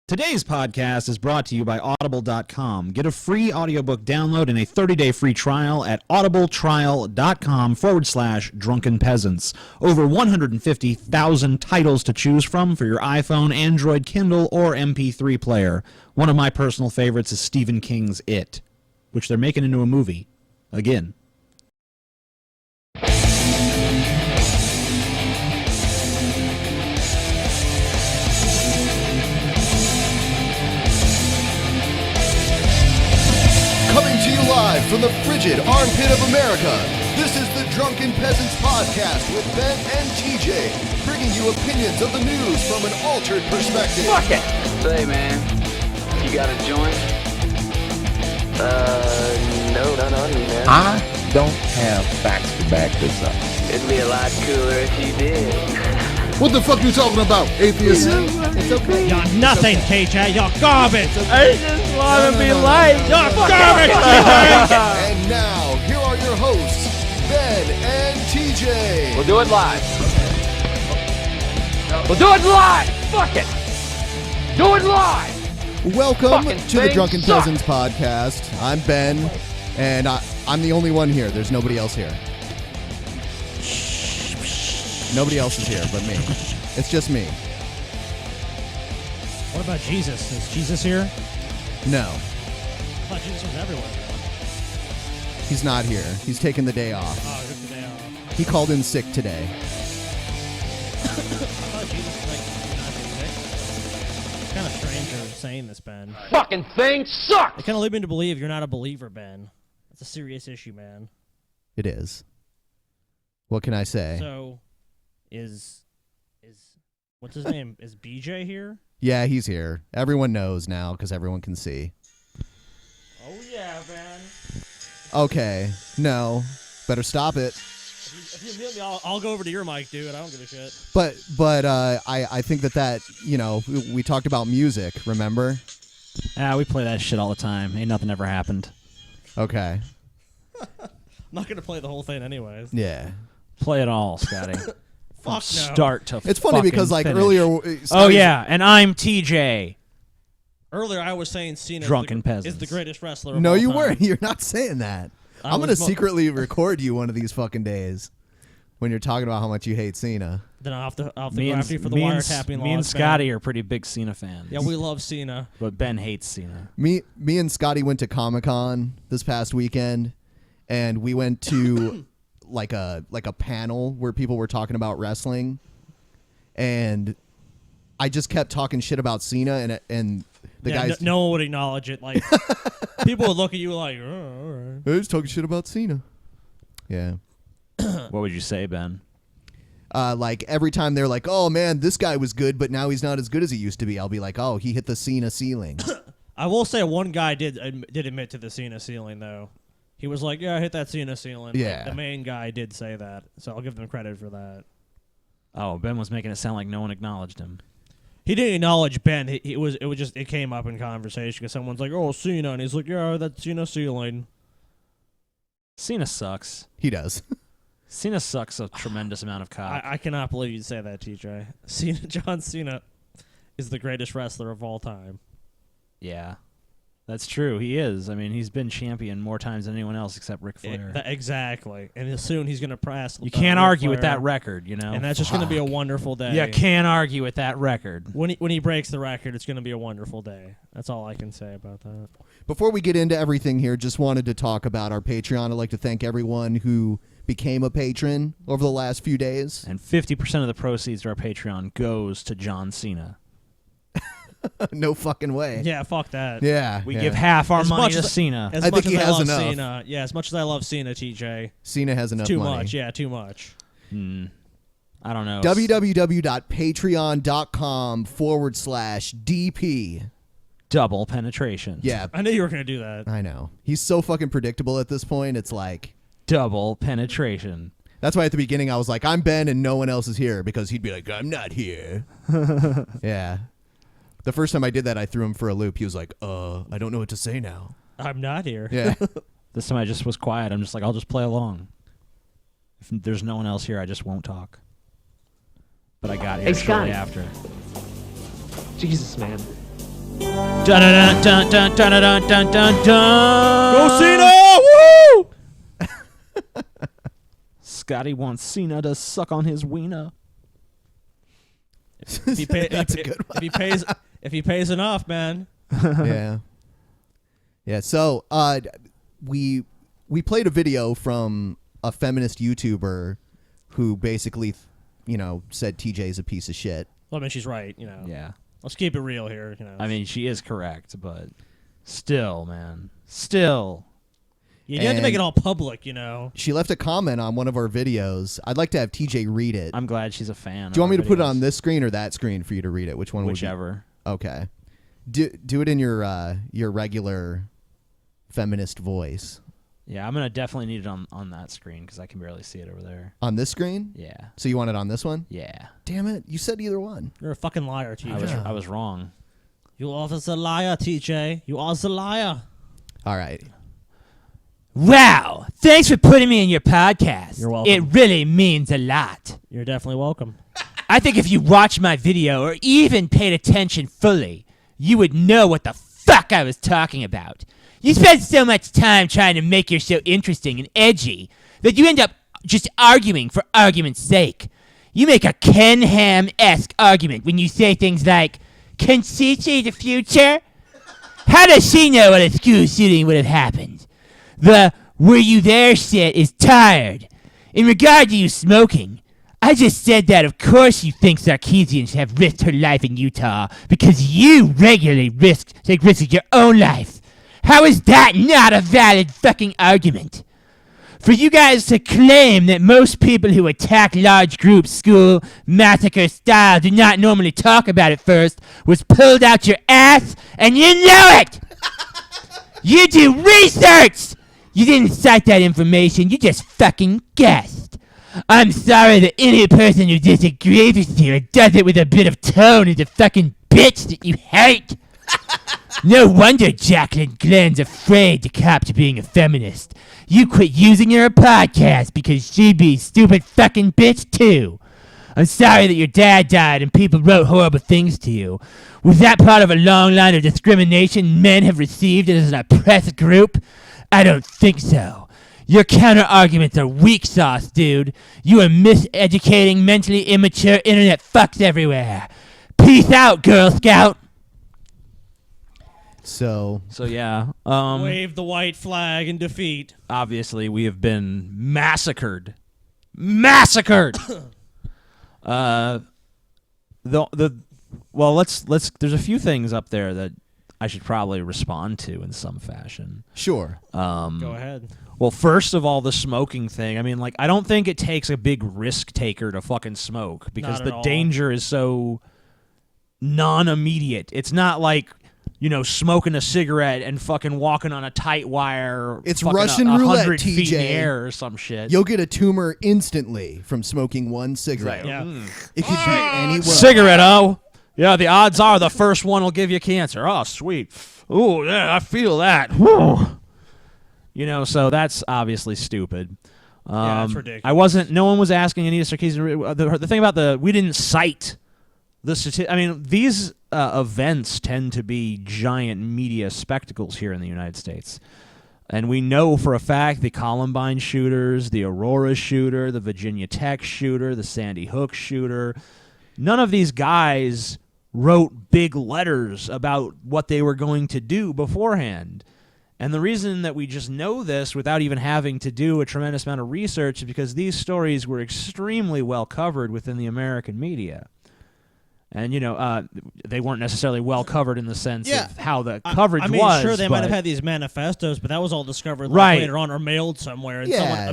Today's podcast is brought to you by Audible.com. Get a free audiobook download and a 30-day free trial at audibletrial.com/Drunken Peasants. Over 150,000 titles to choose from for your iPhone, Android, Kindle, or MP3 player. One of my personal favorites is Stephen King's It, which they're making into a movie. Again. Coming to you live from the frigid armpit of America, this is the Drunken Peasants podcast with Ben and TJ, bringing you opinions of the news from an altered perspective. Fuck it! Say, man, you got a joint? No, not on me, man. I don't have facts to back this up. It'd be a lot cooler if you did. What the fuck you talking about, atheist? It's okay. You're nothing, TJ. You're garbage. I just want to be liked. You're garbage. And now, here are your hosts, Ben and TJ. We'll do it live. We'll do it live. Fuck it. Do it live. Welcome Fucking to the thing Drunken sucks. Peasants podcast. I'm Ben, and I'm the only one here. There's nobody else here. Nobody else is here but me. It's just me. What about Jesus? Is Jesus here? No, I thought Jesus was everywhere. he's not here. He's taking the day off. Oh, he took the day off. He called in sick today. I thought Jesus was like not sick. It's kind of strange you're saying this, Ben. Fucking thing sucks. It kind of lead me to believe you're not a believer, Ben. That's a serious issue, man. It is. What can I say? So, is what's his name? Is BJ here? Yeah, he's here. Everyone knows now because everyone can see. Oh yeah, Ben. Okay, no, better stop it. If you mute me, I'll go over to your mic, dude. I don't give a shit. But I think that you know, we talked about music. Remember? We play that shit all the time. Ain't nothing ever happened. Okay. I'm not gonna play the whole thing anyways. Yeah. Play it all, Scotty. From Fuck no. start to It's funny because like finish. earlier. Oh yeah, and I'm TJ. Earlier, I was saying Cena Drunken is Peasants. the greatest wrestler of No, all you time. weren't. You're not saying that. I I'm was gonna secretly record you one of these fucking days when you're talking about how much you hate Cena. Then I'll have to go Me and, after you for the me and- wiretapping laws. me and Ben. Scotty are pretty big Cena fans. Yeah, we love Cena. But Ben hates Cena. Me and Scotty went to Comic-Con this past weekend, and we went to like a panel where people were talking about wrestling, and I just kept talking shit about Cena, and the Yeah, guys. no one would acknowledge it. Like people would look at you like, oh, all right. I was talking shit about Cena. Yeah. What would you say, Ben? Like every time they're like, "Oh man, this guy was good, but now he's not as good as he used to be," I'll be like, "Oh, he hit the Cena ceiling." I will say one guy did admit to the Cena ceiling though. He was like, "Yeah, I hit that Cena ceiling." Yeah. Like, the main guy did say that, so I'll give them credit for that. Oh, Ben was making it sound like no one acknowledged him. He didn't acknowledge Ben. It came up in conversation because someone's like, "Oh, Cena," and he's like, "Yeah, that's Cena ceiling." Cena sucks. He does. Cena sucks a tremendous amount of cock. I cannot believe you'd say that, TJ. John Cena is the greatest wrestler of all time. Yeah, that's true. He is. I mean, he's been champion more times than anyone else except Ric Flair. Exactly. And soon he's going to press. You can't Ric argue with Flair, that record, you know? And that's just going to be a wonderful day. You can't argue with that record. When he breaks the record, it's going to be a wonderful day. That's all I can say about that. Before we get into everything here, just wanted to talk about our Patreon. I'd like to thank everyone who became a patron over the last few days. And 50% of the proceeds to our Patreon goes to John Cena. No fucking way. Yeah, fuck that. Yeah. We yeah. give half our As money much to as- Cena. As I much think he as I has love enough. Cena, yeah, as much as I love Cena, TJ, Cena has enough too money. much. Yeah, too much. I don't know. www.patreon.com/DP. Double penetration. Yeah, I knew you were going to do that. I know. He's so fucking predictable at this point. It's like, Double penetration. that's why at the beginning I was like, I'm Ben and no one else is here, because he'd be like, I'm not here. Yeah. The first time I did that, I threw him for a loop. He was like, I don't know what to say now. I'm not here. Yeah. This time I just was quiet. I'm just like, I'll just play along. If there's no one else here, I just won't talk. But I got here Hey, shortly Scotty. after. Jesus, man. Dun dun dun dun dun dun dun dun dun. Go Cena! Woo! Scotty wants Cena to suck on his wiener. If he, That's a good one. if he pays enough, man. Yeah. Yeah. So we played a video from a feminist YouTuber who basically, said TJ's a piece of shit. Well, I mean, she's right. Yeah. Let's keep it real here. I mean, she is correct, but still, man. Still. You have to make it all public, She left a comment on one of our videos. I'd like to have TJ read it. I'm glad she's a fan. Do you want me to put it on this screen or that screen for you to read it? Which one? Whichever. Okay. Do it in your regular feminist voice. Yeah, I'm gonna definitely need it on that screen because I can barely see it over there. On this screen? Yeah. So you want it on this one? Yeah. Damn it! You said either one. You're a fucking liar, TJ. I was wrong. You are a liar, TJ. You are a liar. All right. Wow, thanks for putting me in your podcast. You're welcome. It really means a lot. You're definitely welcome. I think if you watched my video or even paid attention fully, you would know what the fuck I was talking about. You spend so much time trying to make your show interesting and edgy that you end up just arguing for argument's sake. You make a Ken Ham-esque argument when you say things like, "Can she see the future? How does she know what a school shooting would have happened?" The "were you there" shit is tired. In regard to you smoking, I just said that of course you think Sarkeesian should have risked her life in Utah because you regularly take risks of your own life. How is that not a valid fucking argument? For you guys to claim that most people who attack large groups school massacre style do not normally talk about it first was pulled out your ass, and you know it! You do research! You didn't cite that information, you just fucking guessed. I'm sorry that any person who disagrees with you and does it with a bit of tone is a fucking bitch that you hate. No wonder Jacqueline Glenn's afraid to cop to being a feminist. You quit using her podcast because she'd be a stupid fucking bitch too. I'm sorry that your dad died and people wrote horrible things to you. Was that part of a long line of discrimination men have received as an oppressed group? I don't think so. Your counter-arguments are weak sauce, dude. You are miseducating, mentally immature internet fucks everywhere. Peace out, Girl Scout. So yeah. Wave the white flag in defeat. Obviously, we have been massacred. Massacred. Well, let's. There's a few things up there that I should probably respond to in some fashion. sure. Go ahead. Well, first of all, the smoking thing. I mean, like, I don't think it takes a big risk taker to fucking smoke because Not at the all. danger is so non-immediate. It's not like, smoking a cigarette and fucking walking on a tight wire. It's fucking Russian 100 roulette, feet in the TJ. air or some shit. You'll get a tumor instantly from smoking one cigarette. Yeah. It could be anywhere. Cigarette, oh. Yeah, the odds are the first one will give you cancer. Oh, sweet. Ooh, yeah, I feel that. Whew. So that's obviously stupid. Yeah, that's ridiculous. No one was asking Anita Sarkeesian. The thing about we didn't cite these events tend to be giant media spectacles here in the United States. And we know for a fact the Columbine shooters, the Aurora shooter, the Virginia Tech shooter, the Sandy Hook shooter, none of these guys wrote big letters about what they were going to do beforehand. And the reason that we just know this without even having to do a tremendous amount of research is because these stories were extremely well covered within the American media. And, they weren't necessarily well covered in the sense of how the coverage was. I mean, sure, they might have but- had these manifestos, but that was all discovered Right. later on or mailed somewhere. And Yeah.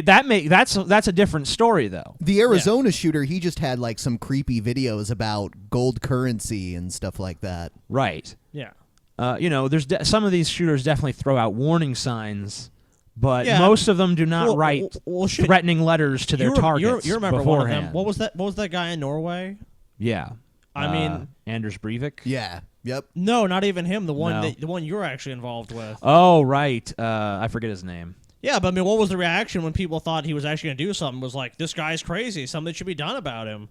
That's a different story, though. The Arizona shooter, he just had like some creepy videos about gold currency and stuff like that. Right. Yeah. There's some of these shooters definitely throw out warning signs, but Yeah. most of them do not write shit. threatening letters to their targets You remember beforehand. one of them. What was that guy in Norway? Yeah. I mean, Anders Breivik. Yeah. Yep. No, not even him. The one No. the one you're actually involved with. Oh, right. I forget his name. Yeah, but I mean, what was the reaction when people thought he was actually going to do something? Was like, this guy's crazy. Something should be done about him.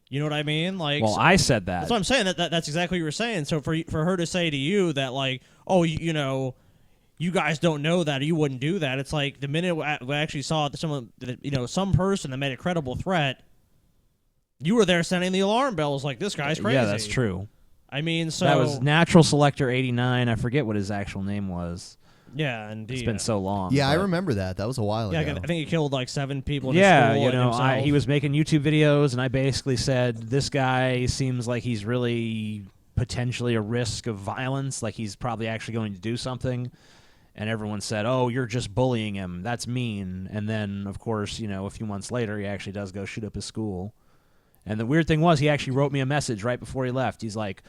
You know what I mean? Like, Well, I said that. that's what I'm saying. That's exactly what you were saying. So for her to say to you that, like, oh, you know, you guys don't know that, or you wouldn't do that. It's like the minute we actually saw some person that made a credible threat, you were there sending the alarm bells. Like, this guy's crazy. Yeah, that's true. I mean, so That was Natural Selector 89. I forget what his actual name was. yeah, indeed. It's been so long. Yeah, I but- remember that. That was a while Yeah, ago. I think he killed like 7 people. In his Yeah, school you and know, himself. he was making YouTube videos, and I basically said, this guy seems like he's really potentially a risk of violence, like he's probably actually going to do something. And everyone said, oh, you're just bullying him. That's mean. And then, of course, you know, a few months later, he actually does go shoot up his school. And the weird thing was, he actually wrote me a message right before he left. He's like,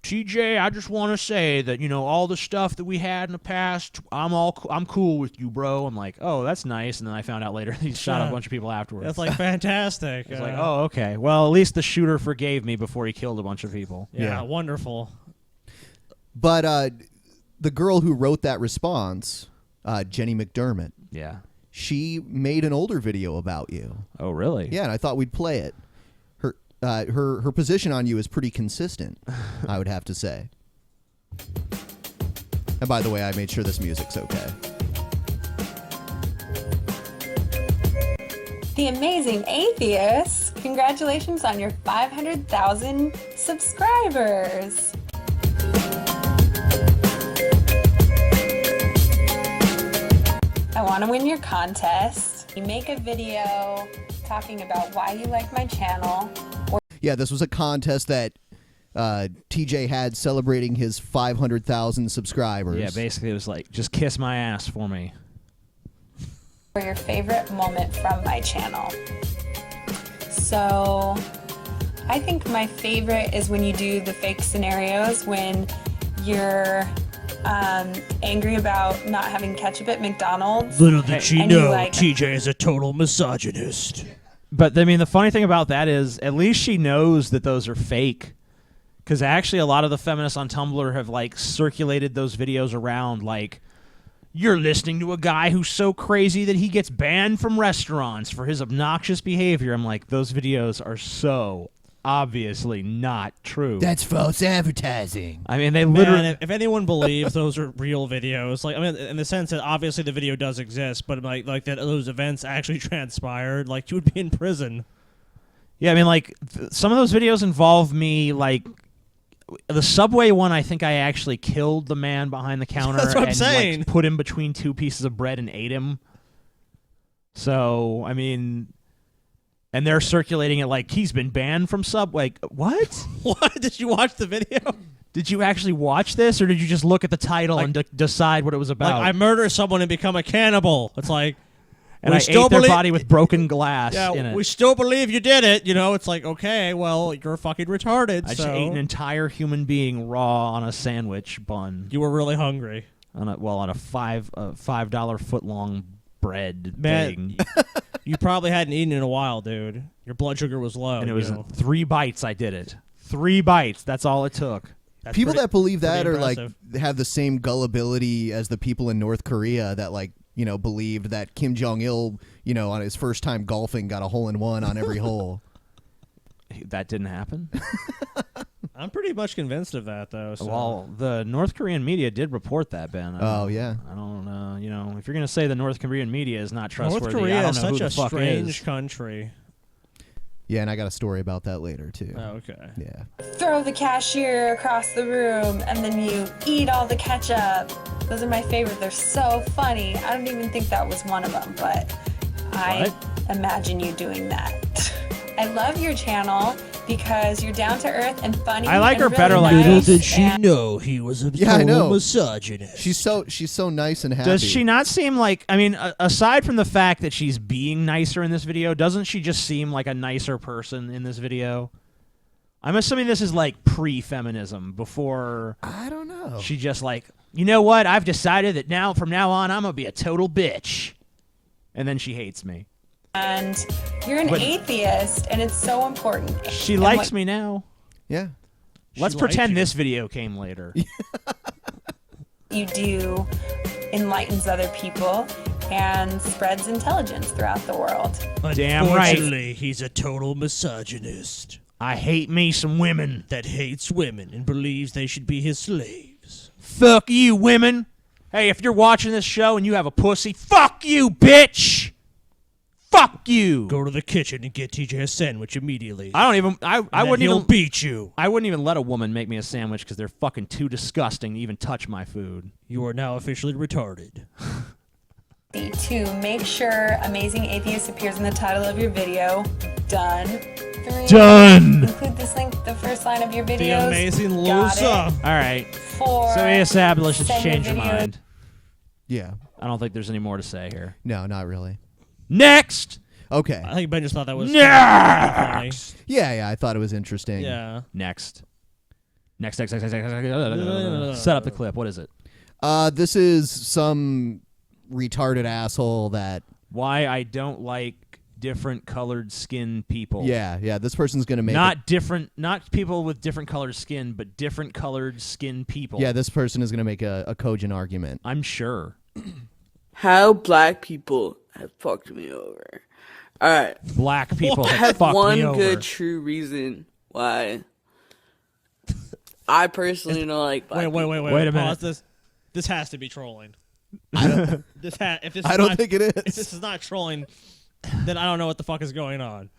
TJ, I just want to say that, you know, all the stuff that we had in the past, I'm cool with you, bro. I'm like, oh, that's nice. And then I found out later he shot a bunch of people afterwards. That's like fantastic. It's like, oh, okay. Well, at least the shooter forgave me before he killed a bunch of people. yeah, wonderful. But the girl who wrote that response, Jenny McDermott, Yeah. she made an older video about you. Oh, really? Yeah, and I thought we'd play it. Her position on you is pretty consistent, I would have to say. And by the way, I made sure this music's okay. The Amazing Atheist, congratulations on your 500,000 subscribers. I want to win your contest. You make a video talking about why you like my channel. Yeah, this was a contest that TJ had celebrating his 500,000 subscribers. Yeah, basically it was like, just kiss my ass for me. Or your favorite moment from my channel. So I think my favorite is when you do the fake scenarios when you're angry about not having ketchup at McDonald's. Little did she And you know, like- TJ is a total misogynist. But, I mean, the funny thing about that is, at least she knows that those are fake. Because actually a lot of the feminists on Tumblr have, like, circulated those videos around, like, you're listening to a guy who's so crazy that he gets banned from restaurants for his obnoxious behavior. I'm like, those videos are so obviously not true. That's false advertising. I mean, they literally... Man, if anyone believes those are real videos, like, I mean, in the sense that obviously the video does exist, but like that those events actually transpired, like, you would be in prison. Yeah, I mean, like, some of those videos involve me, like, the Subway one, I think I actually killed the man behind the counter That's what I'm and saying. like, put him between 2 pieces of bread and ate him. So, I mean... And they're circulating it like he's been banned from Subway. What? What? Did you watch the video? Did you actually watch this, or did you just look at the title and decide what it was about? Like, I murder someone and become a cannibal. It's like, and we I still ate their believe- body with broken glass in yeah, it. we still believe you did it. You know, it's like, okay, well, you're fucking retarded. I just so ate an entire human being raw on a sandwich bun. you were really hungry. On a $5 foot long bread Man, thing. You probably hadn't eaten in a while, dude. Your blood sugar was low. And it was you know. 3 bites I did it. 3 bites. That's all it took. That's People pretty- that believe that pretty are like impressive. have the same gullibility as the people in North Korea that like, you know, believed that Kim Jong-il, you know, on his first time golfing got a hole-in-one on every hole. That didn't happen? I'm pretty much convinced of that, though. So. Well, the North Korean media did report that, Ben. Oh, yeah. I don't know. You know, if you're going to say the North Korean media is not trustworthy, North Korea I don't is know such who the a fuck strange is. country. Yeah, and I got a story about that later, too. Oh, okay. Yeah. Throw the cashier across the room and then you eat all the ketchup. Those are my favorite. They're so funny. I don't even think that was one of them, but I imagine you doing that. I love your channel because you're down to earth and funny. I like and her really better like nice this. Little did she and- know he was a Yeah, I total know. misogynist. She's so nice and happy. Does she not seem like, I mean, aside from the fact that she's being nicer in this video, doesn't she just seem like a nicer person in this video? I'm assuming this is like pre-feminism, before I don't know. she just like, you know what, I've decided that from now on, I'm going to be a total bitch. And then she hates me. And you're an But- atheist, and it's so important. She And likes what me now. Yeah. Let's likes pretend you. this video came later. you do enlightens other people and spreads intelligence throughout the world. Damn right. Unfortunately, he's a total misogynist. I hate me some women. That hates women and believes they should be his slaves. Fuck you, women. Hey, if you're watching this show and you have a pussy, fuck you, bitch. Fuck you. Go to the kitchen and get TJ a sandwich immediately. I don't even. I wouldn't he'll even beat you. I wouldn't even let a woman make me a sandwich because they're fucking too disgusting to even touch my food. You are now officially retarded. To make sure Amazing Atheist appears in the title of your video. Done. 3. Done. Include this link, the first line of your videos. The amazing Got loser. it. All right. 4. So we established Send change your your video- mind. Yeah. I don't think there's any more to say here. No, not really. Next. Okay. I think Ben just thought that was Next. funny. Yeah, I thought it was interesting. Yeah. Next. Next. Set up the clip. What is it? This is some retarded asshole that. Why I don't like different colored skin people. Yeah. This person's gonna make. Not people with different colored skin, but different colored skin people. Yeah, this person is gonna make a cogent argument. I'm sure. How black people have fucked me over. All right. Black people I have have fucked one me over. good true reason why I personally don't like black Wait Wait a Pause minute. this. This has to be trolling. I don't. If this I is don't not- think it If is. this is not trolling, then I don't know what the fuck is going on.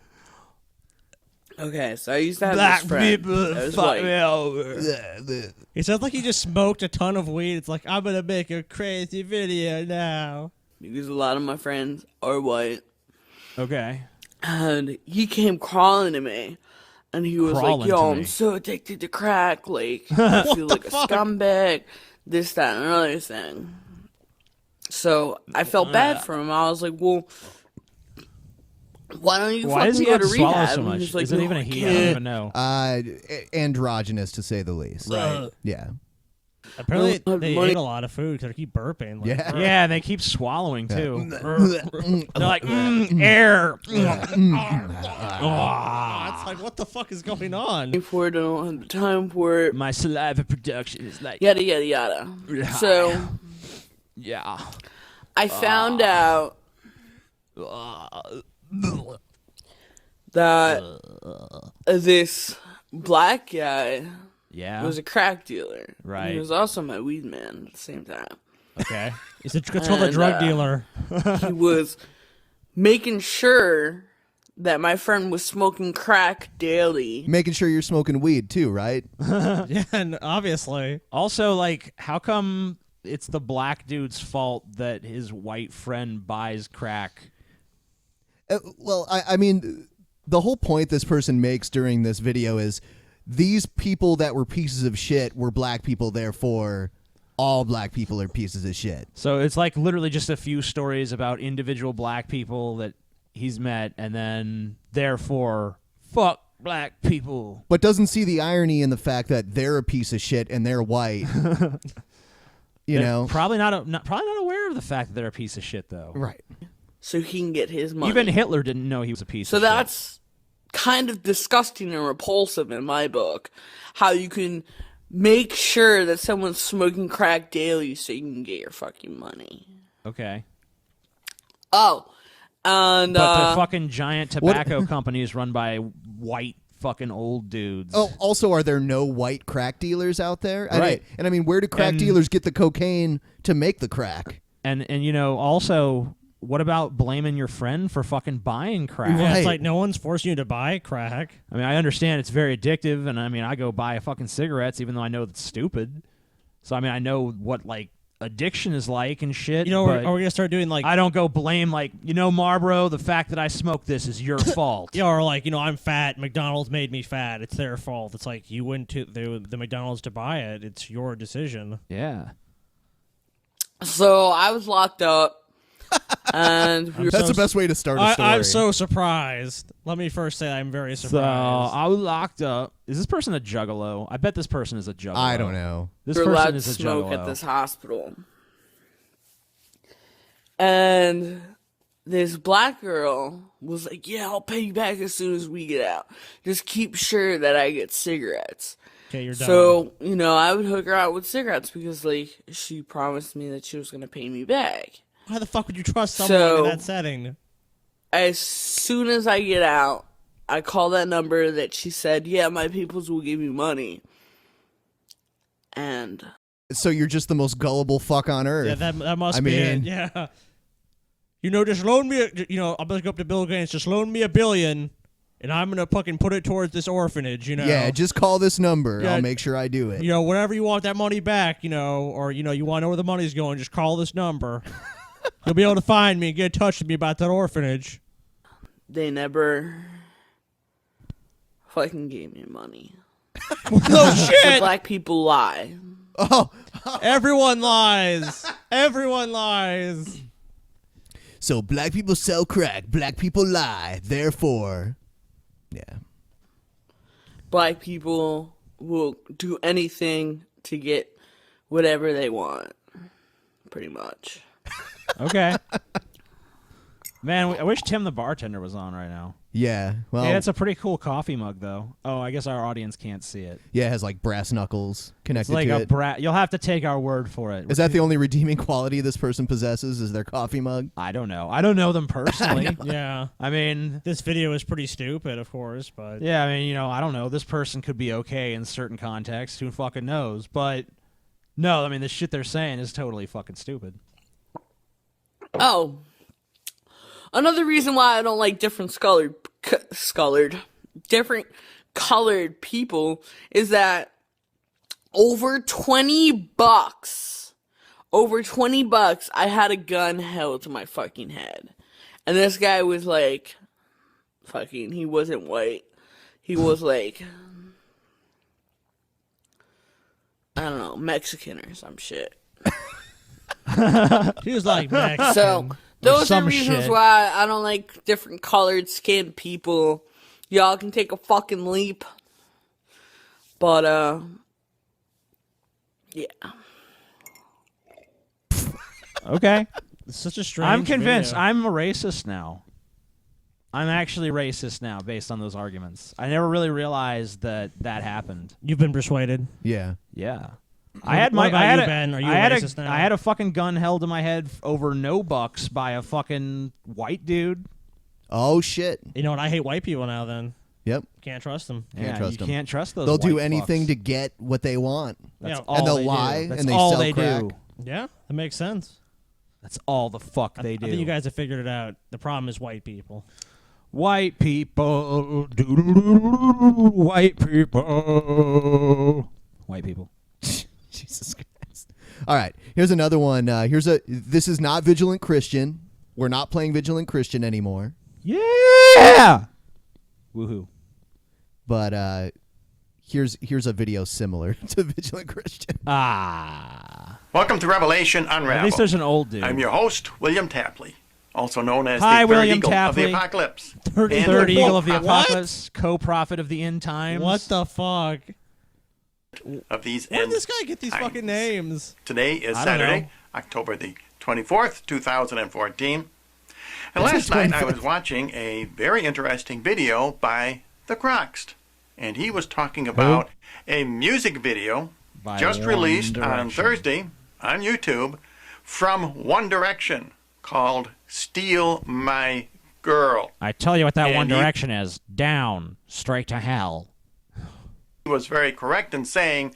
Okay, so I used to have Black this friend. people that was fuck white. me over. It sounds like he just smoked a ton of weed. It's like, I'm gonna make a crazy video now. Because a lot of my friends are white. Okay. And he came crawling to me. And he was Crawling like, yo, to I'm me. so addicted to crack. Like, I feel like a fuck? scumbag. This, that, and another thing. So I felt bad for him. I was like, well, why don't you Why does fucking he go have to to swallow rehab? so And much? he's like, Is it no, even a I he? I don't can't. even know. Androgynous to say the least. Right. Yeah. Apparently, Well, they money- ate a lot of food because they keep burping. Like, Yeah. Yeah, and they keep swallowing too. They're Mm. like, air. It's like, what the fuck is going on? For it, I don't have the time for it. My saliva production is like, Yada, yada, yada. So yeah. I found out that this black guy Yeah. was a crack dealer. Right. He was also my weed man at the same time. Okay. It's called a And, drug dealer. He was making sure that my friend was smoking crack daily. Making sure you're smoking weed too, right? Yeah, and obviously. Also, like, how come it's the black dude's fault that his white friend buys crack? Well, I mean, the whole point this person makes during this video is these people that were pieces of shit were black people, therefore all black people are pieces of shit. So it's like literally just a few stories about individual black people that he's met, and then therefore, fuck black people. But doesn't see the irony in the fact that they're a piece of shit and they're white. You They're know? probably not aware of the fact that they're a piece of shit, though. Right. So he can get his money. Even Hitler didn't know he was a piece So of shit. that's kind of disgusting and repulsive in my book. How you can make sure that someone's smoking crack daily so you can get your fucking money. Okay. Oh, and But the fucking giant tobacco company is run by white fucking old dudes. Oh, also, are there no white crack dealers out there? Right. And I mean, where do crack And- dealers get the cocaine to make the crack? And you know, also, what about blaming your friend for fucking buying crack? Yeah, Right. it's like no one's forcing you to buy crack. I mean, I understand it's very addictive, and I mean, I go buy fucking cigarettes even though I know that's stupid. So I mean, I know what like addiction is like and shit. You know, but are we gonna start doing like, I don't go blame like, you know, Marlboro, the fact that I smoke this is your fault. yeah, or like, you know, I'm fat. McDonald's made me fat. It's their fault. It's like you went to the McDonald's to buy it. It's your decision. Yeah. so I was locked up, and we were That's the best way to start a story. I'm so surprised. Let me first say I'm very So surprised. I was locked up. Is this person a juggalo? I bet this person is a juggalo. I don't know. This we were allowed person to is a smoke juggalo. at this hospital. And this black girl was like, yeah, I'll pay you back as soon as we get out. Just keep sure that I get cigarettes. Okay, you're done. So, you know, I would hook her out with cigarettes because, like, she promised me that she was going to pay me back. Why the fuck would you trust someone in So- that setting? As soon as I get out, I call that number that she said, yeah, my peoples will give you money. And So you're just the most gullible fuck on earth. Yeah, that must be it. Yeah. Just loan me, I'm going to go up to Bill Gates, just loan me $1 billion, and I'm going to fucking put it towards this orphanage, Yeah, just call this number. Yeah, I'll make sure I do it. Whenever you want that money back, or, you want to know where the money's going, just call this number. You'll be able to find me and get in touch with me about that orphanage. they never fucking gave me money. No shit! Black people lie. Oh, Everyone lies. Everyone lies. so black people sell crack, black people lie. Therefore, yeah. Black people will do anything to get whatever they want. Pretty much. Okay. Man, I wish Tim the bartender was on right now. Yeah. Well, Hey, that's a pretty cool coffee mug, though. Oh, I guess our audience can't see it. yeah, it has like brass knuckles It's connected like to a it. brat. You'll have to take our word for it. Is that the only redeeming quality this person possesses? Is their coffee mug? I don't know. I don't know them personally. Yeah. I mean, This video is pretty stupid, of course, but... yeah, I mean, I don't know. This person could be okay in certain contexts. Who fucking knows? But no, I mean, the shit they're saying is totally fucking stupid. Oh. Another reason why I don't like different different colored people is that over $20, I had a gun held to my fucking head. And this guy was like, he wasn't white. He was like, I don't know, Mexican or some shit. He was like, Mexican. So, those are some reasons shit. why I don't like different colored skinned people. Y'all can take a fucking leap. But, yeah. Okay. It's such a strange I'm convinced. video. I'm a racist now. I'm actually racist now based on those arguments. I never really realized that happened. You've been persuaded. Yeah. Yeah. What about you, Ben? Are you a racist now? I had a fucking gun held to my head over no bucks by a fucking white dude. Oh shit. You know what? I hate white people now, then. Yep. Can't trust them. Yeah, trust you 'em. can't trust those. They'll do white anything fucks. to get what they want. That's Yeah. all And they'll they lie, do. That's and they all sell they crack. do. Yeah, that makes sense. That's all the fuck they I do. think you guys have figured it out. The problem is white people. White people, doo-doo-doo-doo-doo, white people, white people. Jesus Christ. All right. Here's another one. This is not Vigilant Christian. We're not playing Vigilant Christian anymore. Yeah. Woohoo. But here's a video similar to Vigilant Christian. Ah. Welcome to Revelation At Unraveled. least there's an old dude. I'm your host, William Tapley, also known as Hi, the Third William Eagle of the Tapley. Apocalypse. Third and Third Eagle of the co-prophet Apocalypse, co-prophet of the end times. What the fuck? of these Where did end this guy get these times. fucking names? Today is I don't Saturday, know. October the 24th, 2014. And Is it last night I 25th? was watching a very interesting video by The Croxed. And he was talking about a music video By just One released on Direction. Thursday on YouTube from One Direction called Steal My Girl. I tell you what that And One he- Direction is. Down, straight to hell. He was very correct in saying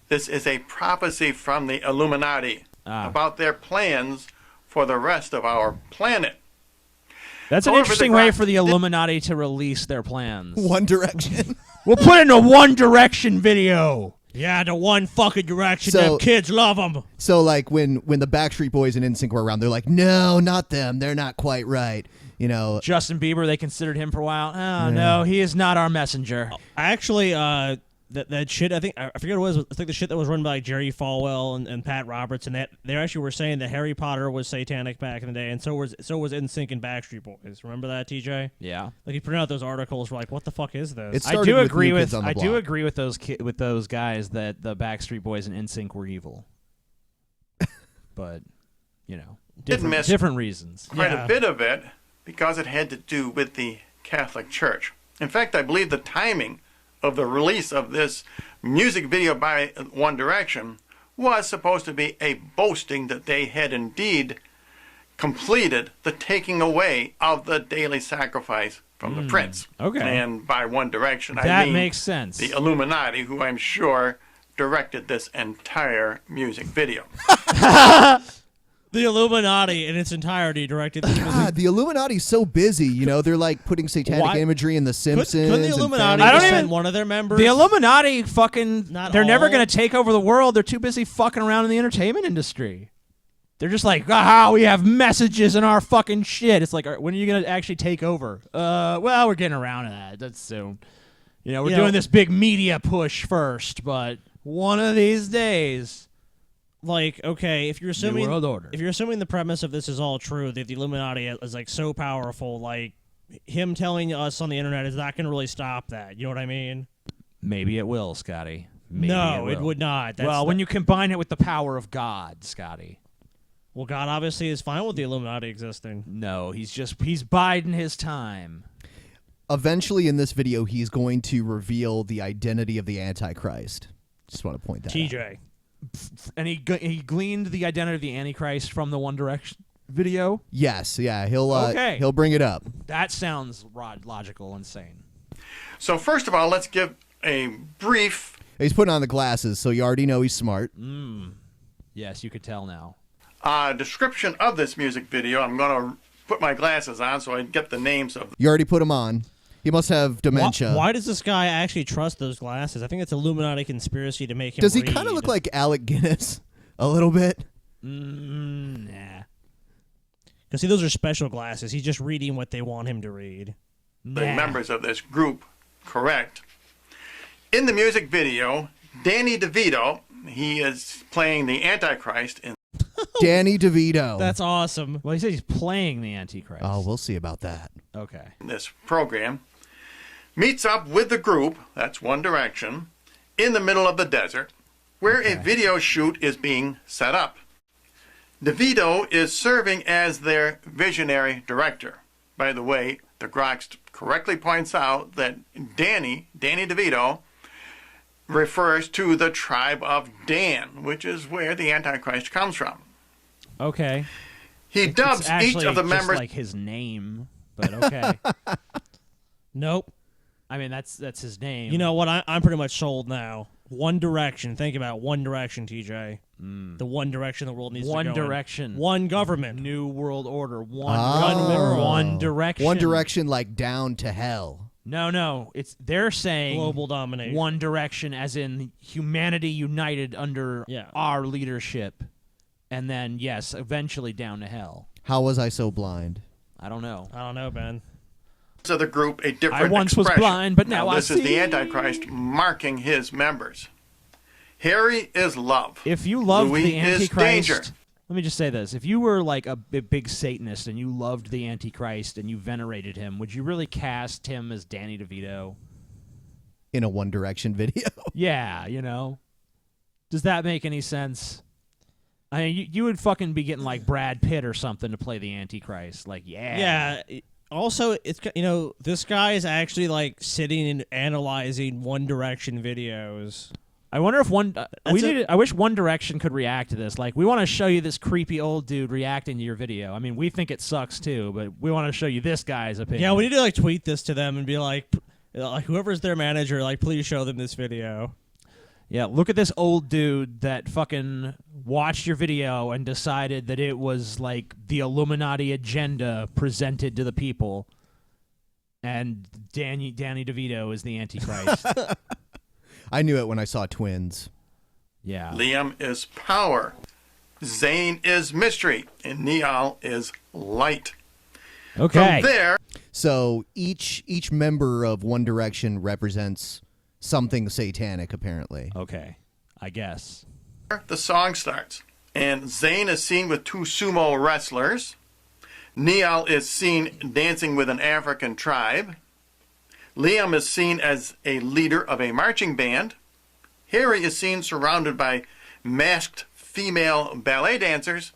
this is a prophecy from the Illuminati about their plans for the rest of our planet. That's an However, interesting the way Crocs for the did- Illuminati to release their plans. One Direction. We'll put in a One Direction video. Yeah, the one fucking direction. So- Them kids love them. So like when the Backstreet Boys and NSYNC were around, they're like, no, not them. They're not quite right. You know. Justin Bieber, they considered him for a while. Oh, no, he is not our messenger. Actually, that shit. I forget what it was. It's like the shit that was run by like Jerry Falwell and Pat Roberts, and that they actually were saying that Harry Potter was satanic back in the day, and so was NSYNC and Backstreet Boys. Remember that, TJ? Yeah. Like he printed out those articles. We're like, what the fuck is this? It's- I Started do with agree New with Kids on the I do Block. agree with those guys that the Backstreet Boys and NSYNC were evil. But, miss different reasons. Quite Yeah. a bit of it because it had to do with the Catholic Church. In fact, I believe the timing of the release of this music video by One Direction was supposed to be a boasting that they had indeed completed the taking away of the daily sacrifice from the Prince. okay. And by One Direction, I That mean makes sense. the Illuminati, who I'm sure directed this entire music video. The Illuminati in its entirety directed this movie. God, the Illuminati's so busy. You know, they're like putting satanic Why- imagery in The Simpsons. Couldn't the and Illuminati Family I don't just Guy. send one of their members? The Illuminati fucking, Not they're never all. going to take over the world. They're too busy fucking around in the entertainment industry. They're just like, we have messages in our fucking shit. It's like, when are you going to actually take over? Well, we're getting around to that. That's soon. You know, we're You doing know- this big media push first, but one of these days, Like, okay, if you're assuming World Order. if you're assuming the premise of this is all true, that the Illuminati is like so powerful, like him telling us on the internet is not going to really stop that. You know what I mean? maybe it will, Scotty. Maybe No, it will. would not. That's Well, when you combine it with the power of God, Scotty. well, God obviously is fine with the Illuminati existing. No, he's biding his time. Eventually, in this video, he's going to reveal the identity of the Antichrist. Just want to point that out. TJ. And he gleaned the identity of the Antichrist from the One Direction video. Yes, yeah, he'll Okay. he'll bring it up. That sounds logical and sane. So first of all, let's give a brief He's putting on the glasses, so you already know he's smart. Yes, you could tell now. description of this music video. I'm going to put my glasses on so I get the names of You already put him on. He must have dementia. Why does this guy actually trust those glasses? I think it's Illuminati conspiracy to make him. Does he read. kind of look like Alec Guinness a little bit? Nah. Because see, those are special glasses. He's just reading what they want him to read. the members of this group correct. In the music video, Danny DeVito, he is playing the Antichrist in Danny DeVito. That's awesome. Well, he said he's playing the Antichrist. Oh, we'll see about that. Okay. this program, meets up with the group, that's One Direction, in the middle of the desert, where a video shoot is being set up. DeVito is serving as their visionary director. By the way, the Grox correctly points out that Danny DeVito, refers to the tribe of Dan, which is where the Antichrist comes from. Okay. He dubs It's each actually of the just members. like his name, but okay. Nope. I mean, that's his name. You know what? I'm pretty much sold now. One Direction. Think about One Direction, TJ. The One Direction the world needs One to go in. Direction. One government. New World Order. One Oh. One Direction. One Direction, like down to hell. No. They're saying Global domination. One Direction, as in humanity united under Yeah. our leadership, and then yes, eventually down to hell. How was I so blind? I don't know. I don't know, Ben. Of the group a different I once was expression. blind, but now I this is the see. Antichrist marking his members. Harry is love. If you loved Louis the is Antichrist, danger. let me just say this: if you were like a big Satanist and you loved the Antichrist and you venerated him, would you really cast him as Danny DeVito? In a One Direction video. Yeah, Does that make any sense? I mean, you would fucking be getting like Brad Pitt or something to play the Antichrist. Like, Yeah. Also, it's this guy is actually like sitting and analyzing One Direction videos. I wonder if I wish One Direction could react to this. Like, we want to show you this creepy old dude reacting to your video. I mean, we think it sucks too, but we want to show you this guy's opinion. Yeah, we need to like tweet this to them and be like whoever's their manager, like, please show them this video. Yeah, look at this old dude that fucking watched your video and decided that it was like the Illuminati agenda presented to the people. And Danny DeVito is the Antichrist. I knew it when I saw twins. Yeah. Liam is power. Zane is mystery. And Niall is light. Okay. From there, So each member of One Direction represents something satanic, apparently. Okay. I guess. the song starts. And Zane is seen with two sumo wrestlers. Niall is seen dancing with an African tribe. Liam is seen as a leader of a marching band. Harry is seen surrounded by masked female ballet dancers.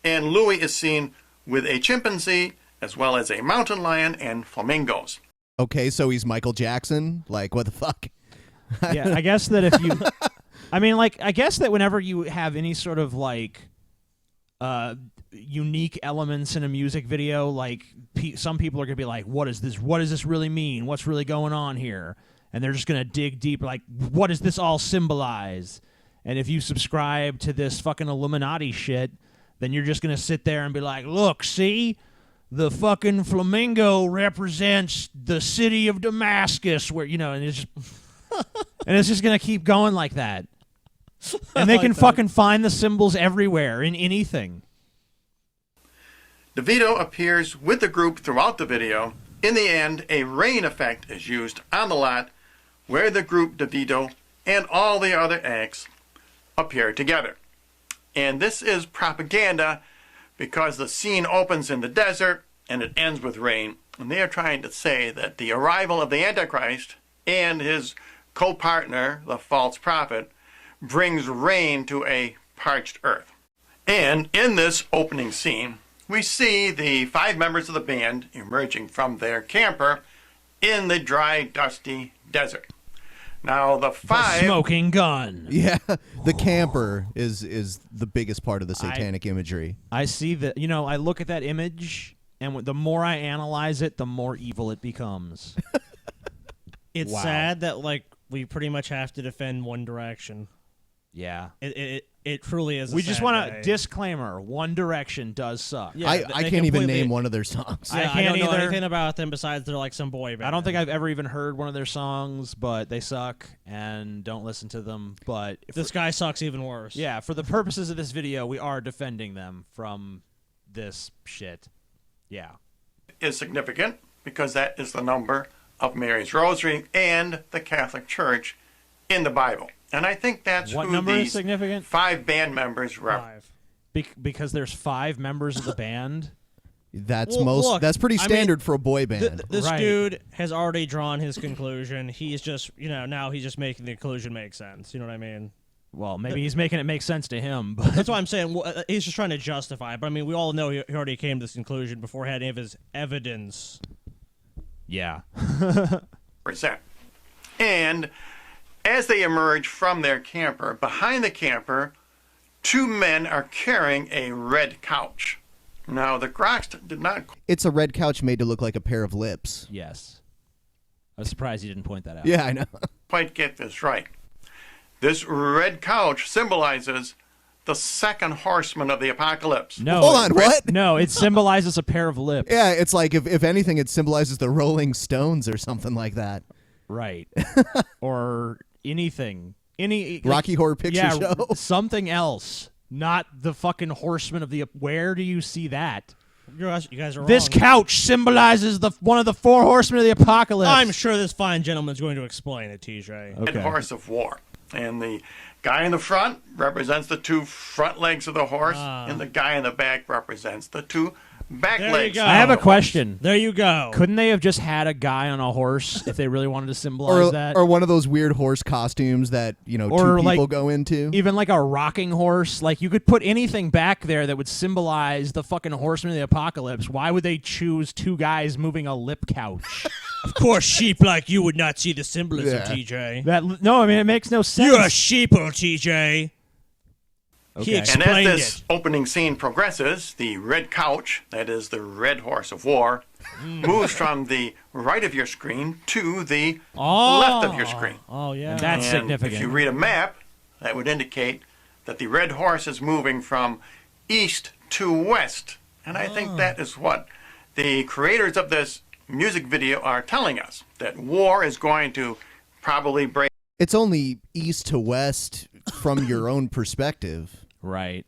And Louis is seen with a chimpanzee, as well as a mountain lion and flamingos. Okay, so he's Michael Jackson? Like, what the fuck? Yeah, I guess that if you... I mean, like, I guess that whenever you have any sort of, like, unique elements in a music video. Like some people are gonna be like, "What is this? What does this really mean? What's really going on here?" And they're just gonna dig deep, like, "What does this all symbolize?" And if you subscribe to this fucking Illuminati shit, then you're just gonna sit there and be like, "Look, see, the fucking flamingo represents the city of Damascus," where and it's just and it's just gonna keep going like that. And they can fucking find the symbols everywhere in anything. DeVito appears with the group throughout the video. In the end, a rain effect is used on the lot where the group DeVito and all the other acts appear together. And this is propaganda because the scene opens in the desert and it ends with rain. And they are trying to say that the arrival of the Antichrist and his co-partner, the false prophet, brings rain to a parched earth. And in this opening scene, we see the 5 members of the band emerging from their camper in the dry, dusty desert. Now, the 5... smoking gun. Yeah, the camper is the biggest part of the satanic imagery. I see that, I look at that image, and the more I analyze it, the more evil it becomes. It's sad that, we pretty much have to defend One Direction. Yeah. It truly is. We just want a disclaimer. One Direction does suck. Yeah, I can't even name one of their songs. Yeah, I don't know anything about them besides they're like some boy band. I don't think I've ever even heard one of their songs, but they suck and don't listen to them. But this guy sucks even worse. Yeah, for the purposes of this video, we are defending them from this shit. Yeah. Is significant because that is the number of Mary's Rosary and the Catholic Church in the Bible. And I think that's what who number these is significant? 5 band members represent. Because there's 5 members of the band. That's look, that's pretty standard for a boy band. This dude has already drawn his conclusion. He's just, now he's just making the conclusion make sense. You know what I mean? Well, maybe he's making it make sense to him. But that's what I'm saying. He's just trying to justify it. But I mean, we all know he already came to this conclusion before he had any of his evidence. Yeah. And as they emerge from their camper, behind the camper, 2 men are carrying a red couch. Now, the Groks did not... It's a red couch made to look like a pair of lips. Yes. I was surprised you didn't point that out. Yeah, I know. Quite get this right. This red couch symbolizes the second horseman of the apocalypse. No. Hold on, what? No, it symbolizes a pair of lips. Yeah, it's like, if anything, it symbolizes the Rolling Stones or something like that. Right. Or anything. Rocky Horror Picture Show? Something else. Not the fucking horseman of the... Where do you see that? You guys are wrong. This couch symbolizes one of the 4 horsemen of the apocalypse. I'm sure this fine gentleman's going to explain it, TJ. Okay. Horse of war. And the guy in the front represents the 2 front legs of the horse, and the guy in the back represents the 2 back legs. I have a question. There you go. Couldn't they have just had a guy on a horse if they really wanted to symbolize that? Or one of those weird horse costumes that, 2 people go into? Even like a rocking horse. Like, you could put anything back there that would symbolize the fucking horseman of the apocalypse. Why would they choose 2 guys moving a lip couch? Of course, sheep like you would not see the symbolism, TJ. No, I mean, it makes no sense. You're a sheeple, TJ. Okay. And as this opening scene progresses, the red couch, that is the red horse of war, moves from the right of your screen to the left of your screen. Oh, yeah. That's significant. If you read a map, that would indicate that the red horse is moving from east to west. And I think that is what the creators of this music video are telling us, that war is going to probably break. It's only east to west from your own perspective. Right.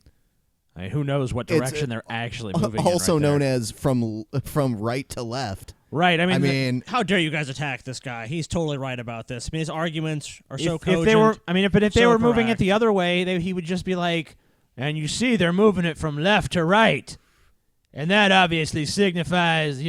I mean, who knows what direction they're actually moving also in right known there. as from right to left. Right. I mean, how dare you guys attack this guy? He's totally right about this. I mean, his arguments are so cogent. If they were, if they were moving it correct. the other way, he would just be like, and you see they're moving it from left to right. And that obviously signifies,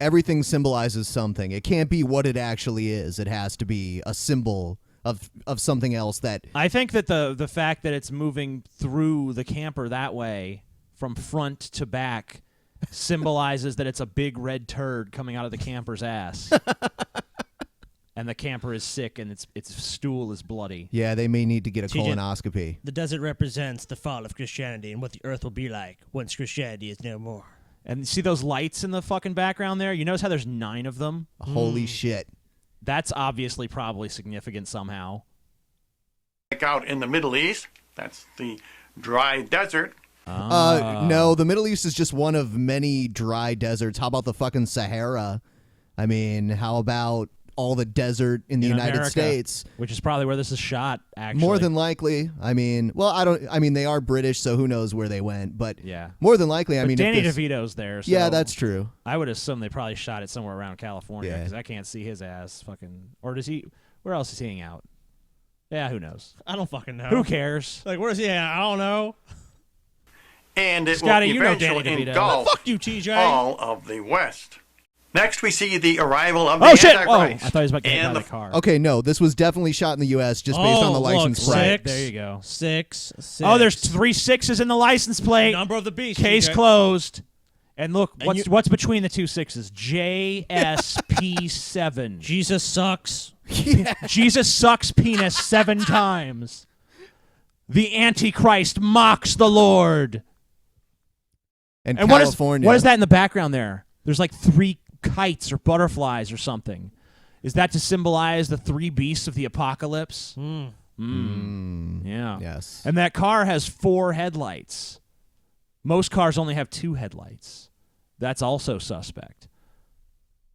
Everything symbolizes something. It can't be what it actually is. It has to be a symbol of something else that... I think that the fact that it's moving through the camper that way, from front to back, symbolizes that it's a big red turd coming out of the camper's ass. and the camper is sick and its stool is bloody. Yeah, they may need to get a TJ, colonoscopy. The desert represents the fall of Christianity and what the earth will be like once Christianity is no more. And see those lights in the fucking background there? You notice how there's 9 of them? Holy shit. That's obviously probably significant somehow. Out in the Middle East, that's the dry desert. No, the Middle East is just one of many dry deserts. How about the fucking Sahara? I mean, how about all the desert in the United America, States? which is probably where this is shot, actually. More than likely. I mean, they are British, so who knows where they went, but yeah. More than likely, I but mean, Danny DeVito's there. So yeah, that's true. I would assume they probably shot it somewhere around California Yeah. because I can't see his ass fucking. Or does he? Where else is he hanging out? Yeah, who knows? I don't fucking know. Who cares? Like, where's he at? I don't know. And it Scotty, will you know eventually Danny DeVito. engulf Fuck you, TJ. all of the West. Next, we see the arrival of the Oh shit! Oh, I Antichrist. thought he was about to get hit and by the the car. Okay, no, this was definitely shot in the U.S. just based on the license look, plate. Right, 6. there you go. 6. Oh, there's 3 6s in the license plate. Number of the beast. Case TJ. closed. And look, And what's between the 2 6s? JSP7. Jesus sucks. Jesus sucks penis 7 times. The Antichrist mocks the Lord. And And California. what is that in the background there? There's like 3 kites or butterflies or something. Is that to symbolize the 3 beasts of the apocalypse? Yeah. Yes. And that car has 4 headlights. Most cars only have 2 headlights. That's also suspect.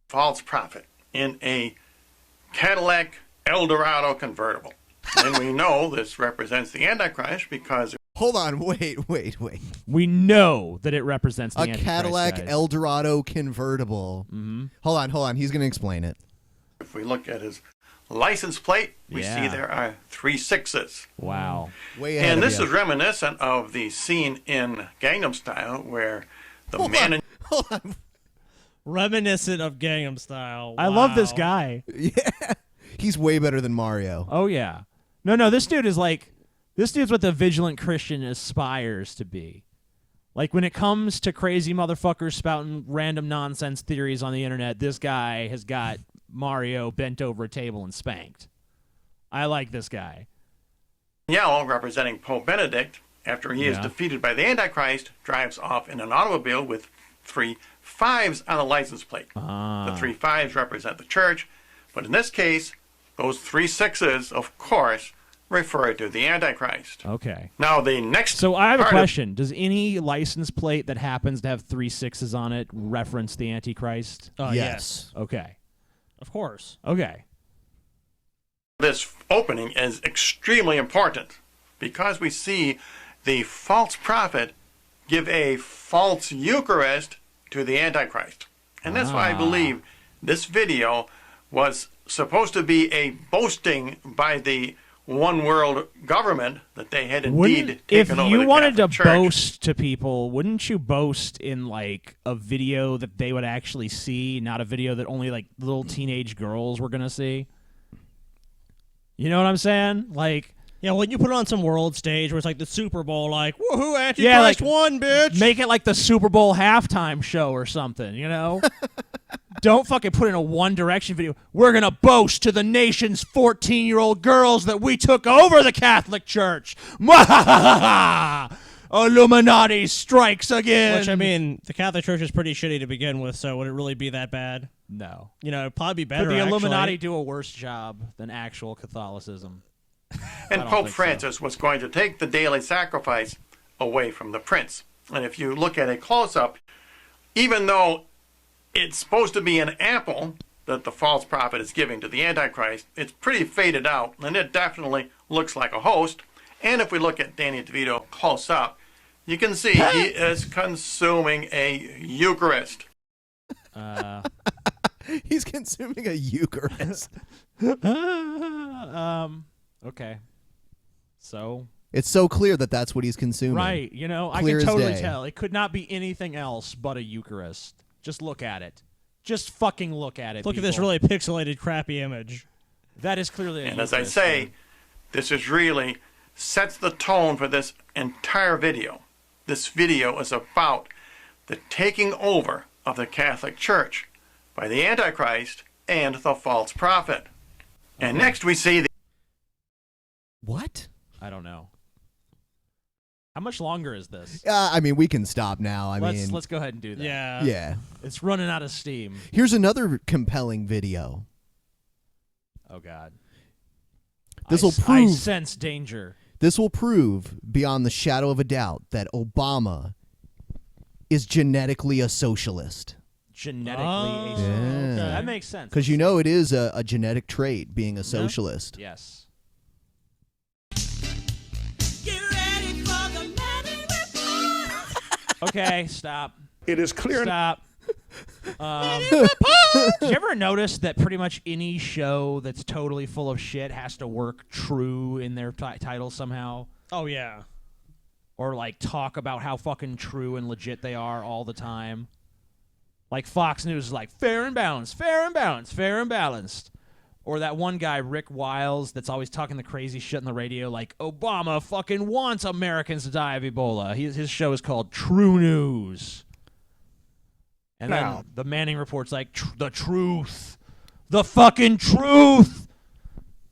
false prophet in a Cadillac Eldorado convertible. And we know this represents the Antichrist because Hold on, wait. We know that it represents the A Antichrist, Cadillac guys. Eldorado convertible. Mm-hmm. Hold on. He's going to explain it. if we look at his license plate, we see Yeah. there are 3 6s. Wow. Way ahead And of this you. is reminiscent of the scene in Gangnam Style where the man in Hold on. Reminiscent of Gangnam Style. I love this Wow. guy. Yeah. He's way better than Mario. Oh, yeah. No, this dude's what the vigilant Christian aspires to be. Like, when it comes to crazy motherfuckers spouting random nonsense theories on the internet, this guy has got Mario bent over a table and spanked. I like this guy. yellow, representing Pope Benedict, after he is Yeah. defeated by the Antichrist, drives off in an automobile with 3 5s on the license plate. The 3 5s represent the church, but in this case, those 3 6s, of course, refer to the Antichrist. Okay. Now, the next So I have a part of- question. Does any license plate that happens to have 3 6s on it reference the Antichrist? Yes. Okay. Of course. Okay. this opening is extremely important because we see the false prophet give a false Eucharist to the Antichrist. And that's why I believe this video was supposed to be a boasting by the one world government that they had indeed if taken over you the wanted to Catholic Church. boast to people, wouldn't you boast in like a video that they would actually see, not a video that only like little teenage girls were gonna see? You know what I'm saying? Like, Yeah, when you put it on some world stage where it's like the Super Bowl, like, woohoo, Antichrist won, bitch! make it like the Super Bowl halftime show or something, you know? Don't fucking put in a One Direction video. We're going to boast to the nation's 14-year-old girls that we took over the Catholic Church. Illuminati strikes again. Which, I mean, the Catholic Church is pretty shitty to begin with, so would it really be that bad? No. You know, it'd probably be better, Could the Illuminati actually. do a worse job than actual Catholicism? And don't Pope think so. Francis was going to take the daily sacrifice away from the prince. And if you look at a close-up, even though it's supposed to be an apple that the false prophet is giving to the Antichrist, it's pretty faded out, and it definitely looks like a host. And if we look at Danny DeVito close-up, you can see he is consuming a Eucharist. He's consuming a Eucharist. Okay. So, It's so clear that that's what he's consuming. right, you know, I Clear can as totally day. tell. It could not be anything else but a Eucharist. Just look at it. Just fucking look at it. Look at this people. really pixelated, crappy image. That is clearly a And as I Eucharist, say, man. this is really sets the tone for this entire video. This video is about the taking over of the Catholic Church by the Antichrist and the false prophet. And next we see the What? I don't know. How much longer is this? I mean, we can stop now. Let's go ahead and do that. Yeah. Yeah. It's running out of steam. Here's another compelling video. Oh God. This will I prove. sense danger. This will prove beyond the shadow of a doubt that Obama is genetically a socialist. Genetically, Oh, a Yeah. That makes sense. Because you know it is a genetic trait being a socialist. Yes. Okay, stop. It is clear. Stop. Did you ever notice that pretty much any show that's totally full of shit has to work true in their title somehow? Oh, yeah. Or, like, talk about how fucking true and legit they are all the time? Like, Fox News is like, fair and balanced, fair and balanced, fair and balanced. Or that one guy, Rick Wiles, that's always talking the crazy shit on the radio, like, Obama fucking wants Americans to die of Ebola. His show is called True News. And then the Manning Report's like, the truth. The fucking truth.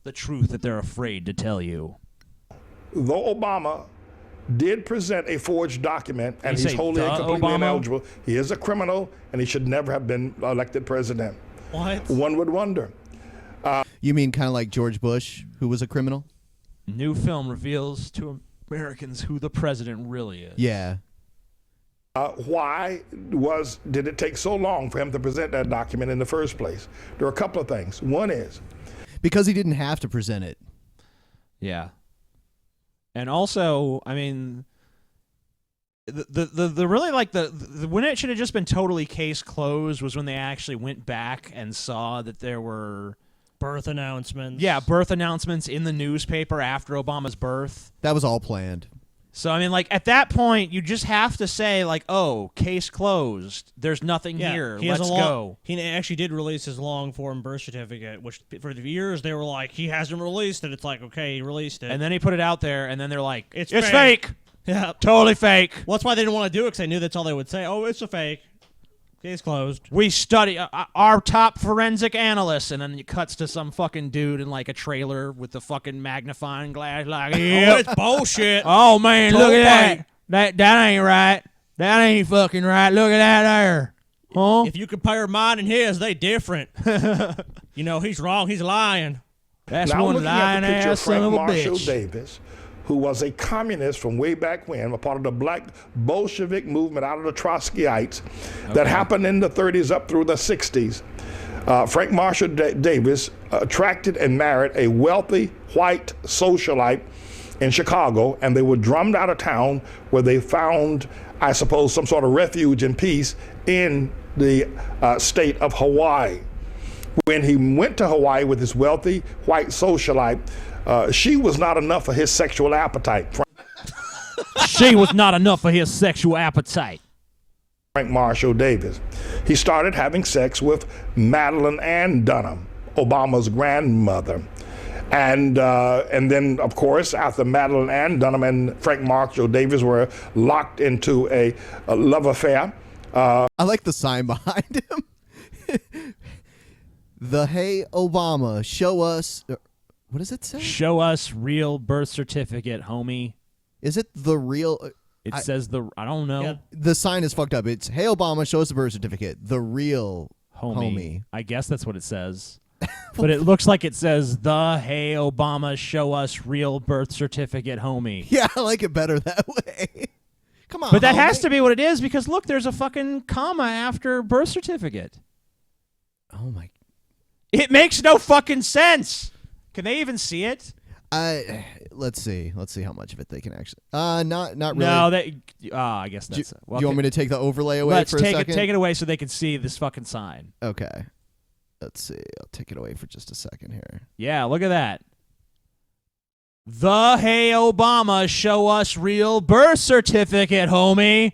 The truth that they're afraid to tell you. Though Obama did present a forged document, and You he's say wholly and the completely Obama? ineligible, he is a criminal, and he should never have been elected president. What? One would wonder. You mean kind of like George Bush, who was a criminal? New film reveals to Americans who the president really is. Yeah. Why did it take so long for him to present that document in the first place? There are a couple of things. One is Because he didn't have to present it. Yeah. And also, I mean, the really like the when it should have just been totally case closed was when they actually went back and saw that there were Birth announcements. Yeah, birth announcements in the newspaper after Obama's birth. That was all planned. So, I mean, like, at that point, you just have to say, like, oh, case closed. There's nothing here. Let's go. He actually did release his long-form birth certificate, which for the years they were like, he hasn't released it. It's like, okay, he released it. And then he put it out there, and then they're like, It's fake. Yeah. Totally fake. Well, that's why they didn't want to do it, because they knew that's all they would say. Oh, it's a fake. Case closed. We study our top forensic analysts, and then it cuts to some fucking dude in like a trailer with the fucking magnifying glass, like, yeah, Oh, it's bullshit. oh man, look Totally. at that. That ain't right. That ain't fucking right. Look at that there. Huh? If you compare mine and his, they different. You know, he's wrong. He's lying. That's now one looking at lying the picture of ass son Frank of a Marshall bitch. Davis, who was a communist from way back when, a part of the black Bolshevik movement out of the Trotskyites that happened in the 30s up through the 60s. Frank Marshall Davis attracted and married a wealthy white socialite in Chicago, and they were drummed out of town where they found, I suppose, some sort of refuge and peace in the state of Hawaii. When he went to Hawaii with his wealthy white socialite, she was not enough for his sexual appetite. She was not enough for his sexual appetite. Frank Marshall Davis. He started having sex with Madeline Ann Dunham, Obama's grandmother. And then, of course, after Madeline Ann Dunham and Frank Marshall Davis were locked into a love affair. I like the sign behind him. The Hey Obama, show us. What does it say? Show us real birth certificate, homie. Is it the real? It says I don't know. Yeah. The sign is fucked up. It's Hey Obama, show us the birth certificate. The real homie. I guess that's what it says. But it looks like it says the Hey Obama, show us real birth certificate, homie. Yeah, I like it better that way. Come on. But that homie. has to be what it is because look, there's a fucking comma after birth certificate. Oh my. It makes no fucking sense. Can they even see it? Let's see how much of it they can actually. Not really. No, I guess that's. Do you want me to take the overlay away Let's for a second? take it away so they can see this fucking sign. Okay. Let's see. I'll take it away for just a second here. Yeah, look at that. The Hey Obama, show us real birth certificate, homie.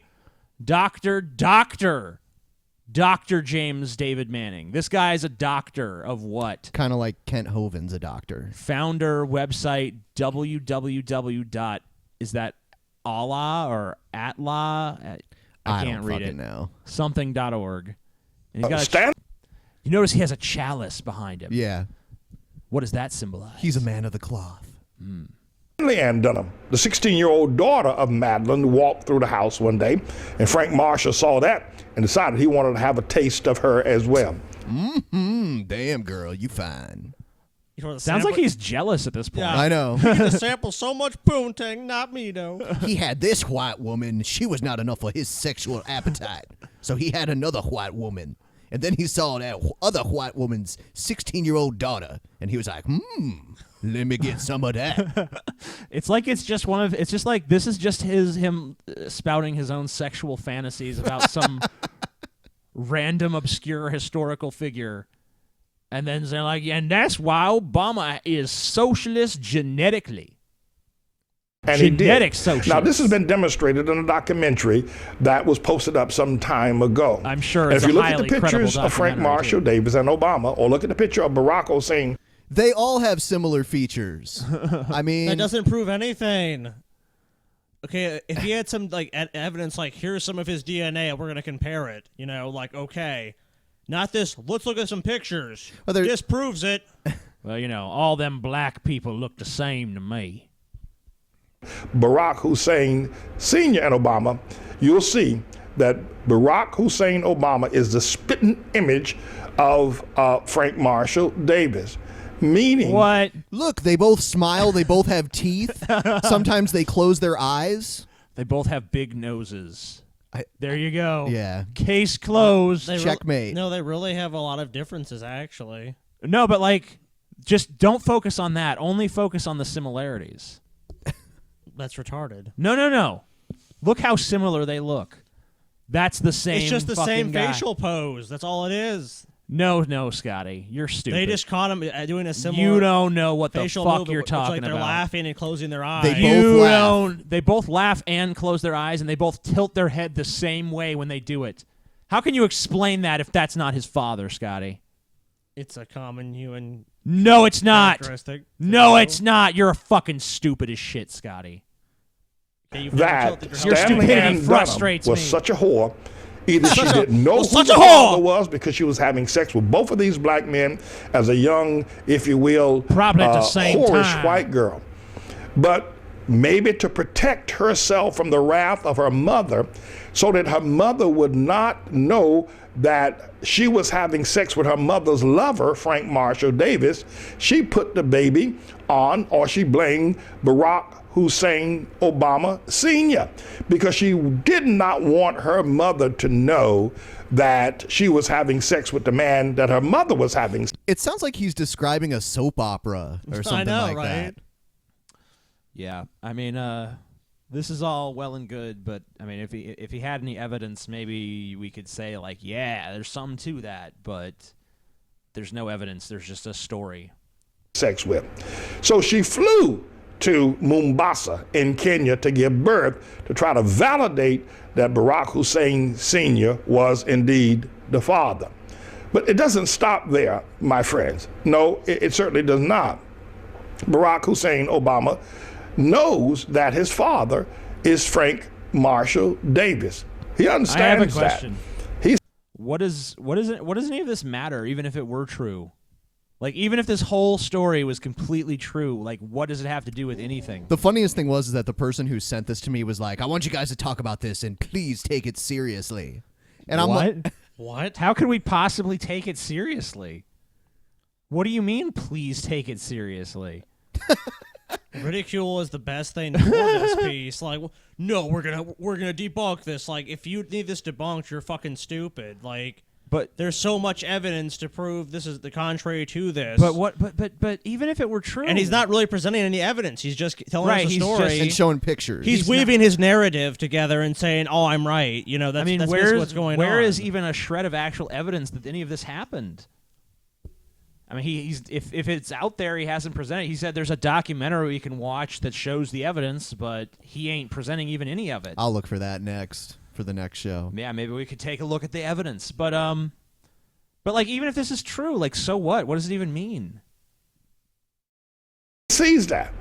Dr. James David Manning. This guy's a doctor of what? Kind of like Kent Hovind's a doctor. Founder website www. Is that Allah or Atla? I can't don't read fucking it. know. Something.org. And he's got Stan? you notice he has a chalice behind him. Yeah. What does that symbolize? He's a man of the cloth. Leanne Dunham, the 16-year-old daughter of Madeline, walked through the house one day, and Frank Marshall saw that and decided he wanted to have a taste of her as well. Damn, girl, you fine. Sounds like he's jealous at this point. Yeah. I know. He can sample so much poontang, not me though. He had this white woman. She was not enough for his sexual appetite. So he had another white woman. And then he saw that other white woman's 16-year-old daughter. And he was like, let me get some of that. It's like it's just like this is just him spouting his own sexual fantasies about some random obscure historical figure. And then they're like, and that's why Obama is socialist genetically. And Genetic he did. socialist. Now, this has been demonstrated in a documentary that was posted up some time ago. I'm sure And it's if you a look at the highly credible pictures of Frank documentary, Marshall too. Davis and Obama, or look at the picture of Barack Hussein. They all have similar features. I mean, That doesn't prove anything. Okay, if he had some like evidence, like here's some of his DNA, and we're gonna compare it. You know, like okay, not this. Let's look at some pictures. Well, there- This proves it. Well, you know, all them black people look the same to me. Barack Hussein Sr. and Obama, you'll see that Barack Hussein Obama is the spitting image of Frank Marshall Davis. Meaning, What? look, they both smile. They both have teeth. Sometimes they close their eyes. They both have big noses. There you go. Yeah. Case closed. Checkmate. No, they really have a lot of differences, actually. No, but like, just don't focus on that. Only focus on the similarities. That's retarded. No. Look how similar they look. That's the same. It's just the fucking same guy. facial pose. That's all it is. No, Scotty, you're stupid. They just caught him doing a similar. You don't know what the facial fuck move, you're which, talking like they're about. laughing and closing their eyes. They both laugh. They both laugh and close their eyes, and they both tilt their head the same way when they do it. How can you explain that if that's not his father, Scotty? It's a common human. No, it's not. Characteristic. No, it's not. You're fucking stupid as shit, Scotty. Okay, you've never that tilted your Your head. Stanley stupidity Ann Dunham frustrates was me. such a whore. Either she didn't know who such the a father whore. was because she was having sex with both of these black men as a young, if you will, Probably at the same whorish time. white girl. But maybe to protect herself from the wrath of her mother so that her mother would not know that she was having sex with her mother's lover, Frank Marshall Davis, she put the baby on, or she blamed Barack Hussein Obama Sr. because she did not want her mother to know that she was having sex with the man that her mother was having. It sounds like he's describing a soap opera or something I know, like right? that. Yeah, I mean, this is all well and good, but I mean, if he had any evidence, maybe we could say like, yeah, there's some to that, but there's no evidence. There's just a story. Sex with. So she flew to Mombasa in Kenya to give birth to try to validate that Barack Hussein Sr. was indeed the father. But it doesn't stop there, my friends. No, it certainly does not. Barack Hussein Obama knows that his father is Frank Marshall Davis. He understands I have a question. that. He's What does any of this matter, even if it were true? Like, even if this whole story was completely true, like, what does it have to do with anything? The funniest thing was that the person who sent this to me was like, I want you guys to talk about this and please take it seriously. And I'm What? like, What? How could we possibly take it seriously? What do you mean, please take it seriously? Ridicule is the best thing for this piece. Like, no, we're gonna debunk this. Like, if you need this debunked, you're fucking stupid. Like, But there's so much evidence to prove this is the contrary to this. but even if it were true, And he's not really presenting any evidence. He's just telling Right, us a he's story. just- and showing pictures. He's weaving his narrative together and saying, "Oh, I'm right." You know, that's, I mean, that's basically where's what's going on. where is even a shred of actual evidence that any of this happened? I mean, he's if it's out there, he hasn't presented. He said there's a documentary you can watch that shows the evidence, but he ain't presenting even any of it. I'll look for that next for the next show. Yeah, maybe we could take a look at the evidence, but like, even if this is true, like, so what? What does it even mean? sees that.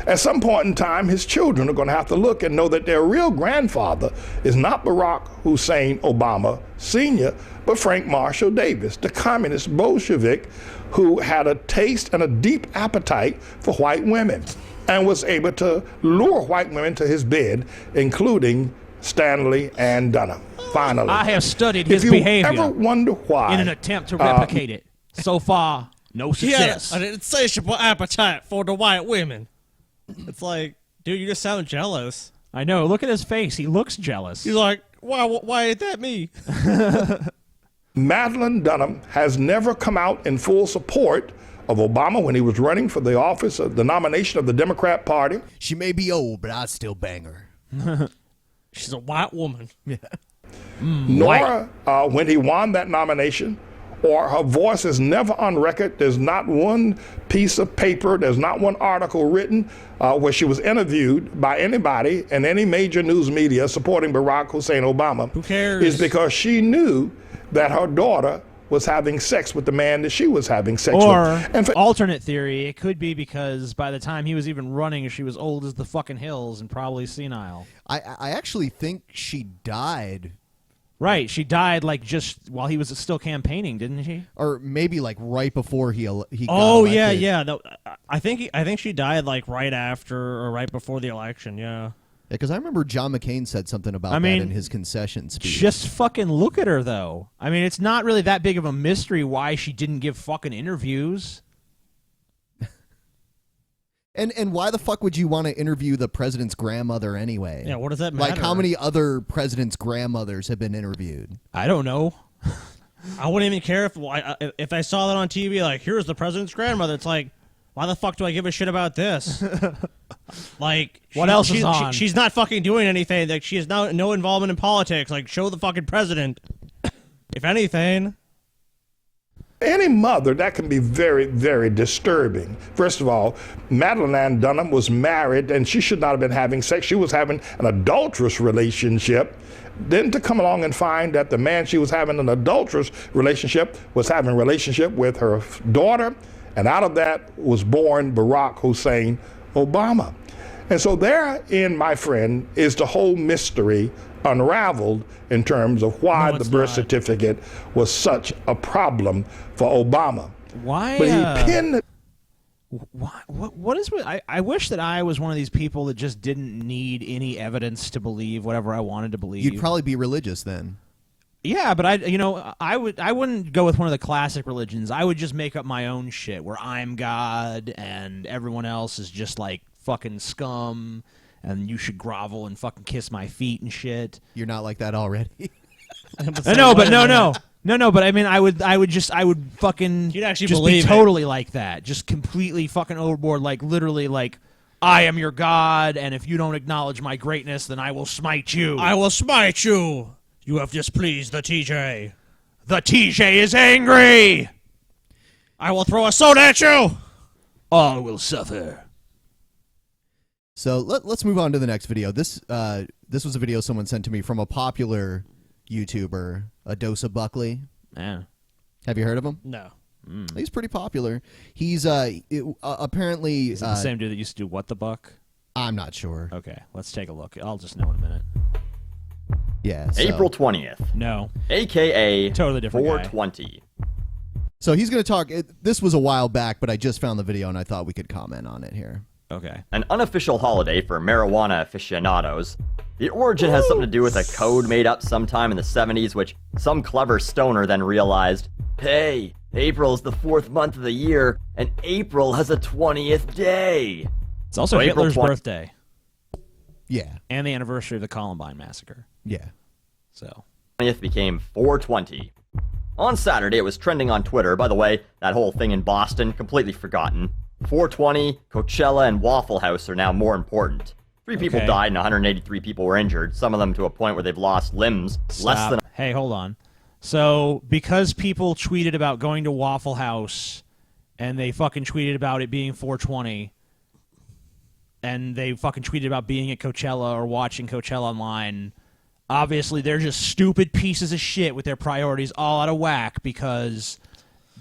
At some point in time, his children are going to have to look and know that their real grandfather is not Barack Hussein Obama Sr., but Frank Marshall Davis, the communist Bolshevik who had a taste and a deep appetite for white women and was able to lure white women to his bed, including Stanley and Dunham. Finally, I have studied his if you behavior ever wonder why, in an attempt to replicate it. So far, no success. An insatiable appetite for the white women. It's like, dude, you just sound jealous. I know. Look at his face. He looks jealous. He's like, why ain't that me? Madeline Dunham has never come out in full support of Obama when he was running for the office of the nomination of the Democrat Party. She may be old, but I'd still bang her. She's a white woman. Yeah. Nor when he won that nomination, or her voice is never on record. There's not one piece of paper, there's not one article written where she was interviewed by anybody in any major news media supporting Barack Hussein Obama. Who cares? Is because she knew that her daughter was having sex with the man that she was having sex Or, with. And alternate theory, it could be because by the time he was even running, she was old as the fucking hills and probably senile. I actually think she died. Right, she died like just while he was still campaigning, didn't she? Or maybe like right before he got Oh elected. yeah. No, I think she died like right after or right before the election. Yeah. Because I remember John McCain said something about that in his concession speech. Just fucking look at her, though. I mean, it's not really that big of a mystery why she didn't give fucking interviews. And why the fuck would you want to interview the president's grandmother anyway? Yeah, what does that matter? Like, how many other presidents' grandmothers have been interviewed? I don't know. I wouldn't even care if I saw that on TV. Like, here's the president's grandmother. It's like, why the fuck do I give a shit about this? Like, what else is on? She's not fucking doing anything. Like, she has no involvement in politics. Like, show the fucking president. If anything. Any mother, that can be very, very disturbing. First of all, Madeline Ann Dunham was married, and she should not have been having sex. She was having an adulterous relationship. Then to come along and find that the man she was having an adulterous relationship was having a relationship with her daughter, and out of that was born Barack Hussein Obama. And so therein, my friend, is the whole mystery unraveled in terms of why the birth certificate was such a problem for Obama. Why? But he pinned. What is? I wish that I was one of these people that just didn't need any evidence to believe whatever I wanted to believe. You'd probably be religious then. Yeah, but I wouldn't go with one of the classic religions. I would just make up my own shit where I'm God and everyone else is just like fucking scum. And you should grovel and fucking kiss my feet and shit. You're not like that already. No. But I mean, I would fucking. You'd actually just believe be totally like that, just completely fucking overboard, like literally, like I am your god, and if you don't acknowledge my greatness, then I will smite you. I will smite you. You have displeased the TJ. The TJ is angry. I will throw a soda at you. All will suffer. So let's move on to the next video. This was a video someone sent to me from a popular YouTuber, ADoseOfBuckley. Yeah. Have you heard of him? No. He's pretty popular. He's apparently Is it the same dude that used to do What the Buck? I'm not sure. Okay, let's take a look. I'll just know in a minute. Yeah. So. April 20th. No. AKA totally different 420. So he's going to talk. This was a while back, but I just found the video and I thought we could comment on it here. Okay. An unofficial holiday for marijuana aficionados. The origin has something to do with a code made up sometime in the 70s, which some clever stoner then realized, hey, April's the 4th month of the year, and April has a 20th day. It's also Hitler's birthday. Yeah. And the anniversary of the Columbine massacre. Yeah. So 20th became 420. On Saturday, it was trending on Twitter. By the way, that whole thing in Boston, completely forgotten. 420, Coachella, and Waffle House are now more important. 3 people died and 183 people were injured, some of them to a point where they've lost limbs. Less than. Hey, hold on. So, because people tweeted about going to Waffle House, and they fucking tweeted about it being 420, and they fucking tweeted about being at Coachella or watching Coachella online, obviously they're just stupid pieces of shit with their priorities all out of whack because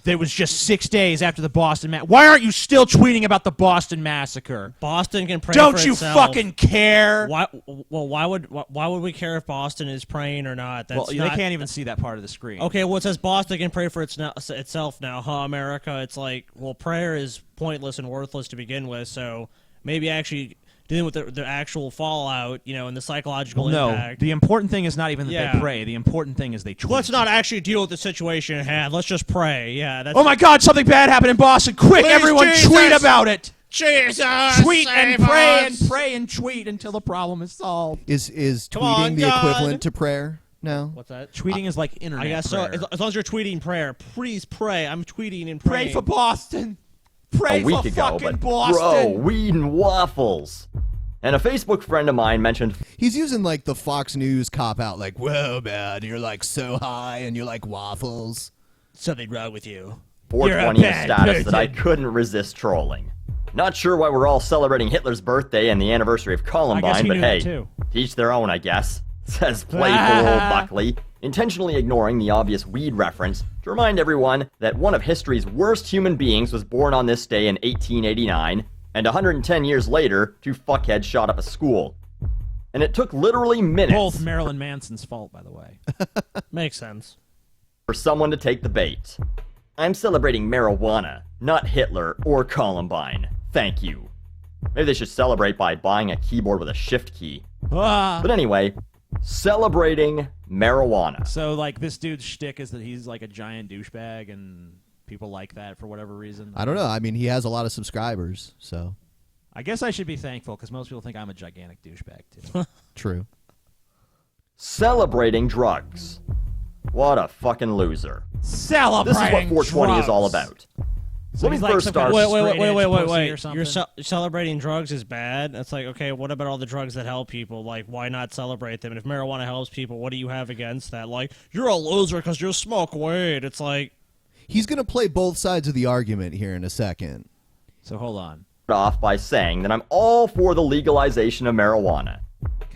That was just 6 days after the Boston Massacre. Why aren't you still tweeting about the Boston Massacre? Boston can pray Don't for you itself. fucking care? Why would we care if Boston is praying or not? That's Well, not, they can't even see that part of the screen. Okay, well, it says Boston can pray for itself now, huh, America? It's like, well, prayer is pointless and worthless to begin with, so maybe actually dealing with the actual fallout, and the psychological impact. The important thing is not even that Yeah. they pray. The important thing is they tweet. Let's not actually deal with the situation at hand. Let's just pray. Yeah, that's. Oh my God! Something bad happened in Boston! Quick, Please, everyone, Jesus! tweet about it! Jesus, Tweet and save pray us. and pray and tweet until the problem is solved. Is Come tweeting on, the God. equivalent to prayer now? What's that? Tweeting is like internet. I guess prayer. so. As long as you're tweeting prayer, please pray. I'm tweeting and Pray praying. for Boston. Pray a week for ago, fucking but Boston. bro, weed and waffles. And a Facebook friend of mine mentioned He's using like the Fox News cop out, like, whoa, man, you're like so high and you're like waffles. Something wrong with you. 420 in a status that I couldn't resist trolling. Not sure why we're all celebrating Hitler's birthday and the anniversary of Columbine, he but knew hey, that too. teach their own, I guess. Says playful old Buckley, intentionally ignoring the obvious weed reference to remind everyone that one of history's worst human beings was born on this day in 1889, and 110 years later, 2 fuckheads shot up a school. And it took literally minutes Both Marilyn Manson's fault, by the way. Makes sense. for someone to take the bait. I'm celebrating marijuana, not Hitler or Columbine. Thank you. Maybe they should celebrate by buying a keyboard with a shift key. But anyway, celebrating marijuana. So, like, this dude's shtick is that he's like a giant douchebag, and people like that for whatever reason. I don't know. I mean, he has a lot of subscribers, so. I guess I should be thankful, because most people think I'm a gigantic douchebag, too. True. Celebrating drugs. What a fucking loser. Celebrating This is what 420 is all drugs. about. So Let me he's like first some kind start. of Wait. straight-edge pussy or something? You're celebrating drugs is bad. It's like, okay, what about all the drugs that help people? Like, why not celebrate them? And if marijuana helps people, what do you have against that? Like, you're a loser because you smoke weed. It's like, He's going to play both sides of the argument here in a second. So hold on. Off by saying that I'm all for the legalization of marijuana.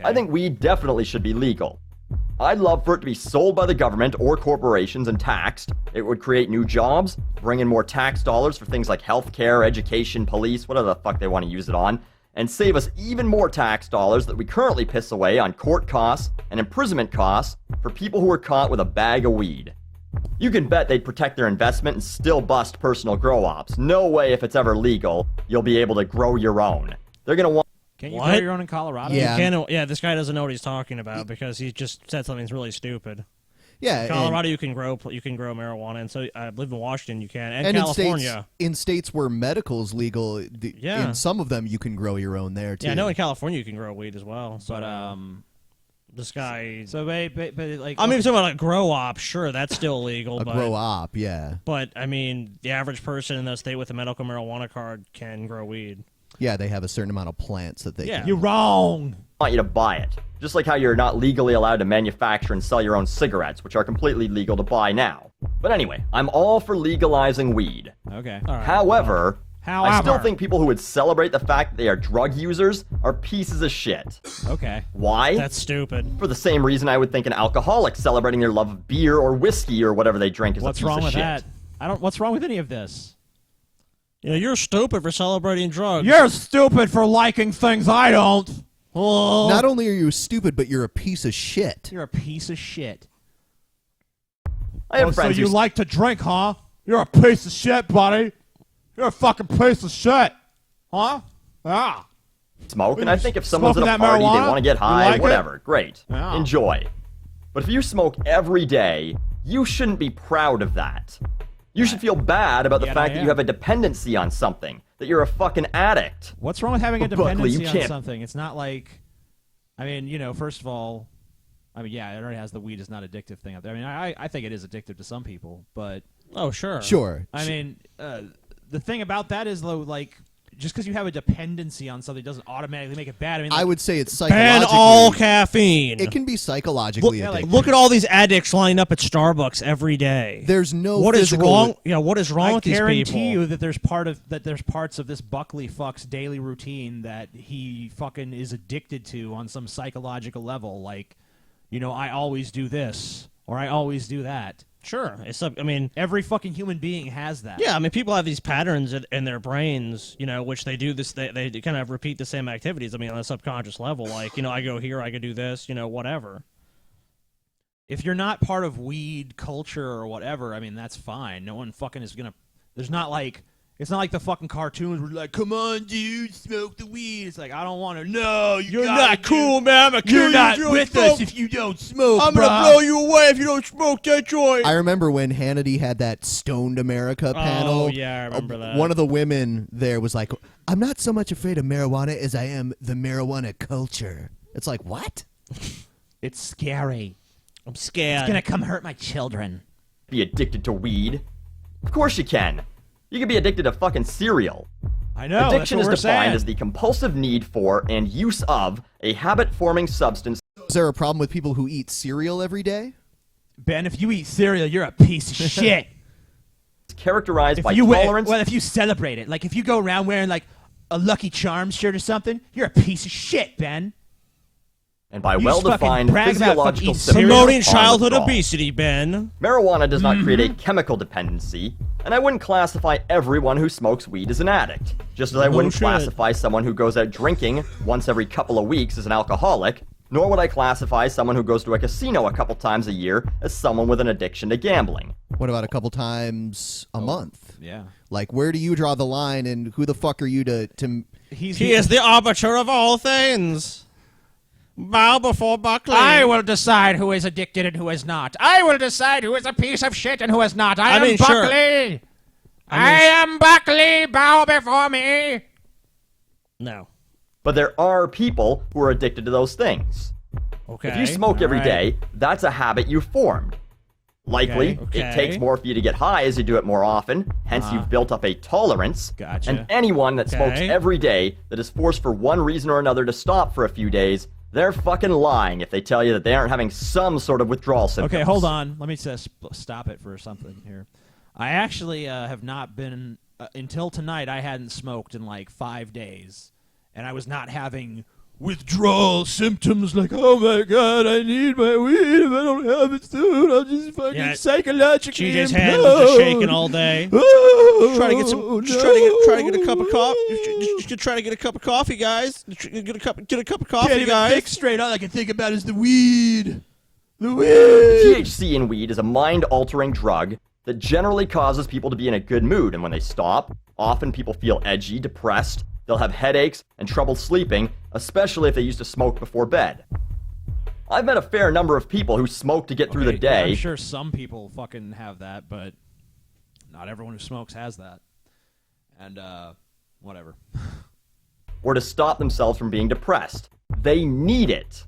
I think weed definitely should be legal. I'd love for it to be sold by the government or corporations and taxed. It would create new jobs, bring in more tax dollars for things like healthcare, education, police, whatever the fuck they want to use it on, and save us even more tax dollars that we currently piss away on court costs and imprisonment costs for people who are caught with a bag of weed. You can bet they'd protect their investment and still bust personal grow-ops. No way, if it's ever legal, you'll be able to grow your own. They're gonna want. Can you grow your own in Colorado? Yeah. this guy doesn't know what he's talking about because he just said something really stupid. Yeah. In Colorado, you can grow marijuana, and so I believe in Washington you can, and California. In states where medical is legal, in some of them you can grow your own there too. Yeah, I know in California you can grow weed as well. So, But this guy. So but like, I mean, something like a grow op, sure, that's still legal. A but, grow op, yeah. But I mean, the average person in the state with a medical marijuana card can grow weed. Yeah, they have a certain amount of plants that they can. You're wrong. Want you to buy it. Just like how you're not legally allowed to manufacture and sell your own cigarettes, which are completely legal to buy now. But anyway, I'm all for legalizing weed. Okay. All right. However, I still However. think people who would celebrate the fact that they are drug users are pieces of shit. Okay. Why? That's stupid. For the same reason I would think an alcoholic celebrating their love of beer or whiskey or whatever they drink is What's a piece wrong of with shit. that? What's wrong with any of this? You know, you're stupid for celebrating drugs. You're stupid for liking things I don't. Oh. Not only are you stupid, but you're a piece of shit. You're a piece of shit. I have so friends you who like to drink, huh? You're a piece of shit, buddy. You're a fucking piece of shit. Huh? Yeah. smoke, and I think if someone's at a Smoking party, that they marijuana? want to get You high, like it? whatever. Great. Yeah. Enjoy. But if you smoke every day, you shouldn't be proud of that. You should feel bad about the Yet fact I that am. you have a dependency on something, that you're a fucking addict. What's wrong with having a Buckley, dependency you on can't- something? It's not like, I mean, you know, first of all, I mean, yeah, it already has the weed is not addictive thing up there. I mean, I think it is addictive to some people, but Oh, sure. Sure. I mean, the thing about that is, though, like, just because you have a dependency on something doesn't automatically make it bad. I mean, I like, would say it's Ban psychologically. all caffeine. It can be psychologically Look- addictive. Look at all these addicts lining up at Starbucks every day. There's no What is physical- wrong? Yeah, what is wrong I with these guarantee people? you that there's parts of this Buckley fuck's daily routine that he fucking is addicted to on some psychological level. Like, you know, I always do this or I always do that. Sure. I mean, every fucking human being has that. Yeah, I mean, people have these patterns in their brains, which they do this. They kind of repeat the same activities. I mean, on a subconscious level, like I go here, I could do this, whatever. If you're not part of weed culture or whatever, I mean, that's fine. No one fucking is gonna. There's not like. It's not like the fucking cartoons where like, come on, dude, smoke the weed. It's like, I don't want to. No, you're not cool, man. I'm a kid. You're not with us if you don't smoke. I'm gonna blow you away if you don't smoke that joint. I remember when Hannity had that Stoned America panel. Oh yeah, I remember that. One of the women there was like, "I'm not so much afraid of marijuana as I am the marijuana culture." It's like, what? It's scary. I'm scared. It's gonna come hurt my children. Be addicted to weed? Of course you can. You can be addicted to fucking cereal. I know. Addiction that's what is we're defined saying. as the compulsive need for and use of a habit-forming substance. Is there a problem with people who eat cereal every day? Ben, if you eat cereal, you're a piece of shit. Characterized by Well, tolerance. if you celebrate it, like if you go around wearing like a Lucky Charms shirt or something, you're a piece of shit, Ben. And by You well-defined fucking brag about physiological fucking symptoms Promoting on childhood withdrawal. obesity, Ben. Marijuana does not create a chemical dependency, and I wouldn't classify everyone who smokes weed as an addict. Just as I wouldn't shit. classify someone who goes out drinking once every couple of weeks as an alcoholic, nor would I classify someone who goes to a casino a couple times a year as someone with an addiction to gambling. What about a couple times a month? Yeah. Like, where do you draw the line, and who the fuck are you to He is the arbiter of all things. Bow before Buckley. I will decide who is addicted and who is not. I will decide who is a piece of shit and who is not. I am sure. Buckley. I am Buckley. Bow before me. No. But there are people who are addicted to those things. Okay. If you smoke every day, that's a habit you formed. Likely, Okay. it takes more for you to get high as you do it more often, hence you've built up a tolerance. Gotcha. And anyone that smokes Okay. every day that is forced for one reason or another to stop for a few days, they're fucking lying if they tell you that they aren't having some sort of withdrawal symptoms. Okay, hold on. Let me just stop it for something here. I actually have not been, until tonight, I hadn't smoked in like 5 days. And I was not having withdrawal symptoms like, oh my god, I need my weed. If I don't have it soon, I'll just fucking psychologically TJ's implode. hand was just shaking all day. Oh, Try to get some. no. Try to get a cup of coffee. Just try to get a cup of coffee, guys. Get a cup of coffee, Can't even guys. think straight. All I can think about is the weed. The weed. THC in weed is a mind-altering drug that generally causes people to be in a good mood, and when they stop, often people feel edgy, depressed, they'll have headaches and trouble sleeping, especially if they used to smoke before bed. I've met a fair number of people who smoke to get through the day. I'm sure some people fucking have that, but not everyone who smokes has that. And, whatever. Or to stop themselves from being depressed. They need it.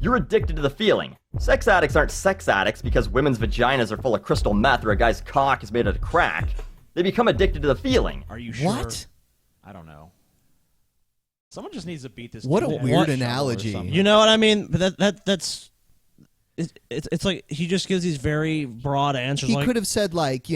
You're addicted to the feeling. Sex addicts aren't sex addicts because women's vaginas are full of crystal meth or a guy's cock is made of crack. They become addicted to the feeling. Are you sure? What? I don't know. Someone just needs to beat this. What a kid weird with a shovel or analogy. something. You know what I mean? But that's. It's like he just gives these very broad answers. He like, could have said, like,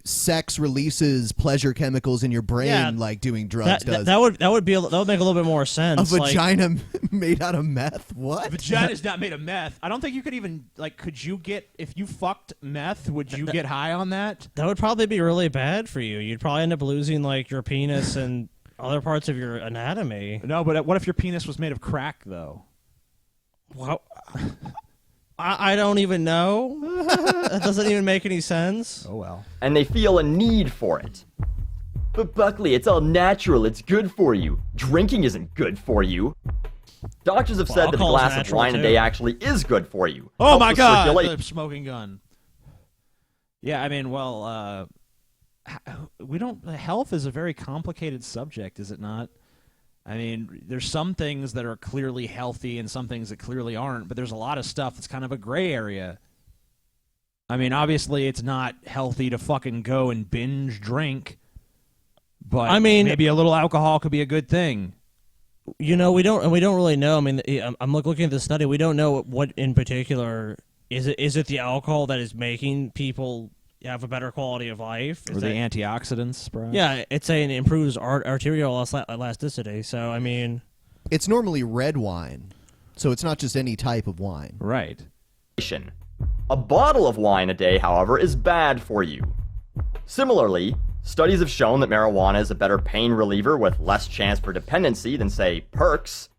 sex releases pleasure chemicals in your brain, Yeah, like doing drugs does. that would make a little bit more sense. A like- vagina made out of meth? What? Vagina's not made of meth. I don't think you could even, like, could you get, if you fucked meth, would you get high on that? that would probably be really bad for you. You'd probably end up losing like your penis and other parts of your anatomy. No, but what if your penis was made of crack, though? Well, I don't even know. That doesn't even make any sense. Oh, well. And they feel a need for it. But Buckley, it's all natural. It's good for you. Drinking isn't good for you. Doctors have said that a alcohol's glass of natural, wine a too. day actually is good for you. Oh, Helps my with God. circulation. The smoking gun. Yeah, I mean, well, health is a very complicated subject, is it not? I mean, there's some things that are clearly healthy and some things that clearly aren't, but there's a lot of stuff that's kind of a gray area. I mean, obviously, it's not healthy to fucking go and binge drink, but I mean, maybe a little alcohol could be a good thing. we don't really know. I mean, I'm looking at the study. We don't know what in particular is it the alcohol that is making people have a better quality of life? Or the antioxidants, bro. Yeah, it's saying it improves arterial elasticity. So, I mean, It's normally red wine, so it's not just any type of wine. Right. A bottle of wine a day, however, is bad for you. Similarly, studies have shown that marijuana is a better pain reliever with less chance for dependency than, say, perks.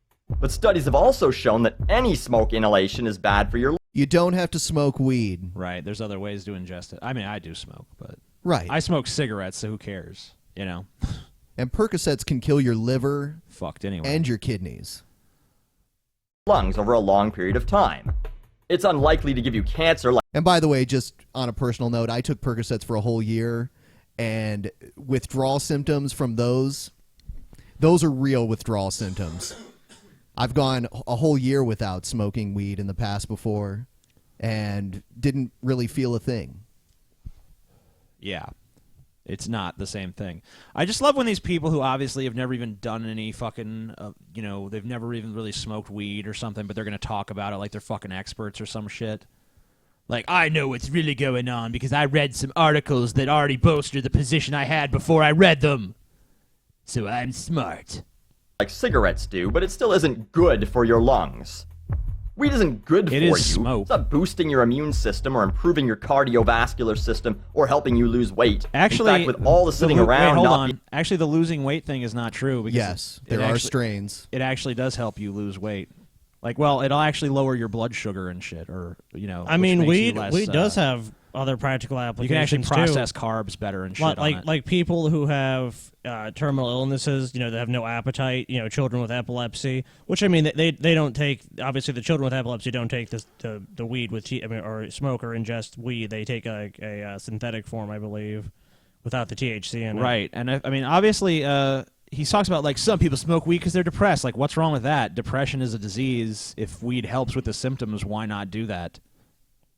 But studies have also shown that any smoke inhalation is bad for your... You don't have to smoke weed. Right, there's other ways to ingest it. I mean, I do smoke, but... Right. I smoke cigarettes, so who cares? You know? And Percocets can kill your liver Fucked anyway. and your kidneys. lungs over a long period of time. It's unlikely to give you cancer like... And by the way, just on a personal note, I took Percocets for a whole year, and withdrawal symptoms from those are real withdrawal symptoms. I've gone a whole year without smoking weed in the past before and didn't really feel a thing. Yeah. It's not the same thing. I just love when these people who obviously have never even done any fucking, they've never even really smoked weed or something, but they're going to talk about it like they're fucking experts or some shit. Like, I know what's really going on because I read some articles that already bolster the position I had before I read them. So I'm smart. Like cigarettes do, but it still isn't good for your lungs. Weed isn't good for you. Smoke. It's not boosting your immune system or improving your cardiovascular system or helping you lose weight. Actually, in fact, with all the sitting around, hold on. Actually, the losing weight thing is not true. Because yes, there are strains. It actually does help you lose weight. Like, well, it'll actually lower your blood sugar and shit, or I mean, weed does have other practical applications. You can actually process too. Carbs better and shit. Like people who have terminal illnesses, that have no appetite. Children with epilepsy, which I mean, they don't take. Obviously, the children with epilepsy don't take the weed with or smoke or ingest weed. They take a synthetic form, I believe, without the THC in it. Right, and I mean, obviously. He talks about, like, some people smoke weed because they're depressed. Like, what's wrong with that? Depression is a disease. If weed helps with the symptoms, why not do that?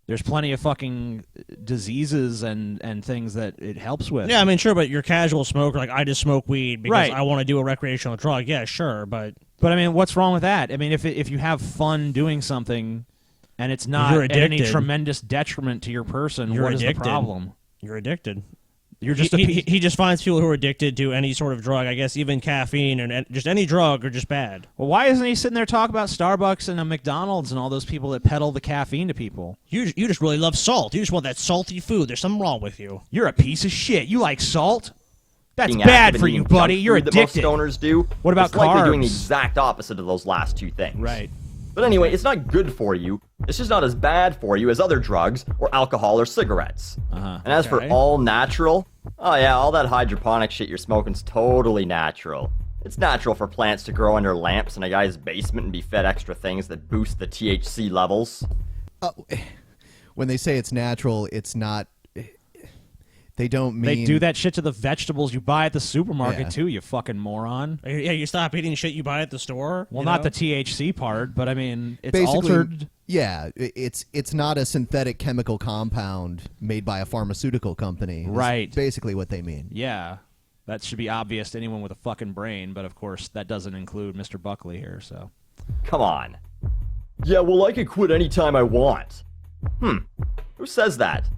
There's plenty of fucking diseases and things that it helps with. Yeah, I mean, sure, but you're casual smoker, like, I just smoke weed because right. I want to do a recreational drug. Yeah, sure, but I mean, what's wrong with that? I mean, if you have fun doing something and it's not at any tremendous detriment to your person, what is the problem? You're addicted. You're just he just finds people who are addicted to any sort of drug. I guess even caffeine and just any drug are just bad. Well, why isn't he sitting there talking about Starbucks and McDonald's and all those people that peddle the caffeine to people? You just really love salt. You just want that salty food. There's something wrong with you. You're a piece of shit. You like salt? That's bad for you, buddy. You're addicted. That most stoners do. What about it's carbs? Likely doing the exact opposite of those last two things. Right. But anyway, it's not good for you. It's just not as bad for you as other drugs or alcohol or cigarettes. And as for all natural, oh yeah, all that hydroponic shit you're smoking's totally natural. It's natural for plants to grow under lamps in a guy's basement and be fed extra things that boost the THC levels. When they say it's natural, it's not... They don't mean... They do that shit to the vegetables you buy at the supermarket, too, you fucking moron. Yeah, you stop eating shit you buy at the store? Well, not the THC part, but I mean, it's basically, altered. Yeah, it's not a synthetic chemical compound made by a pharmaceutical company. Right. Basically what they mean. Yeah. That should be obvious to anyone with a fucking brain, but of course, that doesn't include Mr. Buckley here, so... Come on. Yeah, well, I can quit anytime I want. Who says that?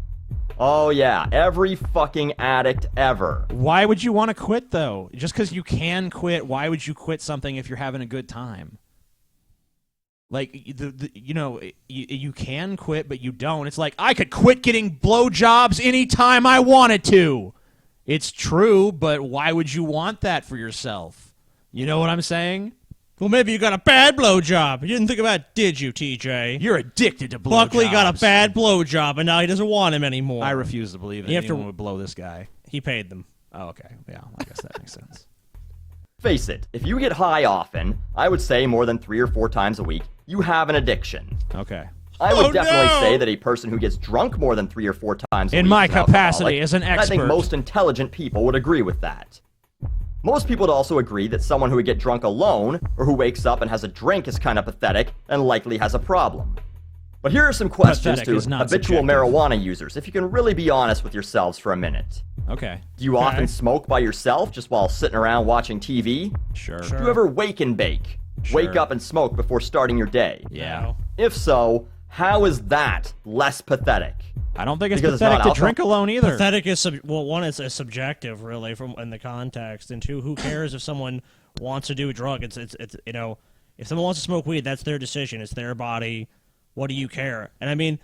Oh, yeah, every fucking addict ever. Why would you want to quit, though? Just because you can quit, why would you quit something if you're having a good time? Like, you can quit, but you don't. It's like, I could quit getting blowjobs anytime I wanted to. It's true, but why would you want that for yourself? You know what I'm saying? Well, maybe you got a bad blowjob. You didn't think about it, did you, TJ? You're addicted to blowjobs. Buckley got a bad blowjob, and now he doesn't want him anymore. I refuse to believe that anyone would blow this guy. He paid them. Oh, okay. Yeah, I guess that makes sense. Face it, if you get high often, I would say more than 3 or 4 times a week, you have an addiction. Okay. I would definitely say that a person who gets drunk more than 3 or 4 times a week in my is an capacity alcoholic, as an expert, I think most intelligent people would agree with that. Most people would also agree that someone who would get drunk alone, or who wakes up and has a drink, is kind of pathetic and likely has a problem. But here are some questions to habitual marijuana users, if you can really be honest with yourselves for a minute. Okay. Do you often smoke by yourself just while sitting around watching TV? Sure. Do you ever wake and bake? Wake up and smoke before starting your day? Yeah. If so, how is that less pathetic? I don't think it's pathetic to drink alone either. Pathetic is one, it's a subjective really in the context, and two, who cares if someone wants to do a drug? It's if someone wants to smoke weed, that's their decision. It's their body. What do you care? And I mean,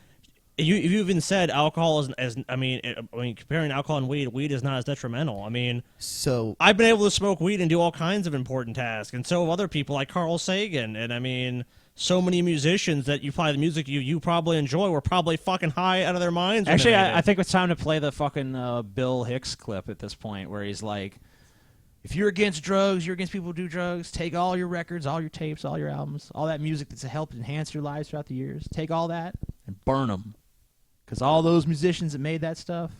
You even said alcohol is I mean, comparing alcohol and weed is not as detrimental. I mean, so I've been able to smoke weed and do all kinds of important tasks, and so have other people like Carl Sagan, and I mean, so many musicians that you play the music you probably enjoy were probably fucking high out of their minds. Actually, I think it's time to play the fucking Bill Hicks clip at this point, where he's like, if you're against drugs, you're against people who do drugs, take all your records, all your tapes, all your albums, all that music that's helped enhance your lives throughout the years, take all that and burn them. Because all those musicians that made that stuff,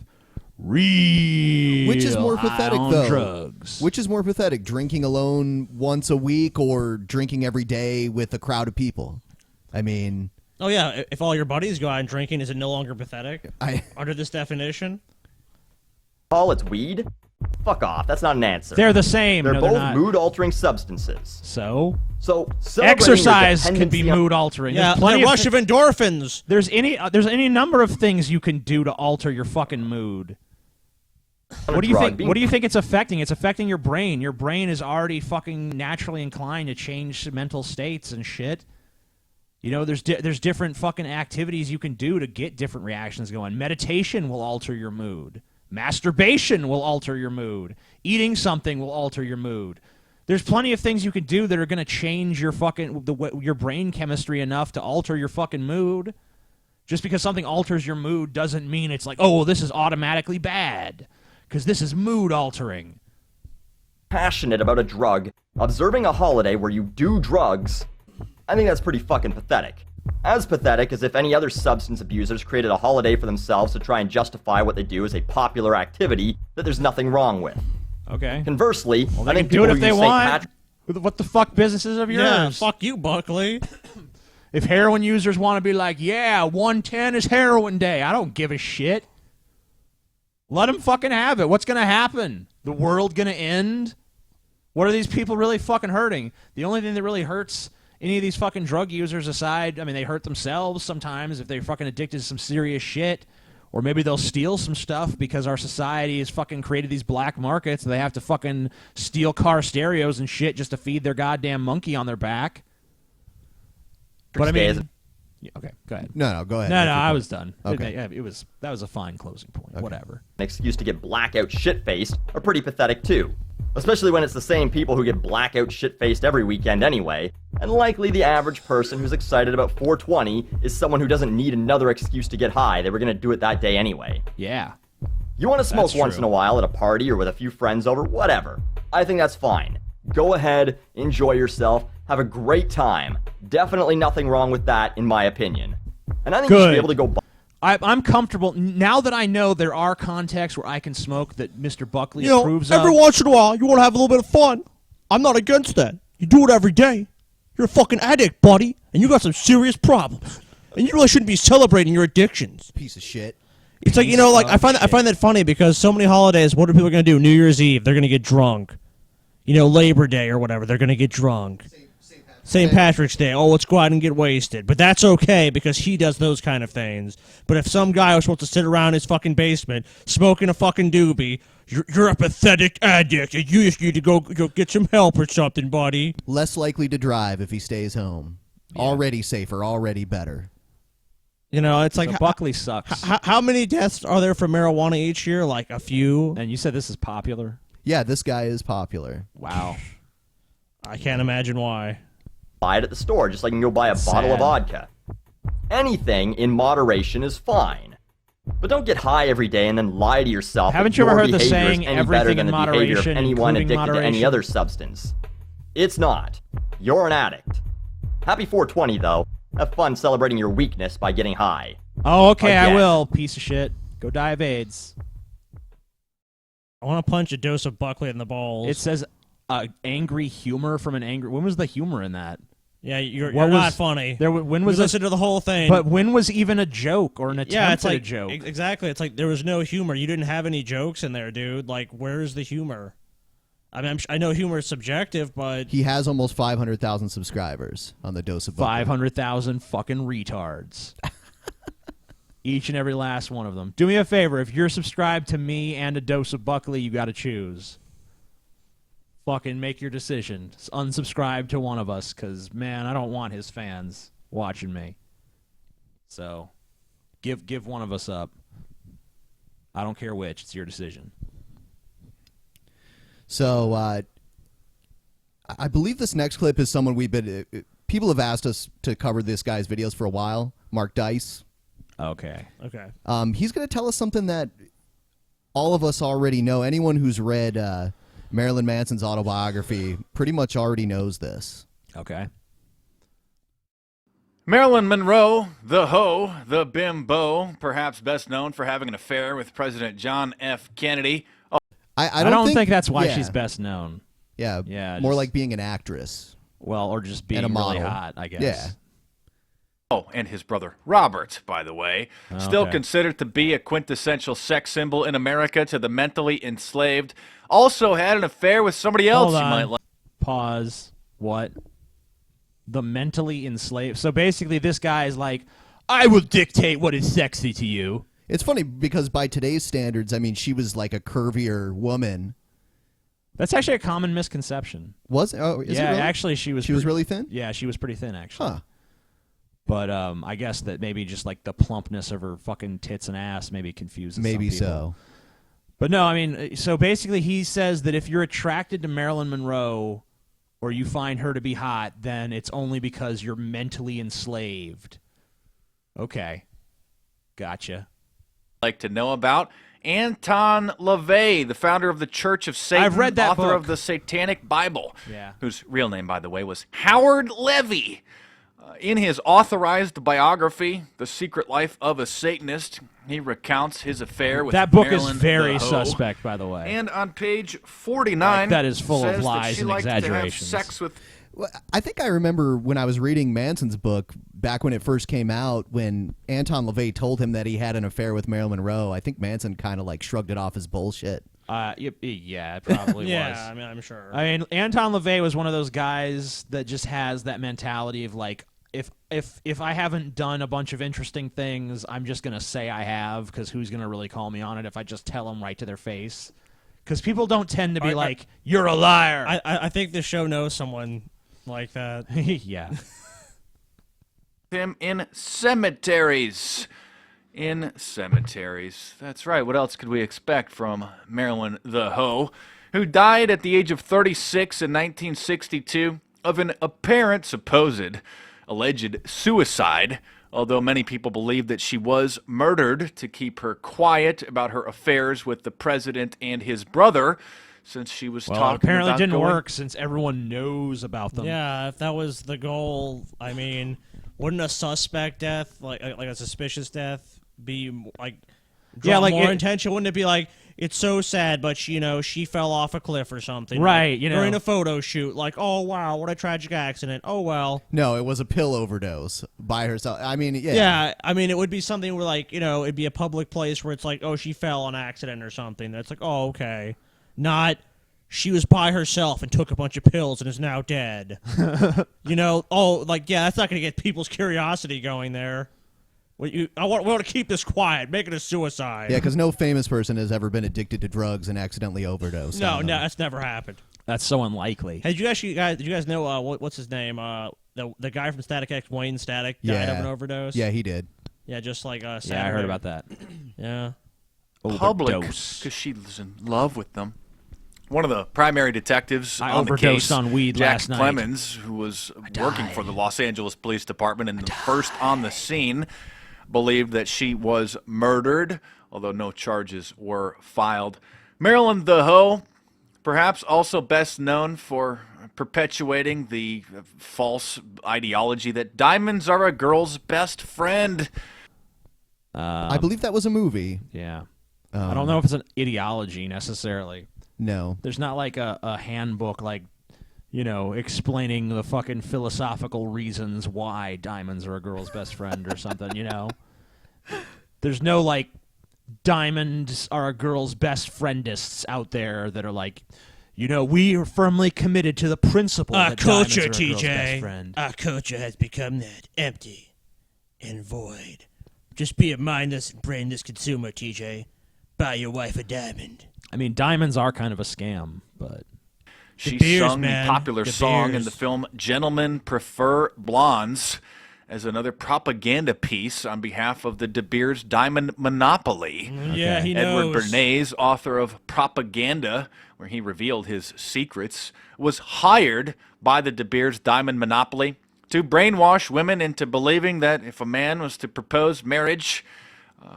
which is more pathetic, though? Drugs. Which is more pathetic, drinking alone once a week or drinking every day with a crowd of people? I mean... Oh, yeah, if all your buddies go out and drinking, is it no longer pathetic? Under this definition? Call it's weed? Fuck off. That's not an answer. They're the same. They're No, both they're not. mood-altering substances. So exercise can be mood-altering. Yeah, There's plenty a rush of endorphins. There's any number of things you can do to alter your fucking mood. What do you think? What do you think it's affecting? It's affecting your brain. Your brain is already fucking naturally inclined to change mental states and shit. You know, there's different fucking activities you can do to get different reactions going. Meditation will alter your mood. Masturbation will alter your mood. Eating something will alter your mood. There's plenty of things you can do that are going to change your fucking your brain chemistry enough to alter your fucking mood. Just because something alters your mood doesn't mean it's like, oh, this is automatically bad. Because this is mood altering. Passionate about a drug, observing a holiday where you do drugs, I think that's pretty fucking pathetic. As pathetic as if any other substance abusers created a holiday for themselves to try and justify what they do as a popular activity that there's nothing wrong with. Okay. Conversely, well, I they think can do it if people they who use St. want. What the fuck businesses of yours? Yeah, fuck you, Buckley. If heroin users want to be like, yeah, 110 is heroin day, I don't give a shit. Let them fucking have it. What's going to happen? The world going to end? What are these people really fucking hurting? The only thing that really hurts any of these fucking drug users aside, I mean, they hurt themselves sometimes if they're fucking addicted to some serious shit. Or maybe they'll steal some stuff because our society has fucking created these black markets and they have to fucking steal car stereos and shit just to feed their goddamn monkey on their back. But I mean... Okay, go ahead. No, go ahead. No, I was done. Okay. That was a fine closing point. Okay. Whatever. An excuse to get blackout shit-faced are pretty pathetic too. Especially when it's the same people who get blackout shit-faced every weekend anyway, and likely the average person who's excited about 420 is someone who doesn't need another excuse to get high. They were gonna do it that day anyway. Yeah. You want to smoke That's once true. in a while at a party or with a few friends over, whatever. I think that's fine. Go ahead, enjoy yourself, have a great time. Definitely nothing wrong with that, in my opinion. And I think you should be able to go... I'm comfortable now that I know there are contexts where I can smoke that Mr. Buckley approves every of. once in a while, you want to have a little bit of fun. I'm not against that. You do it every day. You're a fucking addict, buddy, and you got some serious problems. And you really shouldn't be celebrating your addictions. Piece of shit. It's like, you know, like I find that funny because so many holidays, what are people going to do? New Year's Eve, they're going to get drunk. You know, Labor Day or whatever, they're going to get drunk. St. Patrick's Day, oh, let's go out and get wasted. But that's okay because he does those kind of things. But if some guy was supposed to sit around his fucking basement smoking a fucking doobie, you're a pathetic addict and you just need to go get some help or something, buddy. Less likely to drive if he stays home. Yeah. Already safer, already better. You know, it's like... So Buckley sucks. How many deaths are there from marijuana each year? Like a few? And you said this is popular? Yeah, this guy is popular. Wow. I can't imagine why. Buy it at the store, just like you can go buy a bottle of vodka. Anything in moderation is fine. But don't get high every day and then lie to yourself. Haven't you ever heard the saying, any better everything than in the behavior of moderation, anyone including addicted to any moderation? other substance? It's not. You're an addict. Happy 420, though. Have fun celebrating your weakness by getting high. Oh, okay, Again. I will, piece of shit. Go die of AIDS. I want to punch a dose of Buckley in the balls. It says angry humor from an angry... When was the humor in that? Yeah, you're not funny. When was listen to the whole thing? But when was even a joke or an attempt yeah, it's at like, a joke? Exactly. It's like there was no humor. You didn't have any jokes in there, dude. Like, where's the humor? I mean, I know humor is subjective, but... He has almost 500,000 subscribers on the Dose of Buckley. 500,000 fucking retards. Each and every last one of them. Do me a favor. If you're subscribed to me and a Dose of Buckley, you got to choose. Fucking make your decision. Unsubscribe to one of us, because, man, I don't want his fans watching me. So, Give one of us up. I don't care which. It's your decision. So I believe this next clip is someone we've been. People have asked us to cover this guy's videos for a while. Mark Dice. Okay. He's going to tell us something that all of us already know. Anyone who's read Marilyn Manson's autobiography pretty much already knows this. Okay. Marilyn Monroe, the hoe, the bimbo, perhaps best known for having an affair with President John F. Kennedy. Oh, I don't think that's why she's best known. Yeah, more like being an actress. Well, or just being and a really model. hot, I guess. Yeah. Oh, and his brother Robert, by the way, still considered to be a quintessential sex symbol in America to the mentally enslaved. Also had an affair with somebody else Hold you on. might like. Pause. What? The mentally enslaved. So basically, this guy is like, I will dictate what is sexy to you. It's funny because by today's standards, I mean, she was like a curvier woman. That's actually a common misconception. Was it? Oh, is it really? Actually, she was. She was really thin? Yeah, she was pretty thin, actually. Huh. But I guess that maybe just like the plumpness of her fucking tits and ass maybe confuses Maybe some people. so. But no, I mean, so basically he says that if you're attracted to Marilyn Monroe or you find her to be hot, then it's only because you're mentally enslaved. Okay. Gotcha. Like to know about Anton LaVey, the founder of the Church of Satan, I've read that author book. of the Satanic Bible, Yeah. whose real name, by the way, was Howard Levy. In his authorized biography, The Secret Life of a Satanist, he recounts his affair with That book Marilyn is very the Hoe. suspect, by the way. And on page 49, Like, that is full of says that lies she and liked to have exaggerations. sex with. Well, I think I remember when I was reading Manson's book back when it first came out, when Anton LaVey told him that he had an affair with Marilyn Monroe. I think Manson kind of like shrugged it off as bullshit. Yeah, it probably was. Yeah, I mean, I'm sure. I mean, Anton LaVey was one of those guys that just has that mentality of like, if I haven't done a bunch of interesting things, I'm just gonna say I have, because who's gonna really call me on it if I just tell them right to their face? Because people don't tend to be like, you're a liar. I think this show knows someone like that. Yeah. Him in cemeteries. In cemeteries. That's right. What else could we expect from Marilyn the Hoe, who died at the age of 36 in 1962 of an apparent, supposed, alleged suicide, although many people believe that she was murdered to keep her quiet about her affairs with the president and his brother, since she was Well, talking apparently about didn't going... work since everyone knows about them. Yeah, if that was the goal, I mean, wouldn't a suspect death, like a suspicious death, be like draw more attention? Wouldn't it be like, it's so sad, but she fell off a cliff or something, right? Like, during a photo shoot, like, oh wow, what a tragic accident. Oh well. No, it was a pill overdose by herself. I mean, yeah. Yeah, I mean, it would be something where, like, it'd be a public place where it's like, oh, she fell on accident or something. That's like, oh, okay. Not, she was by herself and took a bunch of pills and is now dead. Oh, like, yeah, that's not going to get people's curiosity going there. We want to keep this quiet, make it a suicide. Yeah, because no famous person has ever been addicted to drugs and accidentally overdosed. No, that's never happened. That's so unlikely. Hey, did you guys know what's his name? The guy from Static X, Wayne Static, died of an overdose. Yeah, he did. Yeah, just like Saturday. Yeah, I heard about that. Yeah. Public, because she was in love with them. One of the primary detectives I on the overdosed case, on weed Jack last night. Clemens, who was working for the Los Angeles Police Department and the first on the scene, believed that she was murdered, although no charges were filed. Marilyn the Hoe, perhaps also best known for perpetuating the false ideology that diamonds are a girl's best friend. I believe that was a movie. Yeah. I don't know if it's an ideology necessarily. No. There's not like a handbook like, explaining the fucking philosophical reasons why diamonds are a girl's best friend or something, There's no like diamonds are a girl's best friendists out there that are like, we are firmly committed to the principle that culture, diamonds are a girl's best TJ. friend. Our culture has become that, empty and void. Just be a mindless and brainless consumer, TJ. Buy your wife a diamond. I mean, diamonds are kind of a scam, but... She beers, sung man. the popular The song in beers. the film Gentlemen Prefer Blondes as another propaganda piece on behalf of the De Beers Diamond Monopoly. Yeah, he Edward knows. Bernays, author of Propaganda, where he revealed his secrets, was hired by the De Beers Diamond Monopoly to brainwash women into believing that if a man was to propose marriage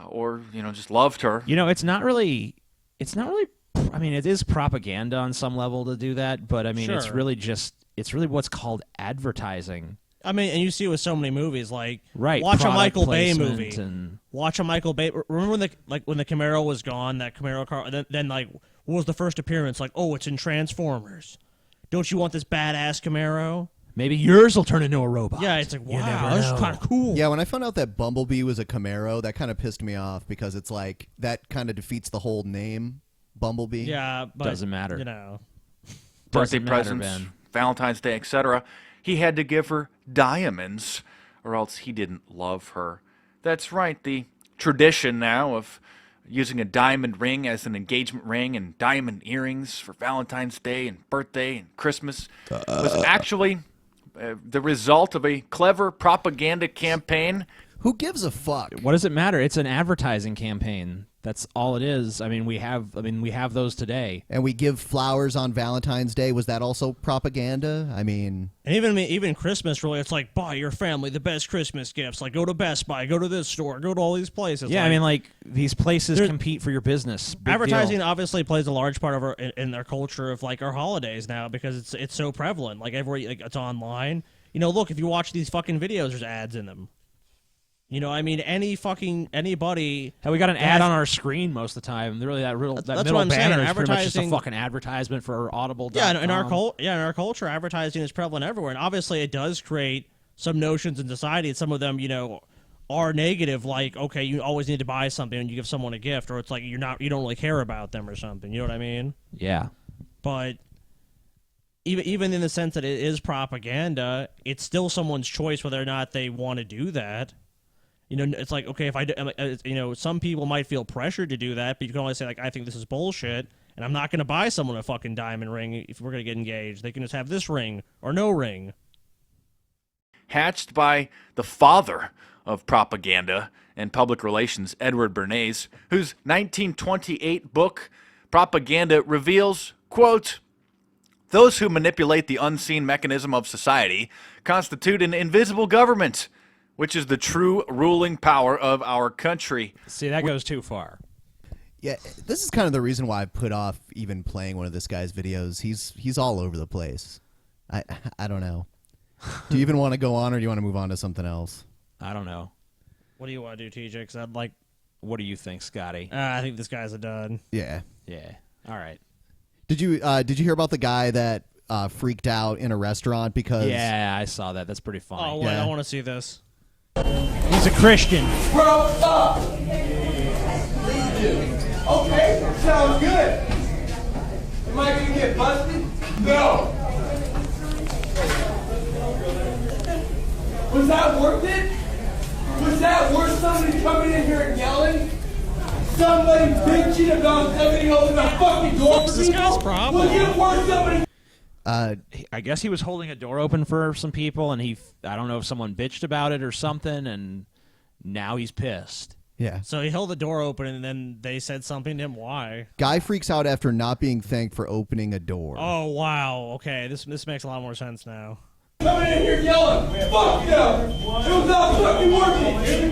or, just loved her. It's not really, I mean, it is propaganda on some level to do that, but I mean, it's Sure. really what's called advertising. I mean, and you see it with so many movies, like Right, watch a product Michael Bay placement movie. and- Watch a Michael Bay. Remember when the Camaro was gone, that Camaro car. Then what was the first appearance? Like, oh, it's in Transformers. Don't you want this badass Camaro? Maybe yours will turn into a robot. Yeah, it's like, You wow, never that's know. kind of cool. Yeah, when I found out that Bumblebee was a Camaro, that kind of pissed me off because it's like that kind of defeats the whole name, Bumblebee. Yeah, but Doesn't matter. Birthday Doesn't matter, presents, Ben. Valentine's Day, etc. He had to give her diamonds, or else he didn't love her. That's right, the tradition now of using a diamond ring as an engagement ring and diamond earrings for Valentine's Day and birthday and Christmas was actually the result of a clever propaganda campaign. Who gives a fuck? What does it matter? It's an advertising campaign. That's all it is. I mean, we have those today. And we give flowers on Valentine's Day. Was that also propaganda? I mean, And even Christmas, really, it's like buy your family the best Christmas gifts. Like go to Best Buy, go to this store, go to all these places. Yeah, like, I mean, like these places compete for your business. Big advertising deal. obviously plays a large part of in our culture of like our holidays now because it's so prevalent. Like it's online. Look, if you watch these fucking videos, there's ads in them. I mean, anybody. Hell, we got an ad on our screen most of the time. Really, that That's middle what I'm saying. banner is pretty much just a Advertising- fucking advertisement for Audible. Yeah, in our culture, advertising is prevalent everywhere, and obviously it does create some notions in society. And some of them, are negative. Like, okay, you always need to buy something when you give someone a gift, or it's like you don't really care about them or something. You know what I mean? Yeah. But even in the sense that it is propaganda, it's still someone's choice whether or not they want to do that. It's like, okay, if I do, some people might feel pressured to do that, but you can always say, like, I think this is bullshit, and I'm not going to buy someone a fucking diamond ring if we're going to get engaged. They can just have this ring or no ring. Hatched by the father of propaganda and public relations, Edward Bernays, whose 1928 book, Propaganda, reveals, quote, "Those who manipulate the unseen mechanism of society constitute an invisible government, which is the true ruling power of our country." See, that goes too far. yeah, this is kind of the reason why I put off even playing one of this guy's videos. He's all over the place. I don't know. Do you even want to go on, or do you want to move on to something else? I don't know. What do you want to do, TJ? Because I'd like. What do you think, Scotty? I think this guy's a dud. Yeah. Yeah. All right. Did you hear about the guy that freaked out in a restaurant because? Yeah, I saw that. That's pretty funny. Oh, wait, Yeah. I want to see this. He's a Christian. Grow up! Okay, sounds good. Am I gonna get busted? No. Was that worth it? Was that worth somebody coming in here and yelling? Somebody bitching about somebody opening the fucking door for This guy's people? problem. Was it worth somebody? I guess he was holding a door open for some people, and I don't know if someone bitched about it or something, and now he's pissed. Yeah. So he held the door open, and then they said something to him. Why? Guy freaks out after not being thanked for opening a door. Oh, wow. Okay, this makes a lot more sense now. Coming in here yelling, fuck no! It was not fucking working, dude!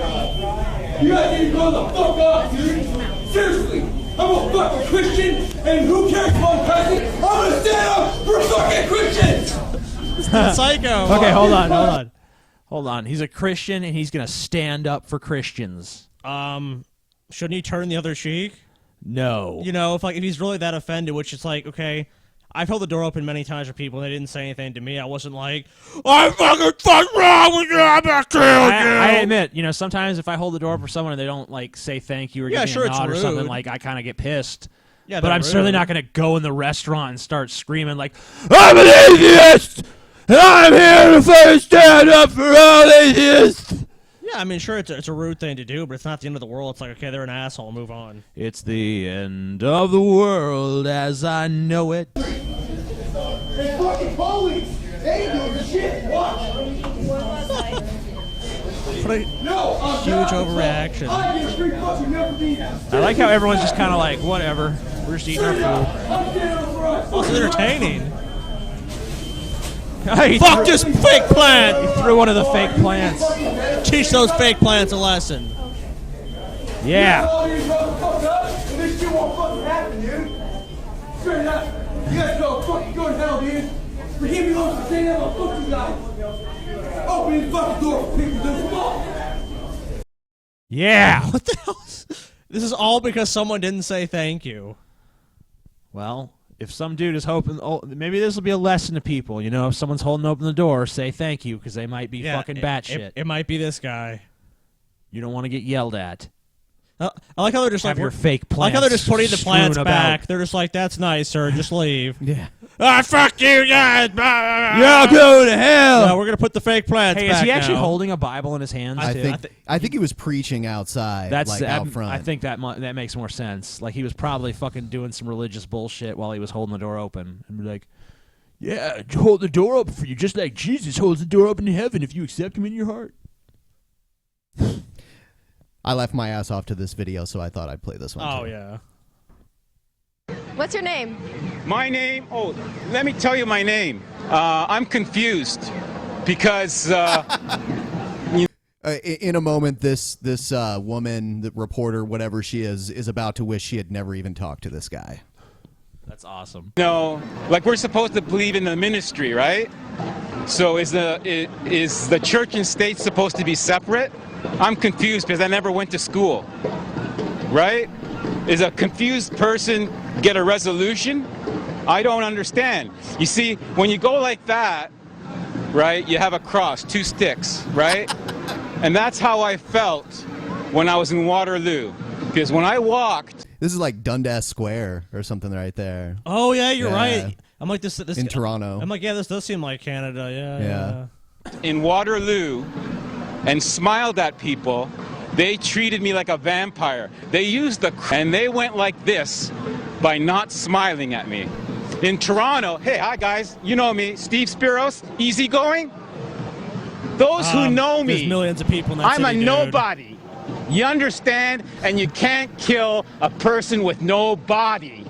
You guys need to grow the fuck up, dude! Seriously! I'm a fucking Christian, and who cares if I'm Catholic? I'm gonna stand up for fucking Christians! Psycho! Okay, hold on. He's a Christian, and he's going to stand up for Christians. Shouldn't he turn the other cheek? No. If he's really that offended, which is like, okay, I've held the door open many times for people, and they didn't say anything to me. I wasn't like, I'm fucking what's wrong with you? I'm gonna kill you. I admit, sometimes if I hold the door for someone and they don't like say thank you or Yeah, give sure, me a it's nod or something, rude. like I kind of get pissed. Yeah, but they're I'm certainly rude. not going to go in the restaurant and start screaming like, I'm an atheist, and I'm here to fucking stand up for all atheists. Yeah, I mean, sure, it's a rude thing to do, but it's not the end of the world. It's like, okay, they're an asshole, move on. It's the end of the world as I know it. Hey, fucking police! They ain't doing shit! Watch! What a huge overreaction. I like how everyone's just kind of like, whatever. We're just eating our food. Oh, it's entertaining. Fuck this fake plant! He threw one of the fake plants. Teach those fake plants a lesson. Yeah. This shit won't fucking happen, dude. Straight up. You guys go fucking go to hell, dude. Forgive me, Lord, for saying that. I'll fuck you guys. Open this fucking door for people to fall. Yeah. What the hell? This is all because someone didn't say thank you. Well, if some dude is hoping, maybe this will be a lesson to people. You know, if someone's holding open the door, say thank you because they might be fucking batshit. It might be this guy. You don't want to get yelled at. I like how they're just Have like your fake plants. I like how they're just putting the plants strewn back. about. They're just like, that's nice, sir. Just leave. Yeah. Ah, fuck you guys. Y'all go to hell. No, we're gonna put the fake plants Hey, back is he actually now. holding a Bible in his hands? I too? think he was preaching outside, like out front. I think that makes more sense. Like he was probably fucking doing some religious bullshit while he was holding the door open, and be like, "Yeah, hold the door open for you, just like Jesus holds the door open in heaven if you accept Him in your heart." I left my ass off to this video, so I thought I'd play this one. Oh too. yeah. What's your name? My name? Oh, let me tell you my name. I'm confused because. In a moment, this woman, the reporter, whatever she is about to wish she had never even talked to this guy. That's awesome. No, like we're supposed to believe in the ministry, right? So is the church and state supposed to be separate? I'm confused because I never went to school, right? Is a confused person get a resolution? I don't understand. You see, when you go like that, right, you have a cross, 2 sticks, right? And that's how I felt when I was in Waterloo. Because when I walked... This is like Dundas Square or something right there. Oh yeah, you're right. I'm like this in Toronto. I'm like, yeah, this does seem like Canada. Yeah. In Waterloo and smiled at people, they treated me like a vampire. They used and they went like this by not smiling at me. In Toronto, hey, hi guys, you know me, Steve Spiros, easygoing. Those who know me, there's millions of people in that I'm city, a dude. nobody. You understand? And you can't kill a person with no body.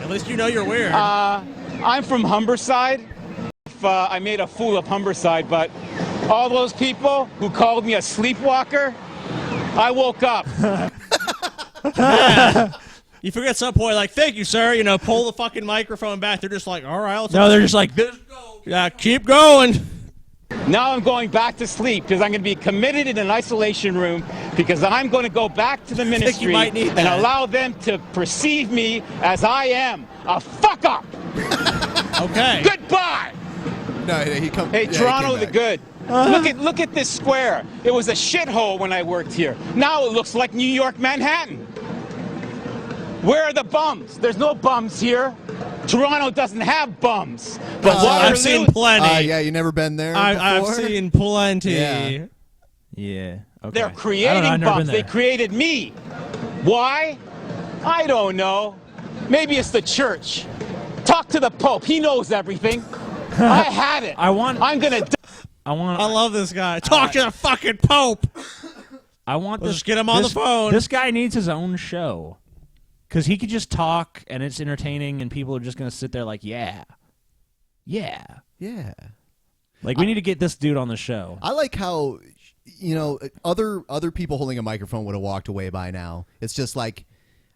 At least you know you're weird. I'm from Humberside. I made a fool of Humberside, but all those people who called me a sleepwalker, I woke up. You forget some point, like, thank you, sir. You know, pull the fucking microphone back. They're just like, all right. No, they're just like, this. Yeah, keep going. Now I'm going back to sleep because I'm going to be committed in an isolation room because I'm going to go back to the ministry might need and that. allow them to perceive me as I am, a fuck up. Okay. Goodbye. No, he come. Hey, yeah, he Toronto came the back. good. Look at this square. It was a shithole when I worked here. Now it looks like New York, Manhattan. Where are the bums? There's no bums here. Toronto doesn't have bums. But I've seen plenty. Yeah, you never been there I've before? seen plenty. Yeah. Yeah. Okay. They're creating bums. They created me. Why? I don't know. Maybe it's the church. Talk to the Pope. He knows everything. I had it. I'm gonna. I love this guy. Talk to the fucking Pope. I want Let's just get him on the phone. This guy needs his own show. Because he could just talk, and it's entertaining, and people are just going to sit there like, yeah. Yeah. Yeah. Like, we need to get this dude on the show. I like how, you know, other people holding a microphone would have walked away by now. It's just like,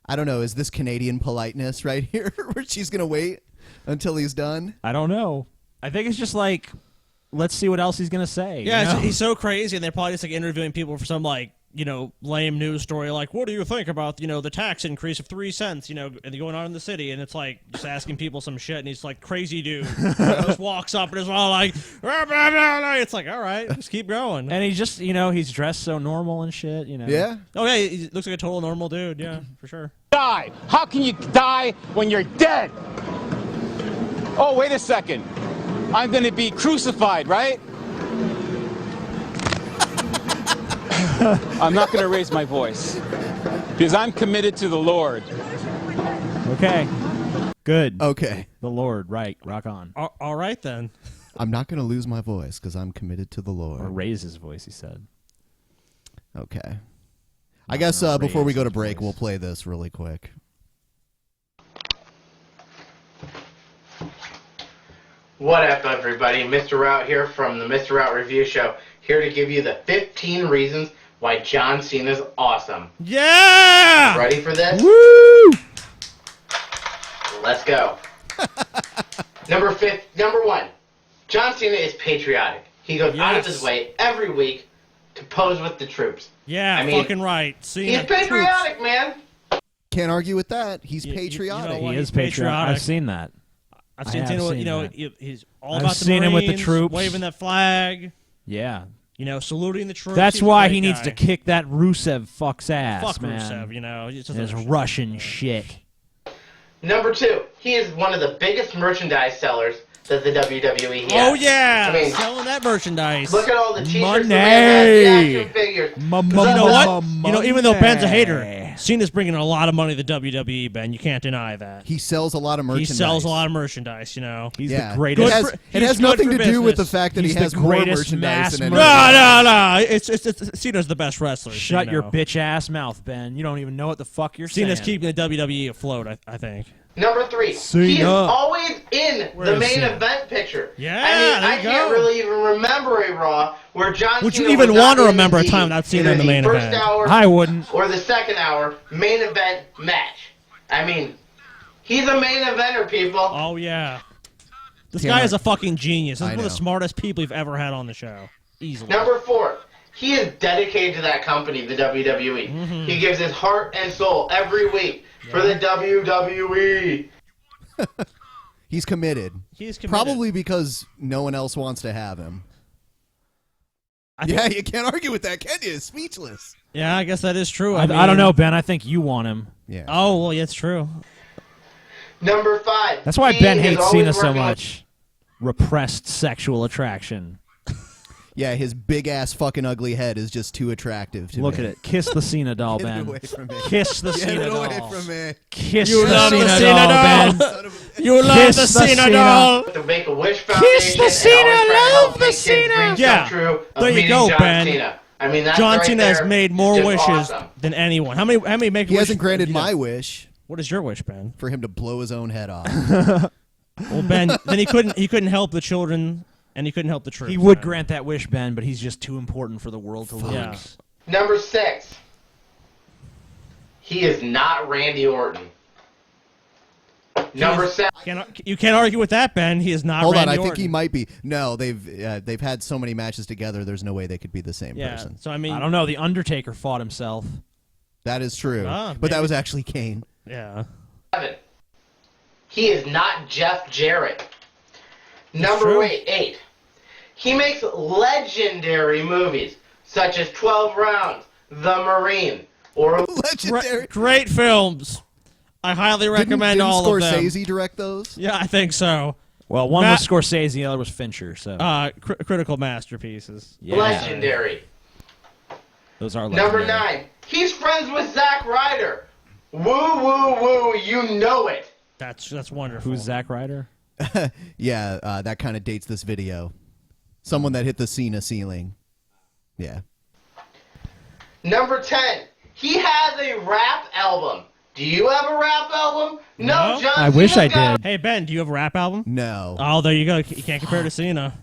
I don't know, is this Canadian politeness right here where she's going to wait until he's done? I don't know. I think it's just like, let's see what else he's going to say. Yeah, you know? he's so crazy, and they're probably just like interviewing people for some like, you know, lame news story like, what do you think about, you know, the tax increase of 3 cents, you know, and going on in the city, and it's like just asking people some shit, and he's like crazy dude, just walks up and is all like, blah, blah, blah, blah. It's like, all right, just keep going. And he's just, you know, he's dressed so normal and shit, you know. Yeah. Oh yeah, he looks like a total normal dude. Yeah, for sure. Die. How can you die when you're dead? Oh, wait a second. I'm going to be crucified, right? I'm not going to raise my voice because I'm committed to the Lord. Okay. Good. Okay. The Lord, right. Rock on. All right, then. I'm not going to lose my voice because I'm committed to the Lord. Or raise his voice, he said. Okay. I guess before we go to break, we'll play this really quick. What up, everybody? Mr. Route here from the Mr. Route Review Show, here to give you the 15 reasons why John Cena's awesome. Yeah! Ready for this? Woo! Let's go. Number 1, John Cena is patriotic. He goes out of his way every week to pose with the troops. Yeah, I mean, fucking right. Cena, he's patriotic, man. Can't argue with that. He's patriotic. He is patriotic. I've seen that. I've seen Cena. He's all I've about the seen him with the Marines, troops. waving that flag. Yeah. Saluting the troops. That's He's a why great he needs guy. to kick that Rusev fuck's ass, Fuck man. Rusev, He's just His a- Russian shit. Number 2, he is one of the biggest merchandise sellers that the WWE has. Oh yeah, I mean, selling that merchandise. look at all the t-shirts, Money. the man has, the action figures. You know what? Even though Ben's a hater, Cena's bringing a lot of money to the WWE. Ben, you can't deny that. He sells a lot of merchandise. He sells a lot of merchandise. He's Yeah. the greatest. It has nothing to do with the fact that He's he has the more greatest merchandise than mass anyone. No. It's Cena's the best wrestler. Shut your bitch ass mouth, Ben. You don't even know what the fuck you're Cena's saying. keeping the WWE afloat. I think. Number 3, Cena. he is always in Where the is main Cena? event picture. Yeah, I mean, there I you can't go. really even remember a Raw where John Would Cena you even was want not to in remember a the time without Cena in the either main first event? hour I wouldn't. or the second hour main event match. I mean, he's a main eventer, people. Oh yeah. This Can't guy argue. is a fucking genius. He's I one of the know. smartest people you've ever had on the show. Easily. Number 4, he is dedicated to that company, the WWE. Mm-hmm. He gives his heart and soul every week for the WWE. He's committed. He's committed. Probably because no one else wants to have him. Yeah, you can't argue with that, can you? Speechless. Yeah, I guess that is true. I don't know, Ben. I think you want him. Yeah. Oh well, yeah, it's true. Number 5. That's why he Ben is hates always Cena so working with- much. Repressed sexual attraction. Yeah, his big ass fucking ugly head is just too attractive to Look me. at it. Kiss the Cena doll, Get it Ben. away from me. Kiss the Get Cena it doll. away from me. Kiss You the love Cena the Cena doll, Ben. doll. You love Kiss the the Cena Cena. doll. The Make-A-Wish Foundation. the Cena, and always trying to help love the make kids' Cena. dreams Yeah, come true of there you meeting go, John Ben. Cena. I mean, that's John right Cena there has made is more just wishes awesome. than anyone. How many make He wishes? hasn't granted my wish What is your wish, Ben? for him to blow his own head off. Well, Ben, then he couldn't help the children, and he couldn't help the troops. He would Ben. grant that wish, Ben, but he's just too important for the world to lose. Yeah. Number 6. He is not Randy Orton. Number 7. You can't argue with that, Ben. He is not. Hold Randy on, I think Orton. he might be. No, they've had so many matches together. There's no way they could be the same Yeah. person. So I mean, I don't know. The Undertaker fought himself. That is true, Ah, but that maybe. was actually Kane. Yeah. 7. He is not Jeff Jarrett. Number true. 8. He makes legendary movies such as 12 Rounds, The Marine, or Legendary. Great films. I highly recommend didn't all of them. Scorsese direct those? Yeah, I think so. Well, one was Scorsese, the other was Fincher. So critical masterpieces. Yeah. legendary. Those are Number legendary. 9. He's friends with Zack Ryder. Woo, woo, woo, you know it. That's wonderful. Who's Zack Ryder? Yeah, that kind of dates this video. Someone that hit the Cena ceiling. Yeah. Number 10. He has a rap album. Do you have a rap album? No, John I wish I Cena's got did. Hey Ben, do you have a rap album? No. Oh, there you go. You can't compare to Cena.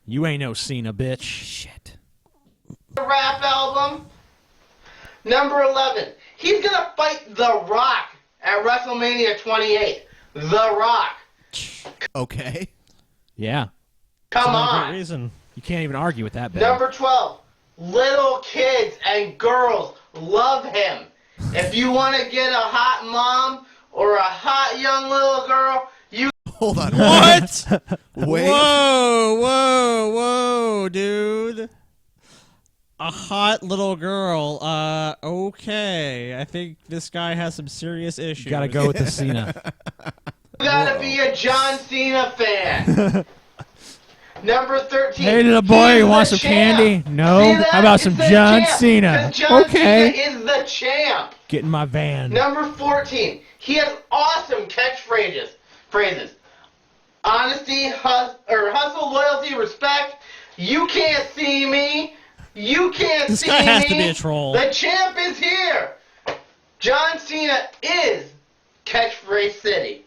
You ain't no Cena, bitch. Shit. a rap album. Number 11. He's going to fight The Rock at WrestleMania 28. The Rock. Okay. Yeah. Come That's on. a great reason. You can't even argue with that, Ben. Number 12. Little kids and girls love him. If you want to get a hot mom or a hot young little girl, you... Hold on. What? Wait. Whoa, dude. A hot little girl. Okay. I think this guy has some serious issues. Gotta go with the Cena. You gotta be a John Cena fan. Number 13. Hey, little boy, he's you want the some champ. candy? No? See that? How about It's some the John champ. Cena? 'Cause John Okay. Cena is the champ. Get in my van. Number 14. He has awesome catchphrases. Honesty, hustle, loyalty, respect. You can't see me. You can't This see guy has me. to be a troll. The champ is here. John Cena is Catchphrase City.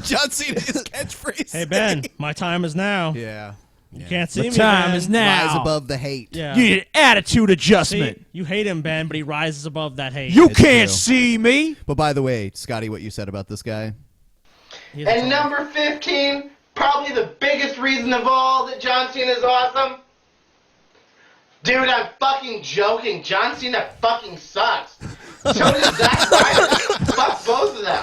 John Cena is Catchphrase. Hey Ben, my time is now. Yeah. You can't see The me. time Ben. is now. Rise above the hate. Yeah. You need an attitude adjustment. See, you hate him, Ben, but he rises above that hate. You It's can't true. see me. But by the way, Scotty, what you said about this guy? He's a And troll. number 15, probably the biggest reason of all that John Cena is awesome. Dude, I'm fucking joking. John Cena fucking sucks. So does Zack Ryder. Fuck both of them.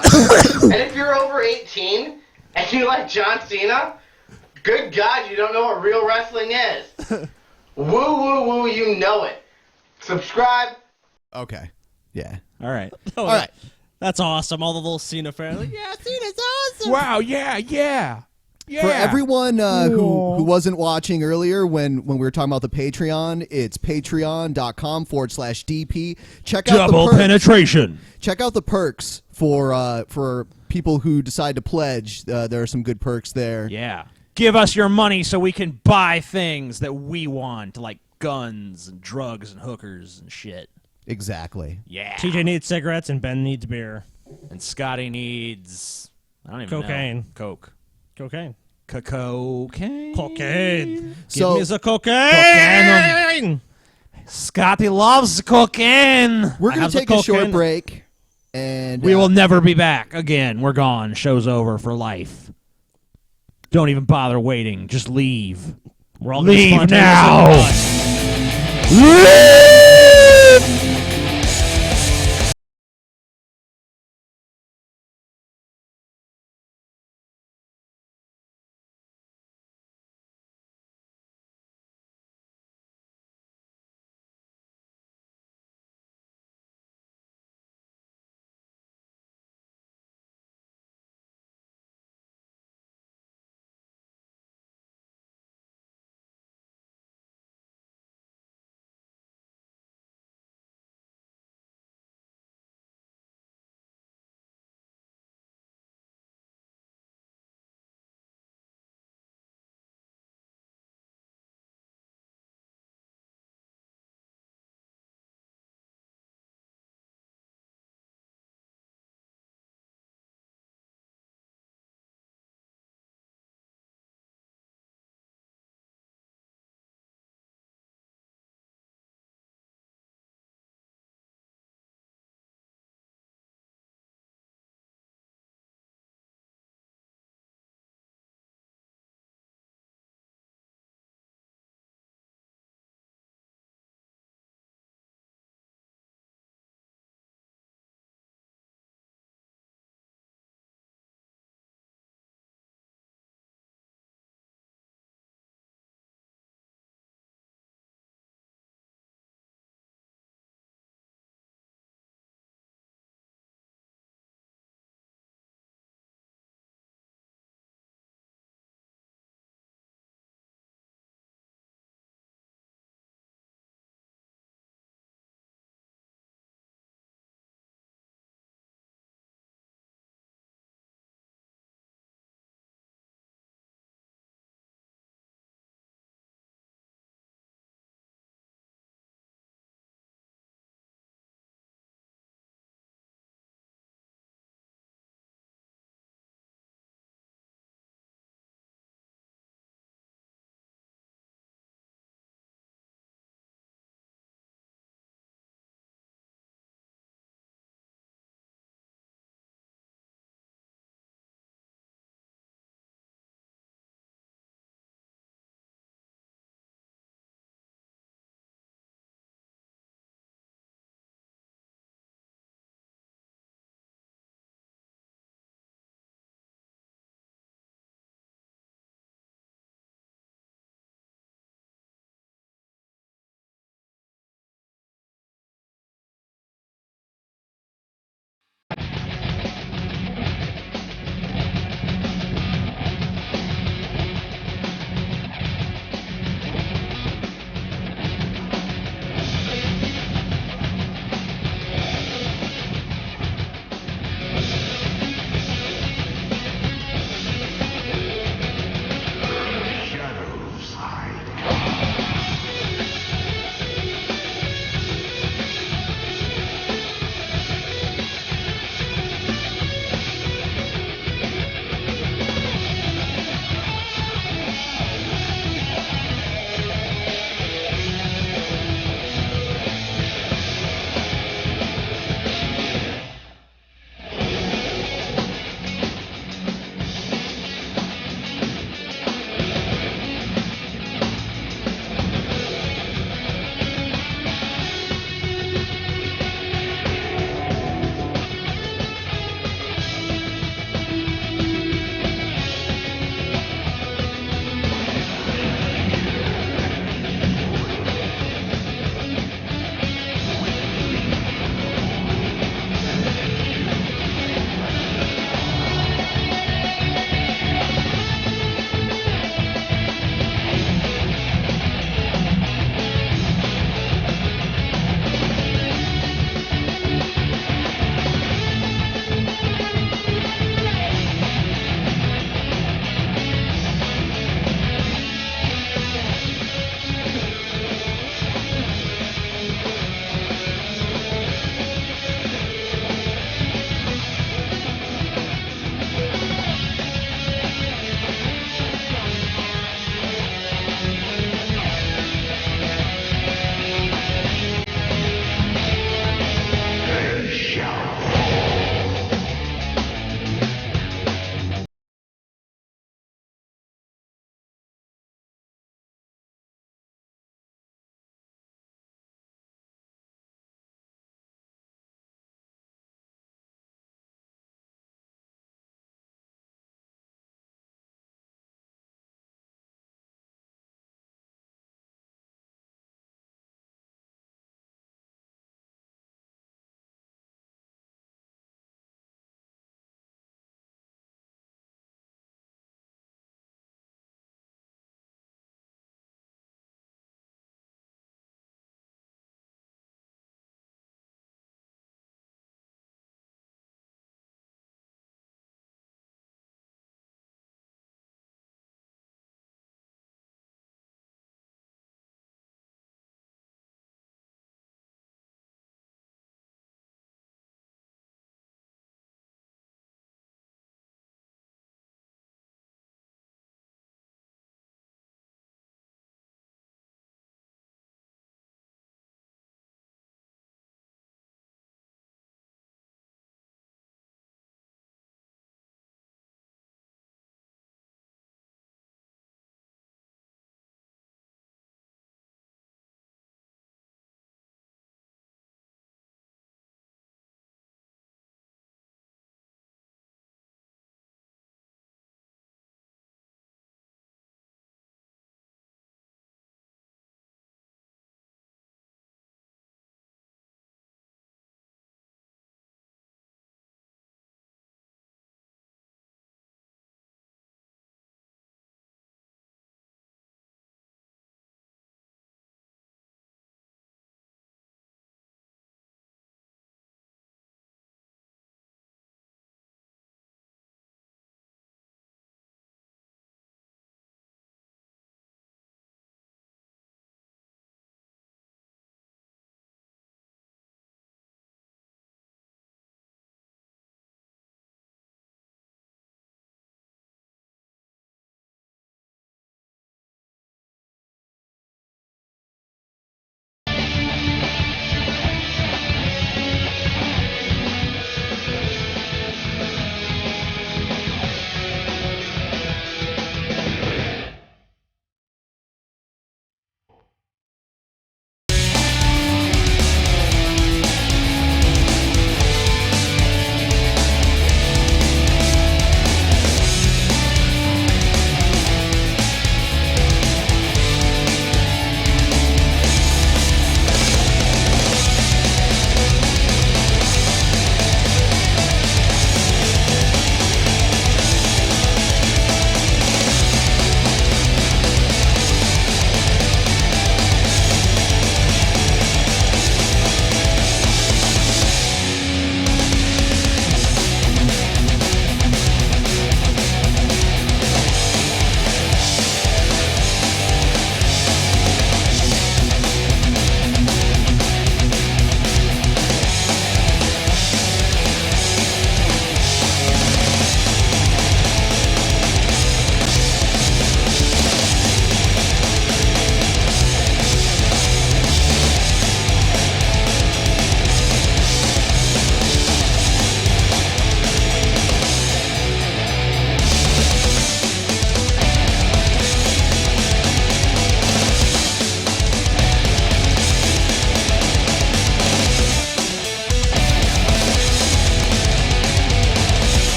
And if you're over 18 and you like John Cena, good God, you don't know what real wrestling is. Woo, woo, woo, you know it. Subscribe. Okay. Yeah. All right. Oh, All right. That's awesome. All the little Cena fans. Like, yeah, Cena's awesome. Wow. Yeah. Yeah. Yeah. For everyone who wasn't watching earlier when we were talking about the Patreon, it's patreon.com/DP. Check out Double the perks. penetration. Check out the perks for people who decide to pledge. There are some good perks there. Yeah. Give us your money so we can buy things that we want, like guns and drugs and hookers and shit. Exactly. Yeah. TJ needs cigarettes and Ben needs beer. And Scotty needs, I don't even Cocaine. know. Coke. Cocaine. Cocaine. Cocaine. So- Give me the cocaine. Scotty loves cocaine. We're I going have to the take a short cocaine. break. And We will never be back again. We're gone. Show's over for life. Don't even bother waiting. Just leave. We're all gonna Leave spontaneously now. bust. Leave!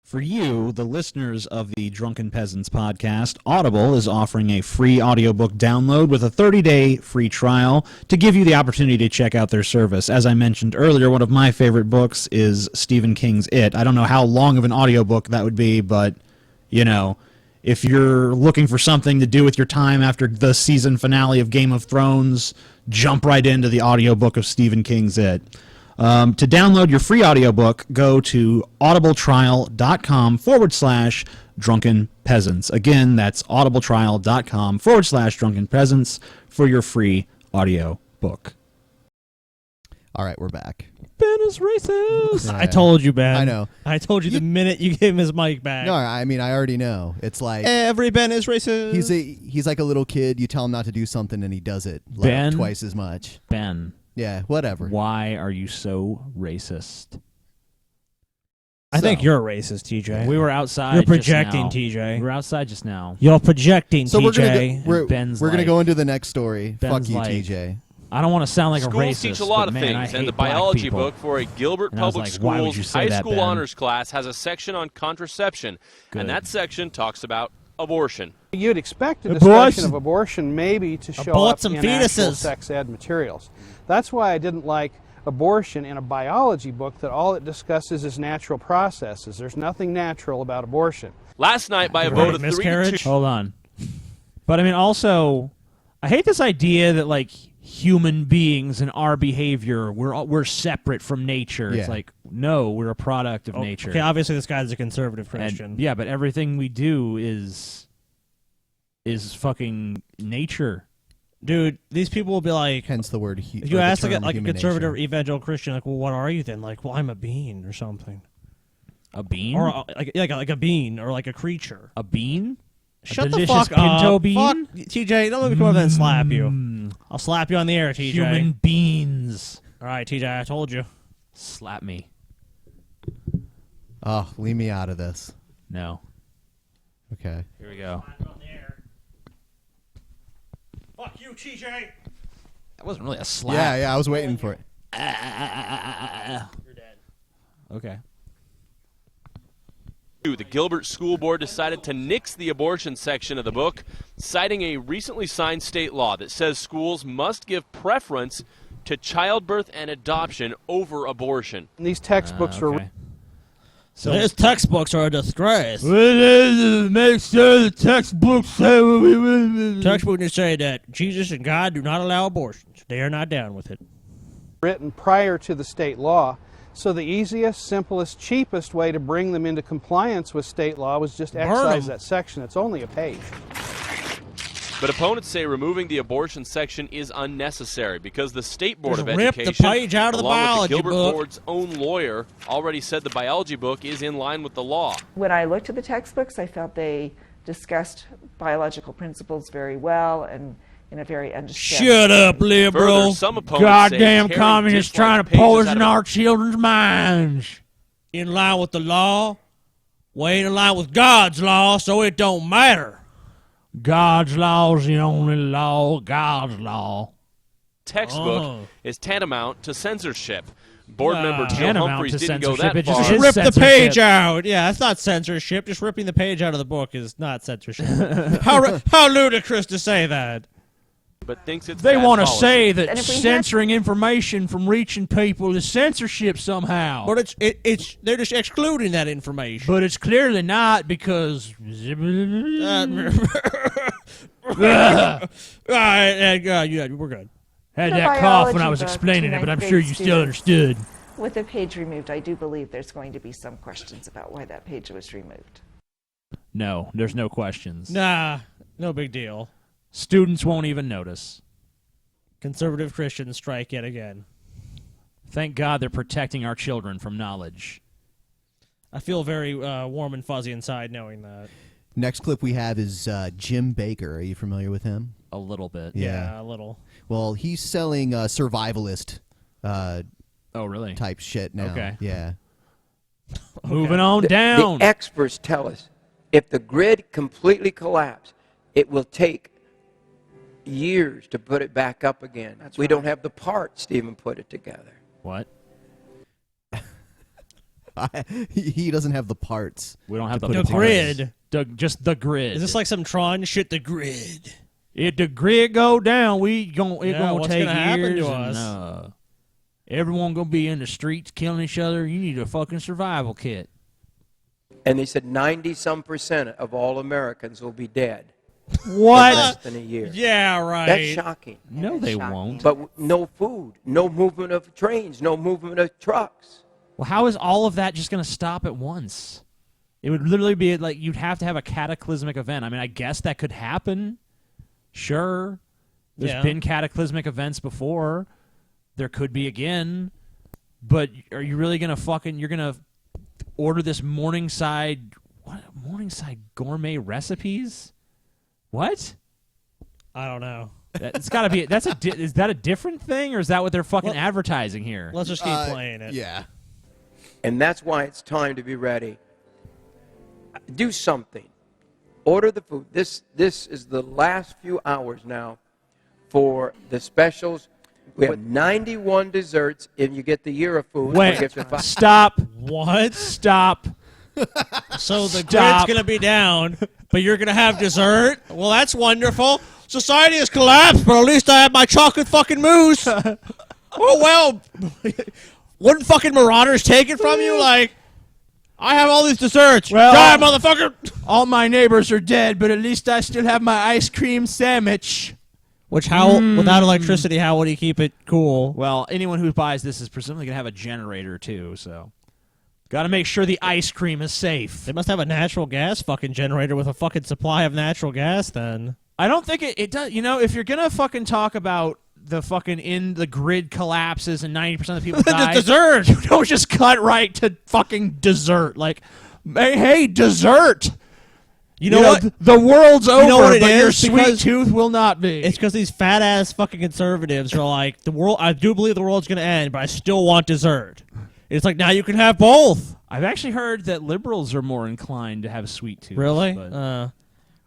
For you, the listeners of the Drunken Peasants podcast, Audible is offering a free audiobook download with a 30-day free trial to give you the opportunity to check out their service. As I mentioned earlier, one of my favorite books is Stephen King's It. I don't know how long of an audiobook that would be, but, you know, if you're looking for something to do with your time after the season finale of Game of Thrones, jump right into the audiobook of Stephen King's It. To download your free audiobook, go to audibletrial.com/Drunken Peasants. Again, that's audibletrial.com/Drunken Peasants for your free audiobook. All right, we're back. Ben is racist. Yeah. I told you, Ben. I know. I told you the minute you gave him his mic back. No, I mean I already know. It's like every Ben is racist. He's like a little kid. You tell him not to do something, and he does it like Ben? twice as much. Ben. Yeah, whatever. Why are you so racist? I think you're a racist, TJ. We were outside. You're just projecting, now. TJ. We were outside just now. You're projecting, So TJ. we're Ben's gonna like- go into the next story. Ben's Fuck you, like, TJ. I don't want to sound like a Schools racist. teach a lot but of man, I things, hate and the black biology people. book for a Gilbert And I was Public like, why would you Schools say high that, school Ben? honors class has a section on contraception, Good. and that section talks about abortion. You'd expect a Abortion. discussion of abortion maybe to show Abort up some in actual fetuses. sex ed materials. That's why I didn't like abortion in a biology book that all it discusses is natural processes. There's nothing natural about abortion. Last night, by a vote of 3 to 2, Hold on. But I mean, also, I hate this idea that like human beings and our behavior we're separate from nature. It's Yeah. like no, we're a product of nature. Okay, obviously this guy's a conservative Christian. And, yeah, but everything we do is fucking nature. Dude, these people will be like, hence the word. If you ask like a conservative evangelical Christian, like, well, what are you then? Like, well, I'm a bean or something. A bean? Or like a bean or like a creature. A bean? Shut a the delicious fuck pinto up. bean? Fuck, TJ, don't let me come over there and slap you. I'll slap you on the air, TJ. Human beans. All right, TJ, I told you. Slap me. Oh, leave me out of this. No. Okay. Here we go. Fuck you, TJ. That wasn't really a slap. Yeah, I was waiting for it. You're dead. Okay. the Gilbert School Board decided to nix the abortion section of the book, citing a recently signed state law that says schools must give preference to childbirth and adoption over abortion. These textbooks are... So his textbooks are a disgrace. Make sure the textbooks say Textbooks say that Jesus and God do not allow abortions. They are not down with it. Written prior to the state law. So the easiest, simplest, cheapest way to bring them into compliance with state law was just excise that section. It's only a page. But opponents say removing the abortion section is unnecessary because the State Board Just of rip the Education, page out of the along with biology the Gilbert book. Board's own lawyer, already said the biology book is in line with the law. When I looked at the textbooks, I felt they discussed biological principles very well and in a very understandable Shut up, way. liberal. Further, some opponents Goddamn say communists trying to poison our children's minds. In line with the law? We ain't in line with God's law, so it don't matter. God's law's the only law, God's law. Textbook is tantamount to censorship. Board member Joe Tantamount Humphreys to didn't go censorship. that It just far. is Rip the censorship. page out. Yeah, that's not censorship. Just ripping the page out of the book is not censorship. How ludicrous to say that. But thinks it's They bad want to policy. say And that if we censoring information from reaching people is censorship somehow. But it's they're just excluding that information. But it's clearly not because... Yeah, we're good. Had The that cough when I biology was book explaining to it, but I'm ninth sure grade you still students. understood. With the page removed, I do believe there's going to be some questions about why that page was removed. No, there's no questions. Nah, no big deal. Students won't even notice. Conservative Christians strike yet again. Thank God they're protecting our children from knowledge. I feel very warm and fuzzy inside knowing that. Next clip we have is Jim Baker. Are you familiar with him? A little bit. Yeah, a little. Well, he's selling survivalist really? type shit now. Okay. Yeah. Moving on down. The experts tell us if the grid completely collapses, it will take years to put it back up again. We don't have the parts to even put it together. What? He doesn't have the parts. We don't have to the put it grid. Just the grid. Is this like some Tron shit? The grid. If the grid go down, it gonna what's take gonna happen years. to And, us? everyone gonna be in the streets killing each other. You need a fucking survival kit. And they said 90-some% of all Americans will be dead. What? In less than a year. Yeah, right. That's shocking. No, they won't. But no food, no movement of trains, no movement of trucks. Well, how is all of that just going to stop at once? It would literally be like you'd have to have a cataclysmic event. I mean, I guess that could happen. Sure. There's been cataclysmic events before. There could be again. But are you really going to you're going to order this Morningside gourmet recipes? What? I don't know. It's got to be. Is that a different thing, or is that what they're fucking advertising here? Let's just keep playing it. Yeah. And that's why it's time to be ready. Do something. Order the food. This is the last few hours now for the specials. We have 91 desserts. If you get the year of food, Wait, we'll get stop. What? Stop. So the grid's going to be down, but you're going to have dessert? Well, that's wonderful. Society has collapsed, but at least I have my chocolate fucking mousse. Oh, well, wouldn't fucking marauders take it from you? Like, I have all these desserts. Well, die, motherfucker. All my neighbors are dead, but at least I still have my ice cream sandwich. Which, without electricity, how would he keep it cool? Well, anyone who buys this is presumably going to have a generator, too, so. Got to make sure the ice cream is safe. They must have a natural gas fucking generator with a fucking supply of natural gas, then. I don't think it does. You know, if you're going to fucking talk about the fucking the grid collapses and 90% of the people die. The dessert! You don't just cut right to fucking dessert. Like, hey, dessert! You know what? The world's over, what it but your is? sweet Because tooth will not be. It's because these fat-ass fucking conservatives are like, I do believe the world's going to end, but I still want dessert. It's like, now you can have both. I've actually heard that liberals are more inclined to have sweet tooth. Really? But,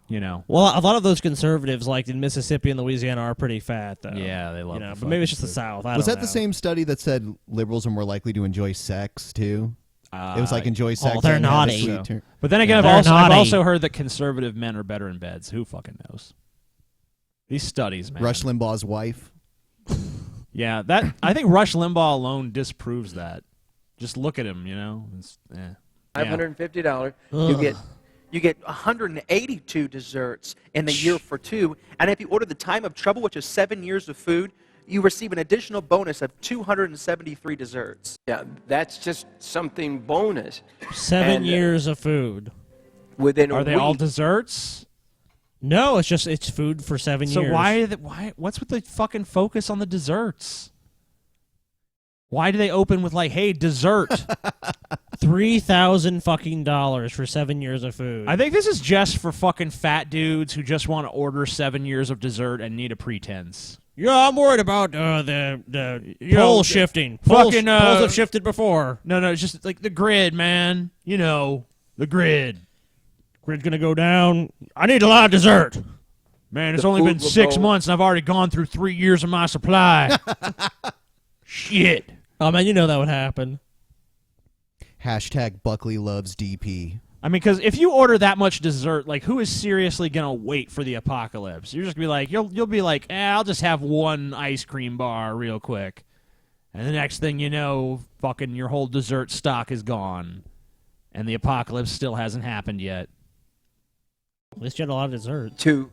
you know. Well, a lot of those conservatives, like in Mississippi and Louisiana, are pretty fat, though. Yeah, they love But maybe it's just the South. Was that the same study that said liberals are more likely to enjoy sex, too? It was like enjoy sex. they're and have a naughty. sweet turn. But then again, They're I've also naughty. heard that conservative men are better in beds. Who fucking knows? These studies, man. Rush Limbaugh's wife. Yeah, I think Rush Limbaugh alone disproves that. Just look at him, you know. $550. You get 182 desserts in the year for two, and if you order the Time of Trouble, which is 7 years of food, you receive an additional bonus of 273 desserts. Yeah, that's just something bonus. 7 years of food. Within a Are they week. all desserts? No, it's food for 7 years. So why? What's with the fucking focus on the desserts? Why do they open with like, hey, dessert? $3,000 fucking dollars for 7 years of food. I think this is just for fucking fat dudes who just want to order 7 years of dessert and need a pretense. Yeah, I'm worried about the You know, pole shifting. Poles fucking, have shifted before. No, it's just like the grid, man. You know, the grid. Grid's gonna go down. I need a lot of dessert. Man, it's only been 6 months and I've already gone through 3 years of my supply. Shit. Oh man, you know that would happen. Hashtag Buckley loves DP. I mean, because if you order that much dessert, like, who is seriously gonna wait for the apocalypse? You're just gonna be like, you'll be like, I'll just have one ice cream bar real quick, and the next thing you know, fucking your whole dessert stock is gone, and the apocalypse still hasn't happened yet. At least you had a lot of dessert. To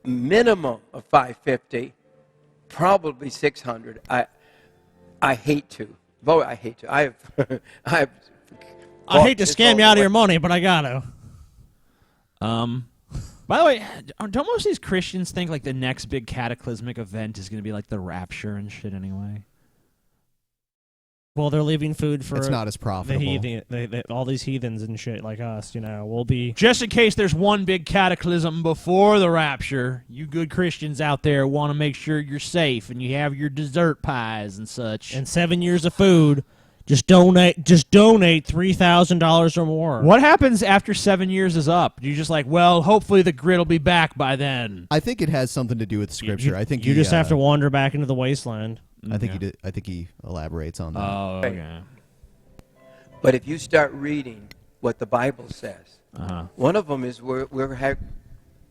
minimum of 550, probably 600. I hate to. Boy, I hate to. I hate to scam you out of your money, but I gotta. By the way, don't most of these Christians think like the next big cataclysmic event is going to be like the rapture and shit anyway? Well, they're leaving food for It's not as profitable. the heathen, all these heathens and shit like us. You know, we'll be Just in case there's one big cataclysm before the rapture, you good Christians out there want to make sure you're safe and you have your dessert pies and such. and 7 years of food. Just donate $3,000 or more. What happens after 7 years is up? You just like, well, hopefully the grid will be back by then. I think it has something to do with scripture. I think you he, just have to wander back into the wasteland. I think he elaborates on that. Oh, okay. But if you start reading what the Bible says, Uh-huh. one of them is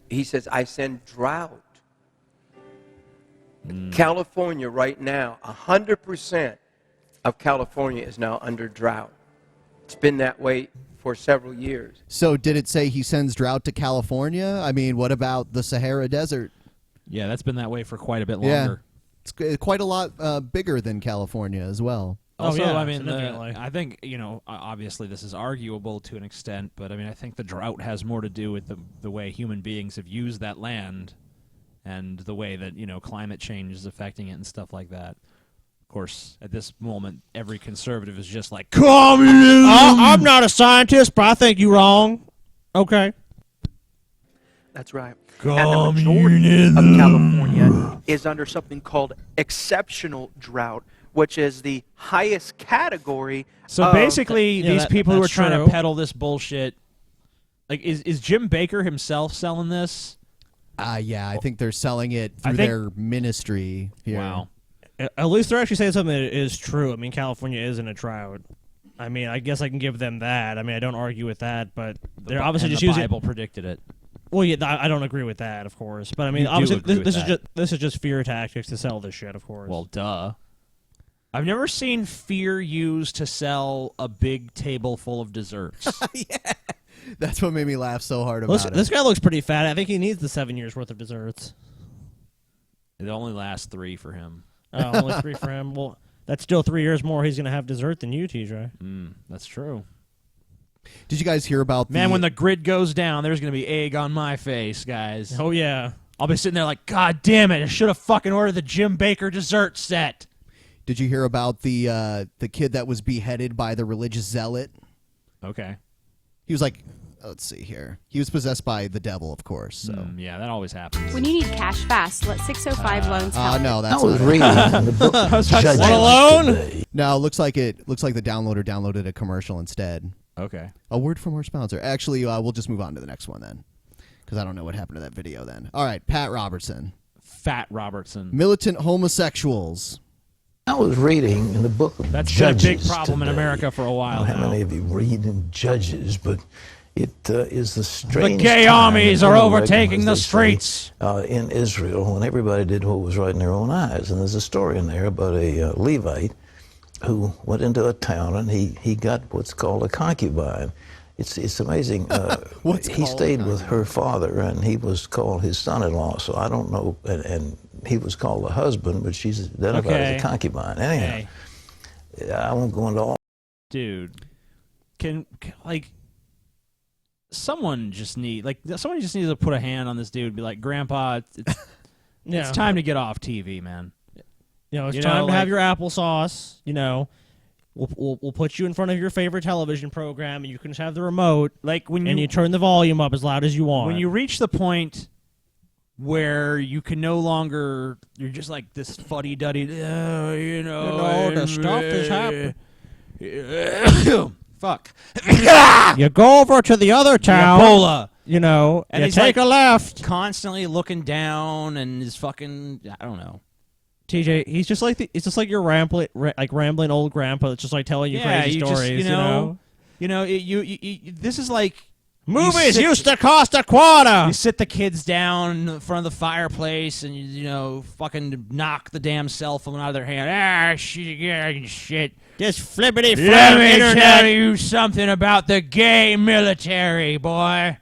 he says, I send drought. California right now, 100% of California is now under drought. It's been that way for several years. So did it say he sends drought to California? I mean, what about the Sahara Desert? Yeah, that's been that way for quite a bit Yeah. longer. It's quite a lot bigger than California as well. Also, yeah, I mean, significantly. I think, obviously this is arguable to an extent, but I mean, I think the drought has more to do with the way human beings have used that land and the way that, climate change is affecting it and stuff like that. Of course, at this moment, every conservative is just like, communism! I'm not a scientist, but I think you're wrong. Okay. That's right. And the majority of California is under something called exceptional drought, which is the highest category. So basically, Yeah, these people who are that's trying true. to peddle this bullshit, like, is Jim Baker himself selling this? Yeah, I think they're selling it I through think- their ministry here. Wow. At least they're actually saying something that is true. I mean, California is in a drought. I mean, I guess I can give them that. I mean, I don't argue with that, but they're obviously just the using. Bible predicted it. Well, yeah, I don't agree with that, of course. But I mean, You do obviously, agree with that. this is just fear tactics to sell this shit, of course. Well, duh. I've never seen fear used to sell a big table full of desserts. That's what made me laugh so hard about Listen, it. this guy looks pretty fat. I think he needs the 7 years worth of desserts. It only lasts 3 for him. Oh, only 3 for him. Well, that's still 3 years more. He's going to have dessert than you, TJ. That's true. Did you guys hear about Man, when the grid goes down, there's going to be egg on my face, guys. Oh, yeah. I'll be sitting there like, God damn it, I should have fucking ordered the Jim Baker dessert set. Did you hear about the kid that was beheaded by the religious zealot? Okay. He was like, let's see here. He was possessed by the devil, of course. So yeah, that always happens. When you need cash fast, let 605 Loans help. no, that's I was not it. reading the book I was about to say- What alone? No, it looks like the downloader downloaded a commercial instead. Okay. A word from our sponsor. Actually, we'll just move on to the next one then, because I don't know what happened to that video then. All right, Pat Robertson. Fat Robertson. Militant homosexuals. I was reading in the book of That's Judges been a big problem in today. America for a I while don't know now. how many of you read in Judges, but it is the strange gay time armies in are Israel, overtaking as the they say, streets. in Israel, when everybody did what was right in their own eyes. And there's a story in there about a Levite who went into a town and he got what's called a concubine. It's amazing. He stayed with her father, and he was called his son-in-law. So I don't know, and he was called a husband, but she's identified as a concubine. Anyhow, I won't go into all. Dude, someone just needs to put a hand on this dude and be like, Grandpa, it's Yeah. time to get off TV, man. It's time to have your applesauce. We'll put you in front of your favorite television program, and you can just have the remote. Like when you turn the volume up as loud as you want. When you reach the point where you can no longer, you're just like this fuddy-duddy, the stuff is happening. Fuck. You go over to the other town. Ebola. And you he's take like a left. Constantly looking down and is fucking, I don't know. TJ, he's just like your rambling old grandpa that's just like telling you crazy stories. This is like movies used to cost a quarter. You sit the kids down in front of the fireplace and you fucking knock the damn cell phone out of their hand. Shit. Just flippity flip. Let me internet. tell you something about the gay military, boy.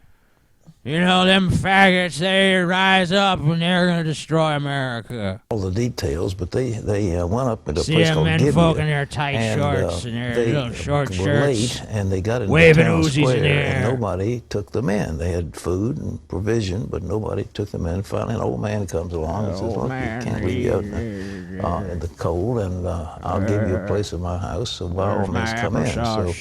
Them faggots, they rise up and they're going to destroy America. All the details, but they went up at a See place them called men Gibeah, folk in their tight and, shorts and their they little short were shirts, late, and they got into waving town Uzis in square, the air. and nobody took them in. They had food and provision, but nobody took them in. Finally, an old man comes along and says, "Look, you can't leave you out in the cold, and I'll give you a place in my house, so by all means come in." So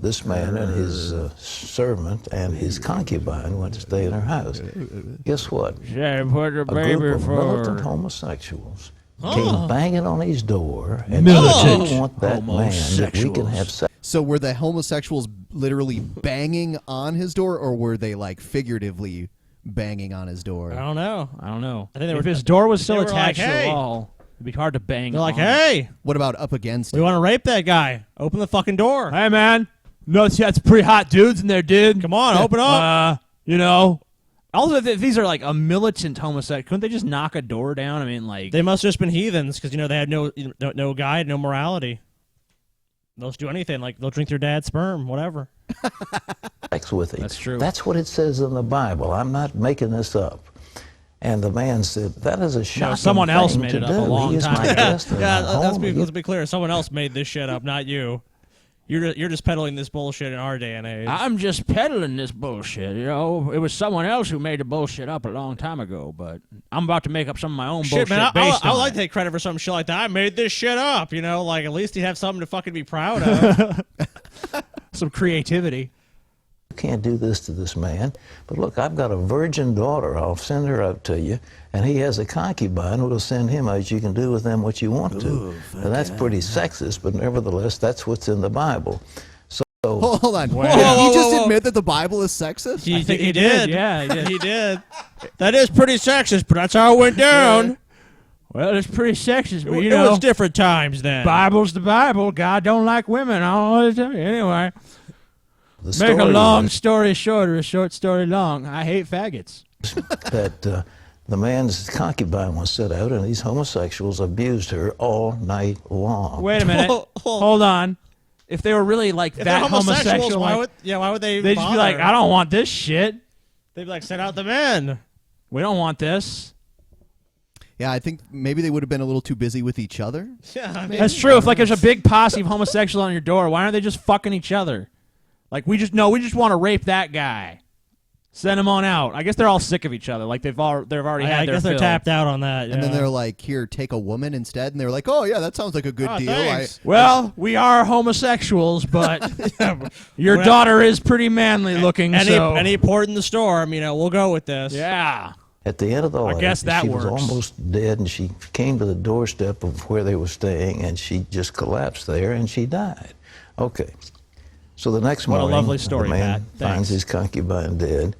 this man and his servant and his concubine went to stay in her house. Guess what? Yeah, put the A baby group of militant for homosexuals came banging on his door and Militant said, "We want that man that we can have sex." So were the homosexuals literally banging on his door, or were they like figuratively banging on his door? I don't know. I don't know. I think they If were, his door was still they were attached like, to hey, the wall. It'd be hard to bang. They're like, on it. hey, What about up against we it? want to rape that guy. Open the fucking door. Hey, man. No, that's pretty hot dudes in there, dude. Come on, open up. You know. Also, if these are like a militant homosexual, couldn't they just knock a door down? I mean, like They must have just been heathens because they had no guide, no morality. They'll just do anything. Like they'll drink their dad's sperm, whatever. Sex with him. That's true. That's what it says in the Bible. I'm not making this up. And the man said, that is a shocking someone else thing made to it up do. a long He is time my ago. guest in Yeah, my home. let's be clear. Someone else made this shit up, not you. You're just peddling this bullshit in our day and age. I'm just peddling this bullshit. You know, it was someone else who made the bullshit up a long time ago, but I'm about to make up some of my own Shit, bullshit man, based I would on like it. to take credit for some shit like that. I made this shit up, like at least he'd have something to fucking be proud of. Some creativity. You can't do this to this man. But look, I've got a virgin daughter. I'll send her out to you. And he has a concubine who will send him out. You can do with them what you want to. Now, that's pretty sexist, but nevertheless, that's what's in the Bible. So, Hold on. Whoa, Did whoa, he just whoa. admit that the Bible is sexist? He, I think he he did. did. Yeah, he did. He did. That is pretty sexist, but that's how it went down. Well, it's pretty sexist, but It you know, was different times then. Bible's the Bible. God don't like women. I don't know what to tell you. Anyway, the make a story long is story short or a short story long. I hate faggots. that the man's concubine was set out, and these homosexuals abused her all night long. Wait a minute. Hold on. If they were really like If that they're homosexuals, homosexual, why would they? they'd just be like, I don't want this shit. They'd be like, send out the men. We don't want this. Yeah, I think maybe they would have been a little too busy with each other. Yeah, I mean, That's true. If like there's a big posse of homosexuals on your door, why aren't they just fucking each other? Like we just want to rape that guy. Send him on out. I guess they're all sick of each other. Like they've already had I their guess they're fill. tapped out on that. And then they're like, here, take a woman instead. And they're like, oh, yeah, that sounds like a good deal. Thanks. Well, we are homosexuals, but your We're daughter is pretty manly looking. Any port in the storm, we'll go with this. Yeah. At the end of the I light, guess that she works. was almost dead, and she came to the doorstep of where they were staying, and she just collapsed there, and she died. Okay. So the next What a morning, lovely story, the man Pat. Thanks. finds his concubine dead,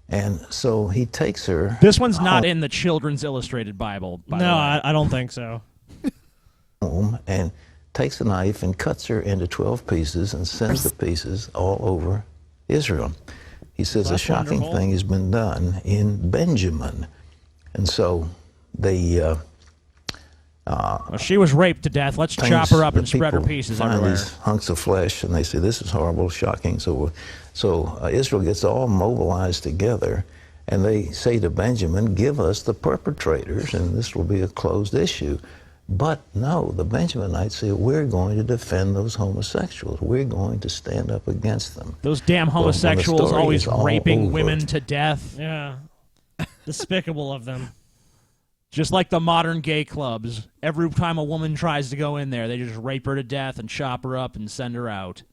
and so he takes her. This one's not in the Children's Illustrated Bible. By the No, way. I don't think so. home and takes a knife and cuts her into 12 pieces and sends the pieces all over Israel. He says a That's shocking wonderful. thing has been done in Benjamin. And so they Well, she was raped to death. Let's chop her up and spread her pieces find everywhere. these hunks of flesh, and they say, this is horrible, shocking. So Israel gets all mobilized together, and they say to Benjamin, give us the perpetrators, and this will be a closed issue. But no, the Benjaminites say, we're going to defend those homosexuals. We're going to stand up against them. Those damn Well, when the homosexuals story always is all raping over, women to death. Yeah. Despicable of them. Just like the modern gay clubs. Every time a woman tries to go in there, they just rape her to death and chop her up and send her out.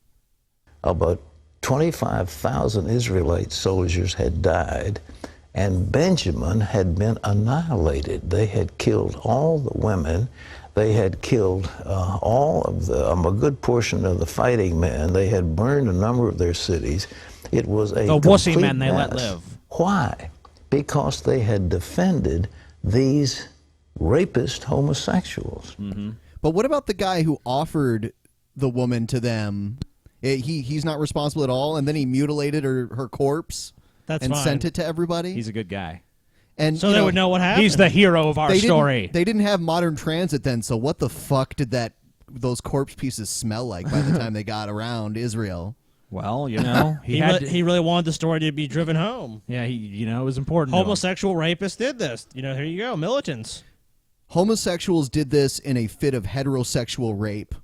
About 25,000 Israelite soldiers had died, and Benjamin had been annihilated. They had killed all the women. They had killed all of a good portion of the fighting men. They had burned a number of their cities. It was a The wussy complete men they let mess. live. Why? Because they had defended these rapist homosexuals. Mm-hmm. But what about the guy who offered the woman to them? He's not responsible at all, and then he mutilated her corpse That's and fine. sent it to everybody? He's a good guy. And So they would know what happened. He's the hero of our story. They didn't have modern transit then, so what the fuck did those corpse pieces smell like by the time they got around Israel? Well, you know, he really wanted the story to be driven home. Yeah, it was important. to him. Homosexual rapists did this. Here you go, militants. Homosexuals did this in a fit of heterosexual rape.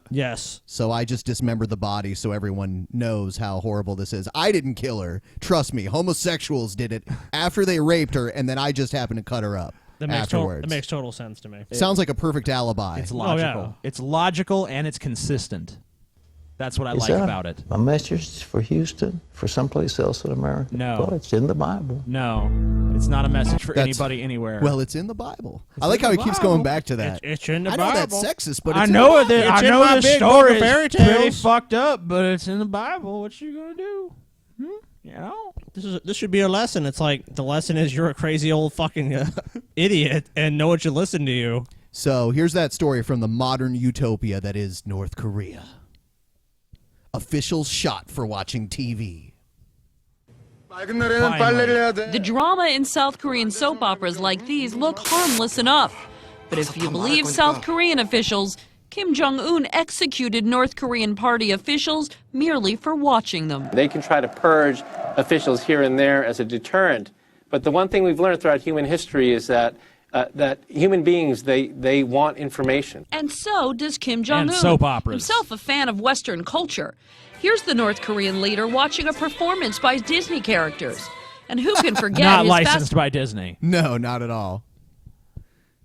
Yes. So I just dismembered the body so everyone knows how horrible this is. I didn't kill her. Trust me, homosexuals did it after they raped her, and then I just happened to cut her up afterwards. That makes total sense to me. Sounds like a perfect alibi. It's logical. Oh, yeah. It's logical and it's consistent. That's what I Is like that about it. a message for Houston, for someplace else in America? No. Well, it's in the Bible. No, it's not a message for That's- anybody anywhere. Well, it's in the Bible. It's I like in how the he keeps Bible. going back to that. It's in the I know Bible. that's sexist, but I it's know in the Bible. that. I It's in know my the big book story of is fairy pretty tales. fucked up, but it's in the Bible. What you gonna do? You know. This should be a lesson. It's like the lesson is you're a crazy old fucking idiot and no one should listen to you. So here's that story from the modern utopia that is North Korea. Officials shot for watching TV. The drama in South Korean soap operas like these look harmless enough. But if you believe South Korean officials, Kim Jong-un executed North Korean party officials merely for watching them. They can try to purge officials here and there as a deterrent. But the one thing we've learned throughout human history is that human beings, they want information. And so does Kim Jong-un, And soap operas. himself a fan of Western culture. Here's the North Korean leader watching a performance by Disney characters. And who can forget Not his licensed by Disney. No, not at all.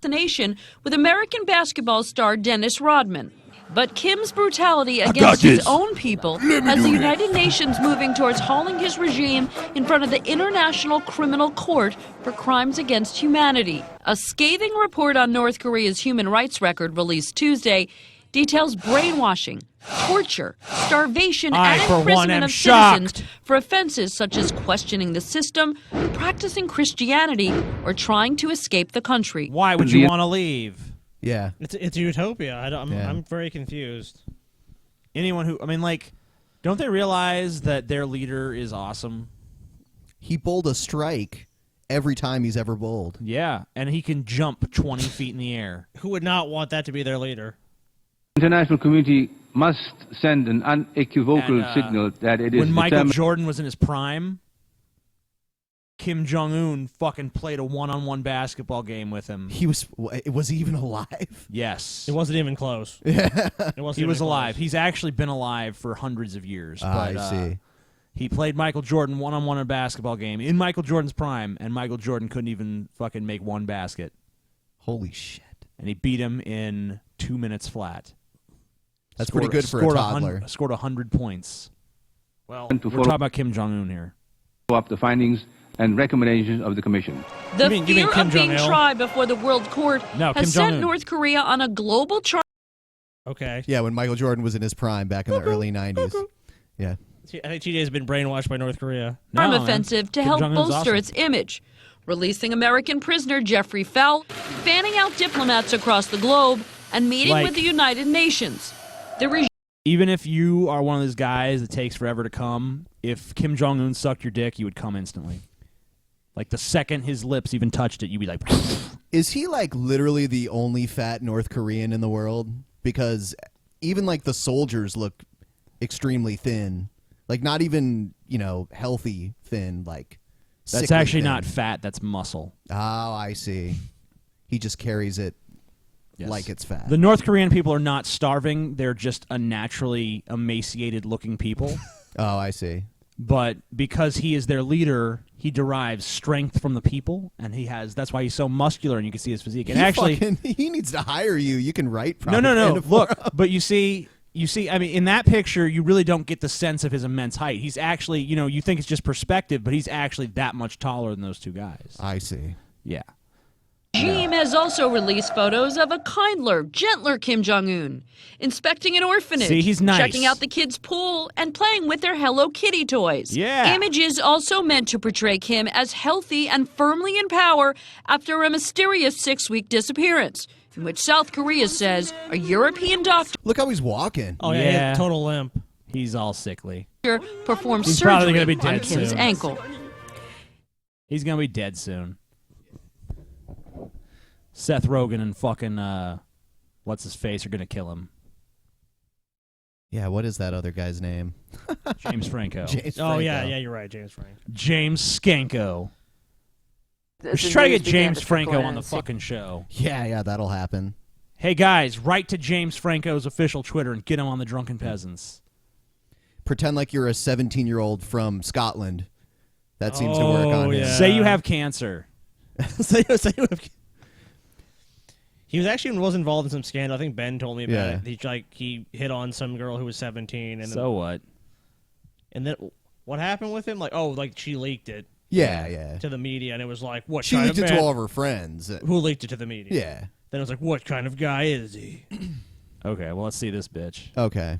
fascination with American basketball star Dennis Rodman. But Kim's brutality against his own people has the United Nations moving towards hauling his regime in front of the International Criminal Court for crimes against humanity. A scathing report on North Korea's human rights record released Tuesday details brainwashing, torture, starvation, and imprisonment of citizens for offenses such as questioning the system, practicing Christianity, or trying to escape the country. Why would you want to leave? Yeah. It's utopia. I'm very confused. Anyone who, I mean, like, don't they realize that their leader is awesome? He bowled a strike every time he's ever bowled. Yeah, and he can jump 20 feet in the air. Who would not want that to be their leader? International community must send an unequivocal signal that it is when Michael determined. Jordan was in his prime, Kim Jong-un fucking played a one-on-one basketball game with him. Was he even alive? Yes. It wasn't even close. He was alive. He's actually been alive for hundreds of years. But, I see. He played Michael Jordan one-on-one in a basketball game in Michael Jordan's prime, and Michael Jordan couldn't even fucking make one basket. Holy shit. And he beat him in 2 minutes flat. That's pretty good for a toddler. Scored 100 points. Well, And to we're follow- talking about Kim Jong-un here. Up the findings and recommendations of the commission. The You mean fear Kim of being Jong-il? tried before the World Court No, Kim has sent Jong-un. North Korea on a global charge. Okay. Yeah, when Michael Jordan was in his prime back in the early 90s. Yeah. I think TJ has been brainwashed by North Korea. Offensive to Kim help Jong-un's bolster awesome. its image, releasing American prisoner Jeffrey Fell, fanning out diplomats across the globe, and meeting Like- with the United Nations. The regime Even if you are one of those guys that takes forever to come, if Kim Jong-un sucked your dick, you would come instantly. Like the second his lips even touched it, you'd be like... Is he like literally the only fat North Korean in the world? Because even like the soldiers look extremely thin. Like not even, healthy thin, like That's sickly actually thin. not fat, that's muscle. Oh, I see. He just carries it like it's fat. The North Korean people are not starving. They're just a naturally emaciated-looking people. Oh, I see. But because he is their leader, he derives strength from the people, and that's why he's so muscular, and you can see his physique. And He needs to hire you. You can write no. propaganda for Look, him. but you see, I mean, in that picture, you really don't get the sense of his immense height. He's actually, you think it's just perspective, but he's actually that much taller than those two guys. I see. Yeah. regime has also released photos of a kindler, gentler Kim Jong-un, inspecting an orphanage, See, he's nice. checking out the kids' pool, and playing with their Hello Kitty toys. Yeah. Images also meant to portray Kim as healthy and firmly in power after a mysterious 6-week disappearance, in which South Korea says a European doctor Look how he's walking. Oh, yeah, he had total limp. He's all sickly. performed He's probably surgery gonna be on dead Kim's soon. ankle. He's going to be dead soon. Seth Rogen and fucking, what's-his-face are going to kill him. Yeah, what is that other guy's name? James Franco. James Oh, yeah, Franco. yeah, you're right, James Franco. James Skanko. We should try to get James Franco on the fucking show. Yeah, that'll happen. Hey, guys, write to James Franco's official Twitter and get him on the Drunken Peasants. Pretend like you're a 17-year-old from Scotland. That seems to work on him. Say you have cancer. say you have. He was involved in some scandal. I think Ben told me about it. He hit on some girl who was 17. And So what? And then what happened with him? She leaked it. Yeah. To the media, and it was like, what She kind leaked of it man? to all of her friends. Who leaked it to the media? Yeah. Then it was like, what kind of guy is he? Okay, well, let's see this bitch. Okay.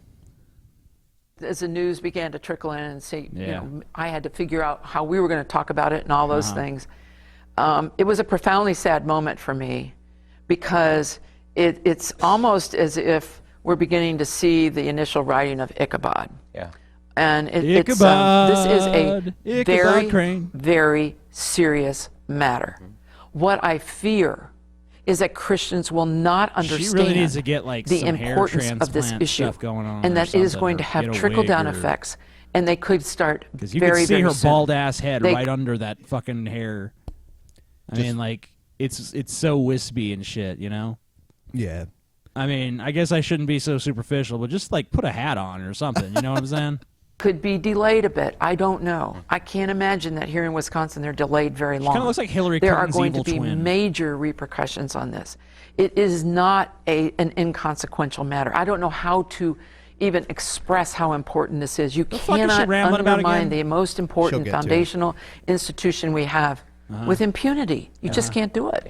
As the news began to trickle in and say, Yeah. I had to figure out how we were going to talk about it and all those Uh-huh. things. It was a profoundly sad moment for me because it's almost as if we're beginning to see the initial writing of Ichabod. Yeah. And this is a very, very serious matter. What I fear is that Christians will not understand She really needs to get, like, the some hair importance of this transplant issue, stuff going on and or that it is something, going or to have get a trickle-down wig or- effects, and they could start Because you very, can see very her soon. bald ass head They- right under that fucking hair. I mean, like, it's so wispy and shit, you know? Yeah. I mean, I guess I shouldn't be so superficial, but just, like, put a hat on or something, you know what I'm saying? Could be delayed a bit. I don't know. I can't imagine that here in Wisconsin they're delayed very long. kinda looks like Hillary There Clinton's are going evil to be twin. major repercussions on this. It is not an inconsequential matter. I don't know how to even express how important this is. You fuck is she cannot rambling about undermine again? the most She'll important get to it. foundational institution we have with impunity. You just can't do it.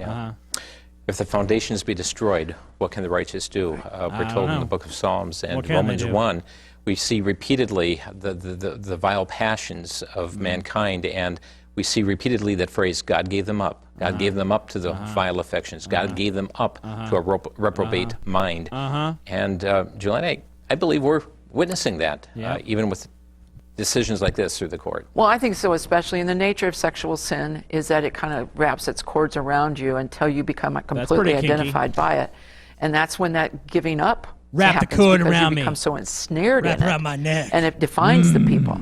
If the foundations be destroyed, what can the righteous do? We're told in the book of Psalms and Romans 1, we see repeatedly the vile passions of mankind, and we see repeatedly that phrase, God gave them up. God gave them up to the vile affections. God gave them up to a reprobate mind. And, Julian, I believe we're witnessing that, even with decisions like this through the court. Well, I think so, especially in the nature of sexual sin, is that it kind of wraps its cords around you until you become completely pretty kinky. identified by it. And that's when that giving up Wrap the happens, cord because around you me. become so ensnared Wrap in it. around my neck. And it defines the people.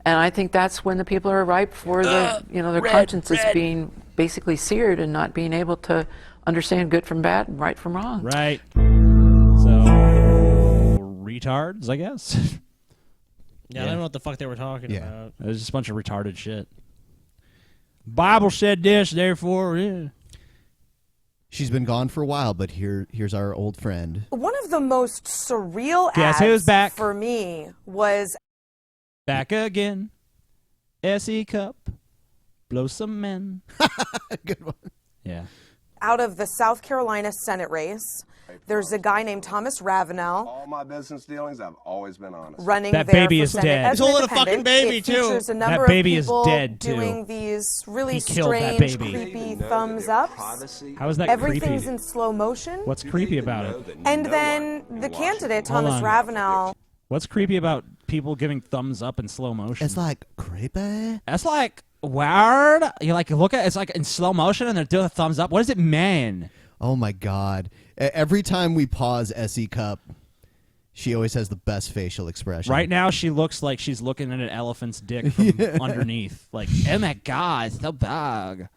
And I think that's when the people are ripe for their consciences being basically seared and not being able to understand good from bad and right from wrong. Right. So, retards, I guess. Yeah, I don't know what the fuck they were talking about. It was just a bunch of retarded shit. Bible said this, therefore, yeah. She's been gone for a while, but here's our old friend. One of the most surreal Guess ads who's back? for me was Back again. SE Cup. Blow some men. Good one. Yeah. out of the South Carolina Senate race. There's a guy named Thomas Ravenel. All my business dealings, I've always been honest. Running That there baby for is Senate dead. as He's an holding a fucking independent. baby, It too. features a That number baby of is people dead, too. doing these really He killed that strange, baby. creepy thumbs ups. How is that Everything's creepy? in slow motion. What's creepy about it? And then the candidate, Hold Thomas on. Ravenel. What's creepy about people giving thumbs up in slow motion? It's like creepy. That's like weird. You like look at it's like in slow motion and they're doing a thumbs up. What does it mean? Oh my god! Every time we pause SE Cup, she always has the best facial expression. Right now, she looks like she's looking at an elephant's dick from underneath. Like, oh my god, it's so big.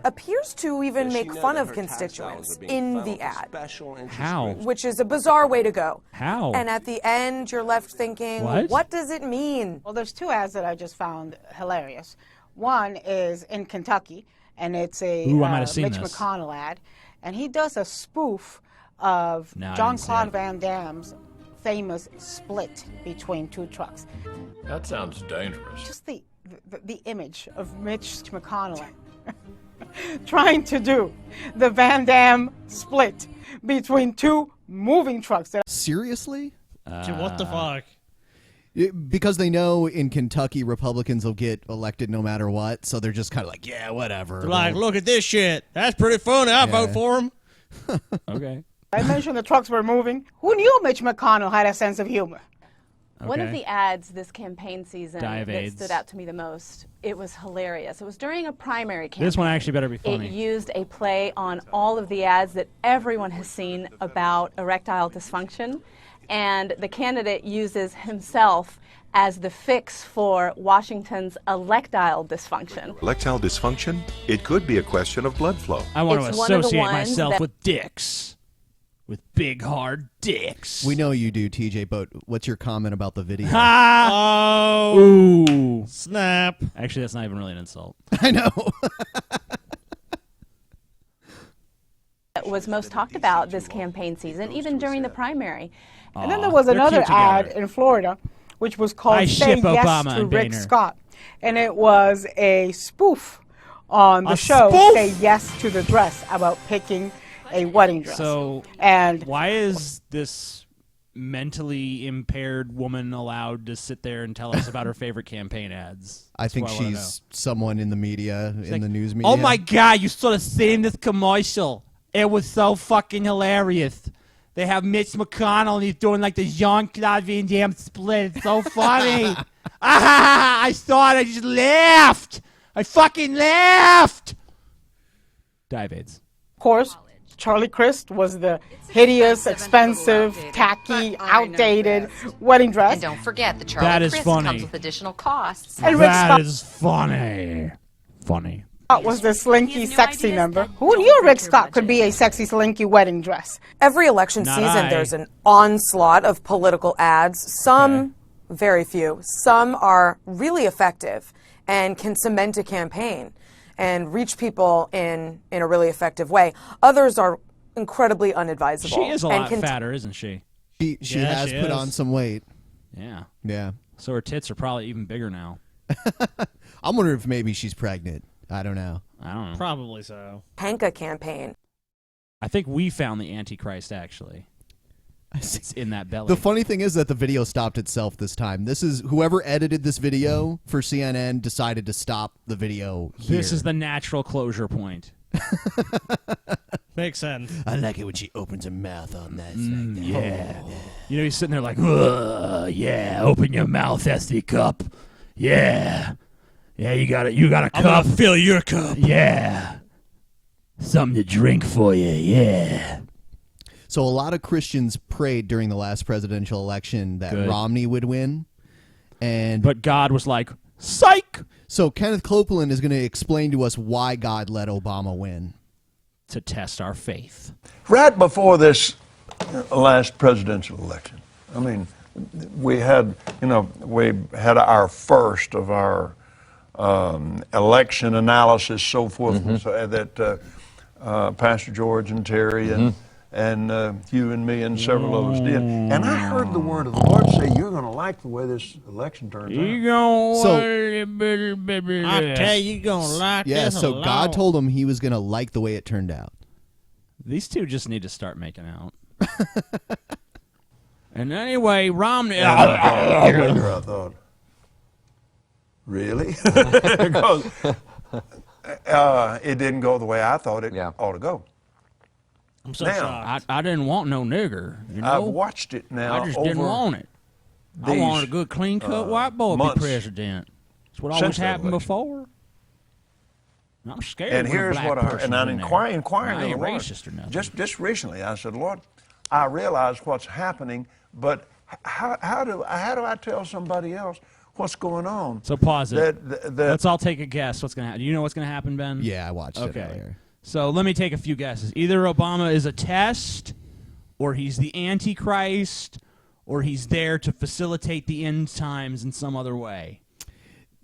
Appears to even make fun of constituents in the ad. How? Which is a bizarre way to go. How? And at the end, you're left thinking, what does it mean? Well, there's two ads that I just found hilarious. One is in Kentucky, and it's a Ooh, I might have seen Mitch this. McConnell ad, and he does a spoof of No, I John didn't see Claude it. Van Damme's famous split between two trucks. That sounds dangerous. Just the image of Mitch McConnell trying to do the Van Damme split between two moving trucks. Seriously? Dude, what the fuck? Because they know in Kentucky Republicans will get elected no matter what, so they're just kind of like, yeah, whatever. They're like, look at this shit. That's pretty funny. I'll vote for him. Okay. I mentioned the trucks were moving. Who knew Mitch McConnell had a sense of humor? One of the ads this campaign season Die of that AIDS. stood out to me the most, it was hilarious. It was during a primary campaign. This one actually better be funny. It used a play on all of the ads that everyone has seen about erectile dysfunction, and the candidate uses himself as the fix for Washington's electile dysfunction. Erectile dysfunction? It could be a question of blood flow. I want It's to one of the associate ones myself that- with dicks. With big, hard dicks. We know you do, TJ, but what's your comment about the video? Ha! Oh. Ooh. Snap. Actually, that's not even really an insult. I know. Was most talked about this campaign season, even during the primary. And then there was another ad in Florida, which was called I Say ship Yes Obama to and Rick Boehner. Scott. And it was a spoof on the A show, spoof? Say Yes to the Dress, about picking a wedding dress. So, and why is this mentally impaired woman allowed to sit there and tell us about her favorite campaign ads? I That's think what wanna she's someone in the media, in the news media. know. Oh my god, you should have seen this commercial. It was so fucking hilarious. They have Mitch McConnell and he's doing like the Jean-Claude Van Damme split. It's so funny. I saw it. I just laughed. I fucking laughed. Dive-aids. Of course, Charlie Crist was the hideous, expensive, tacky, outdated wedding dress. And don't forget, the That Charlie is Crist funny. comes with additional costs. And Rick Scott is funny. Funny. was the slinky, sexy number. Who knew Rick Scott could be a sexy, slinky wedding dress? Every election Not season, I. there's an onslaught of political ads. Some, very few, some are really effective and can cement a campaign and reach people in a really effective way. Others are incredibly unadvisable. She is a and lot can fatter, isn't she? She has put on some weight. Yeah. Yeah. So her tits are probably even bigger now. I'm wondering if maybe she's pregnant. I don't know. I don't know. Probably so. Panka campaign. I think we found the Antichrist, actually. It's in that belly. The funny thing is that the video stopped itself this time. This is whoever edited this video for CNN decided to stop the video here. This is the natural closure point. Makes sense. I like it when she opens her mouth on that. Yeah. You know, he's sitting there like, yeah, open your mouth, SD cup. Yeah. Yeah, you got a I'm cup. gonna fill your cup. Yeah. Something to drink for you, yeah. So a lot of Christians prayed during the last presidential election that Good. Romney would win. But God was like, psych! So Kenneth Copeland is going to explain to us why God let Obama win. To test our faith. Right before this last presidential election, I mean, we had our first of our election analysis, so forth, that Pastor George and Terry and you and me and several others did. And I heard the word of the Lord say, you're going to like the way this election turns out. I tell you, you're gonna like this. Yeah, so God told him he was going to like the way it turned out. These two just need to start making out. And anyway, Romney... I thought, really? Because it didn't go the way I thought it ought to go. I'm so Now, shocked. I didn't want no nigger. You know? I've watched it now. I just didn't over want it. I these, wanted a good, clean-cut white boy to be months president. That's what since always that happened election. before. I'm scared. And when a here's black what person's I'm in there. inquiring I of the ain't Lord. racist or nothing. Just recently, I said, Lord, I realize what's happening, but how do I tell somebody else what's going on? So pause it. That Let's all take a guess. What's going to happen? Do you know what's going to happen, Ben? Yeah, I watched it Okay. earlier. So let me take a few guesses. Either Obama is a test, or he's the Antichrist, or he's there to facilitate the end times in some other way.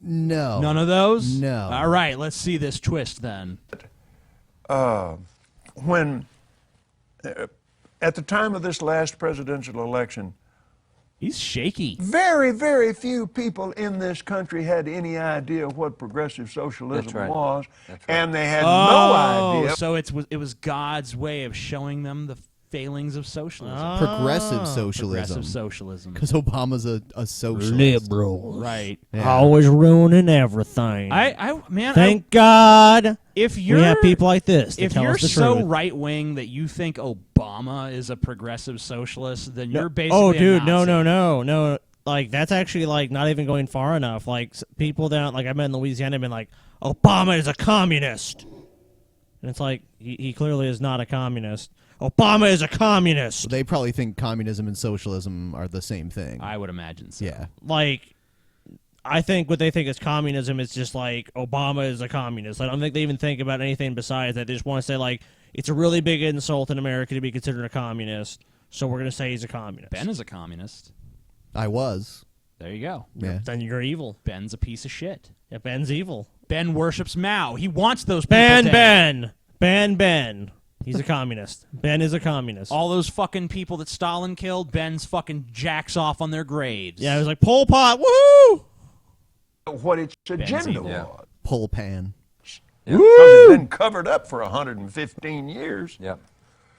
No. None of those? No. All right, let's see this twist then. when at the time of this last presidential election, he's shaky. Very, very few people in this country had any idea what progressive socialism That's right. was, That's right. and they had no idea. So it was God's way of showing them the failings of socialism. Progressive socialism. Progressive socialism. Because Obama's a socialist. Liberal. Right. Yeah. Always ruining everything. Man, Thank God if we you're have people like this to if tell you're us the so truth. right wing that you think Obama is a progressive socialist, then you're basically Oh, a dude, Nazi. no. Like, that's actually, like, not even going far enough. Like, people down, like, I met in Louisiana have been like, Obama is a communist. And it's like, he clearly is not a communist. Obama is a communist. They probably think communism and socialism are the same thing. I would imagine so. Yeah. Like, I think what they think is communism is just like, Obama is a communist. I don't think they even think about anything besides that. They just want to say, like, it's a really big insult in America to be considered a communist, so we're going to say he's a communist. Ben is a communist. I was. There you go. Yeah. Then you're evil. Ben's a piece of shit. Yeah, Ben's evil. Ben worships Mao. He wants those people dead. Ben. He's a communist. Ben is a communist. All those fucking people that Stalin killed, Ben's fucking jacks off on their graves. Yeah, it was like, Pol Pot, woohoo! What its agenda Benzene. was. Pole pan. Because it's been covered up for 115 years. Yeah.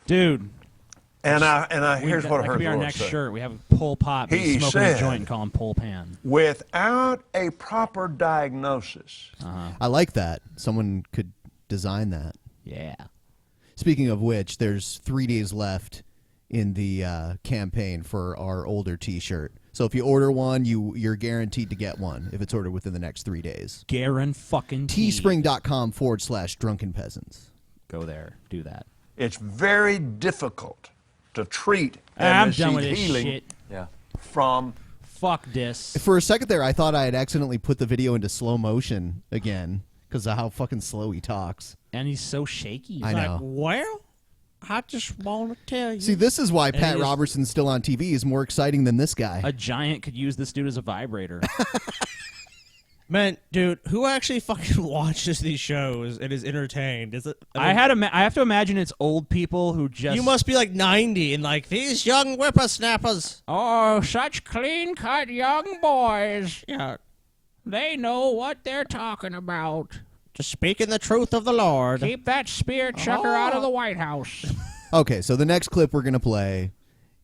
Dude. And here's what I that heard could be the our Lord next say. shirt. We have Pol Pot He smoking said, a joint and call him Pol Pan. Without a proper diagnosis, I like that. Someone could design that. Yeah. Speaking of which, there's 3 days left in the campaign for our older T-shirt. So if you order one, you're guaranteed to get one if it's ordered within the next 3 days. Guaranteed. Teespring.com/Drunken Peasants. Go there. Do that. It's very difficult to treat I'm MSC done with this healing shit. from. Fuck this. For a second there, I thought I had accidentally put the video into slow motion again because of how fucking slow he talks. And he's so shaky. I know. Like, well, I just want to tell you. See, this is why And Pat he is- Robertson's still on TV. He's more exciting than this guy. A giant could use this dude as a vibrator. Man, dude, who actually fucking watches these shows and is entertained? Is it? I have to imagine it's old people who just. You must be like 90 and like these young whippersnappers. Oh, such clean-cut young boys. Yeah, they know what they're talking about. Just speaking the truth of the Lord. Keep that spear chucker out of the White House. Okay, so the next clip we're going to play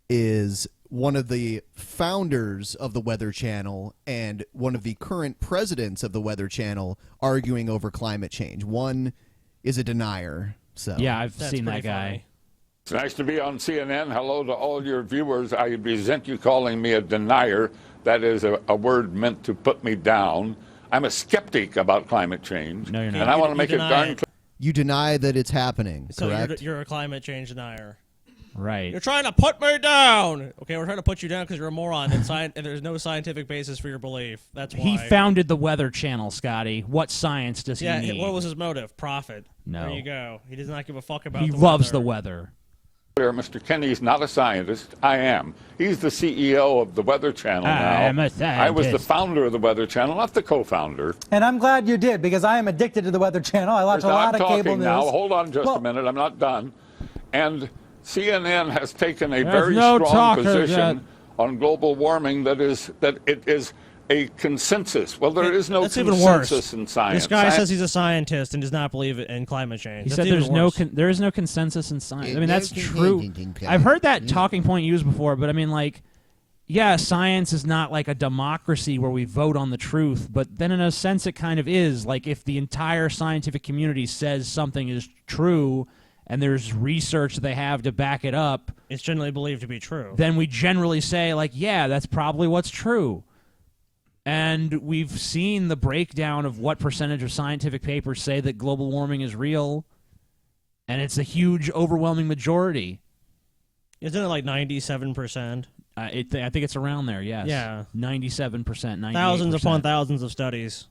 is one of the founders of the Weather Channel and one of the current presidents of the Weather Channel arguing over climate change. One is a denier. So Yeah, I've seen that guy. funny. It's nice to be on CNN. Hello to all your viewers. I resent you calling me a denier. That is a word meant to put me down. I'm a skeptic about climate change. No, you're not. And I want to make it darn clear. you deny that it's happening, So correct? you're a climate change denier. Right. You're trying to put me down. Okay, we're trying to put you down because you're a moron and there's no scientific basis for your belief. That's why. He founded the Weather Channel, Scotty. What science does he need? What was his motive? Profit. No. There you go. He does not give a fuck about. He the loves weather. the weather. Mr. Kenny's not a scientist. I am. He's the CEO of the Weather Channel now. I am a I was the scientist. founder of the Weather Channel, not the co-founder. And I'm glad you did, because I am addicted to the Weather Channel. I watch a lot I'm of cable talking news. now. Hold on just a minute. I'm not done. And CNN has taken a There's very no strong talk of position on global warming that it is a consensus. Well, there is no That's even worse. consensus in science. This guy says he's a scientist and does not believe in climate change. He That's said even there is no consensus in science. I mean, that's true. I've heard that talking point used before, but I mean, like, yeah, science is not like a democracy where we vote on the truth, but then in a sense it kind of is. Like, if the entire scientific community says something is true and there's research that they have to back it up, It's generally believed to be true. then we generally say, like, yeah, that's probably what's true. And we've seen the breakdown of what percentage of scientific papers say that global warming is real, and it's a huge, overwhelming majority. Isn't it like 97%? I think it's around there, yes. Yeah. 97%, 98%. Thousands upon thousands of studies.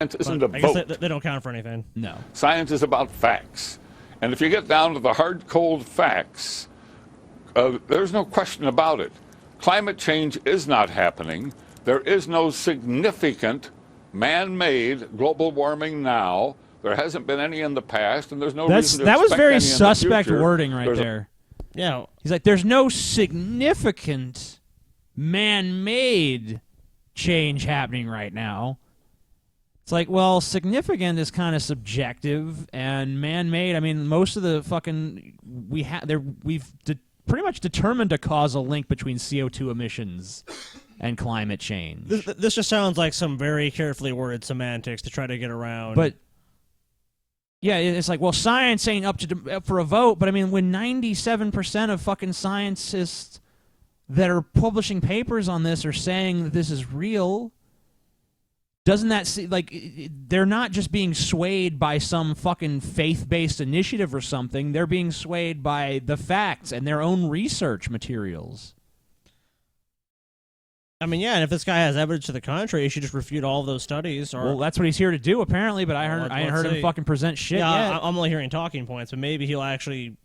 Science isn't But a I guess vote. they don't count for anything. No. Science is about facts. And if you get down to the hard, cold facts, there's no question about it. Climate change is not happening. There is no significant man-made global warming now. There hasn't been any in the past, and there's no reason to That was expect very any in the suspect future. wording right There's a- there. Yeah. He's like, there's no significant man-made change happening right now. It's like, well, significant is kind of subjective, and man-made, I mean, most of the fucking we've pretty much determined a causal link between CO2 emissions and climate change. This just sounds like some very carefully worded semantics to try to get around. But yeah, it's like, well, science ain't up for a vote, but I mean, when 97% of fucking scientists that are publishing papers on this are saying that this is real, doesn't that see, like, they're not just being swayed by some fucking faith-based initiative or something, they're being swayed by the facts and their own research materials. I mean, yeah, and if this guy has evidence to the contrary, he should just refute all of those studies. Or, Well, that's what he's here to do, apparently, but I ain't heard him fucking present shit yeah, yet. I'm only hearing talking points, but maybe he'll actually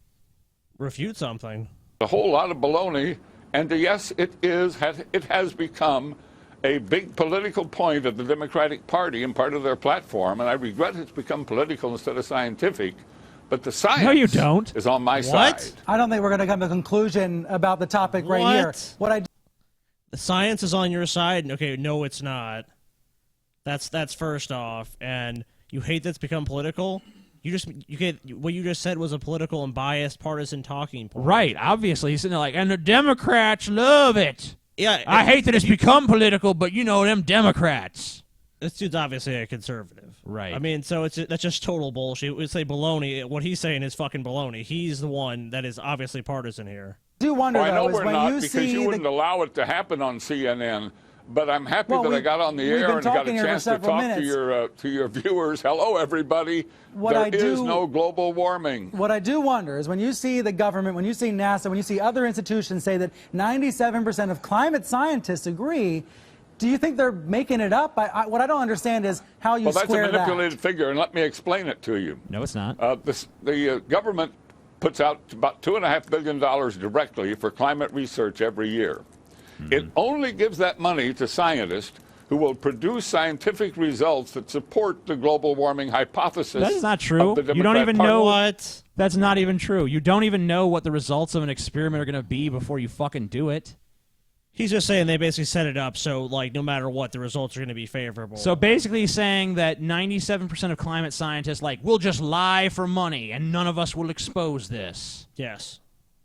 refute something. A whole lot of baloney, and yes, it has become a big political point of the Democratic Party and part of their platform, and I regret it's become political instead of scientific, but the science No, you don't. is on my side. I don't think we're going to come to a conclusion about the topic right here. What? The science is on your side? Okay, no, it's not. That's first off, and you hate that's become political. What you just said was a political and biased partisan talking point. Right, obviously. He's sitting there like, and the Democrats love it. Yeah, I hate that it's become political, but you know, them Democrats. This dude's obviously a conservative. Right. I mean, so that's just total bullshit. We'd say baloney. What he's saying is fucking baloney. He's the one that is obviously partisan here. I do wonder, I know though, is we're when not, you because see you wouldn't allow it to happen on CNN. But I'm happy that I got on the we've air been and got a talking here for chance to several talk minutes. to your viewers. Hello, everybody. There is no global warming. What I do wonder is when you see the government, when you see NASA, when you see other institutions say that 97% of climate scientists agree, do you think they're making it up? What I don't understand is how you square that. Well, that's a manipulated figure, and let me explain it to you. No, it's not. The government puts out about $2.5 billion directly for climate research every year. It only gives that money to scientists who will produce scientific results that support the global warming hypothesis. That's not true. You don't even know what. That's not even true. You don't even know what the results of an experiment are going to be before you fucking do it. He's just saying they basically set it up so, like, no matter what, the results are going to be favorable. So basically saying that 97% of climate scientists, like, will just lie for money and none of us will expose this. Yes.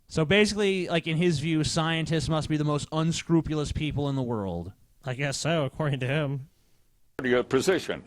So basically, like, in his view, scientists must be the most unscrupulous people in the world. I guess so, according to him. Position.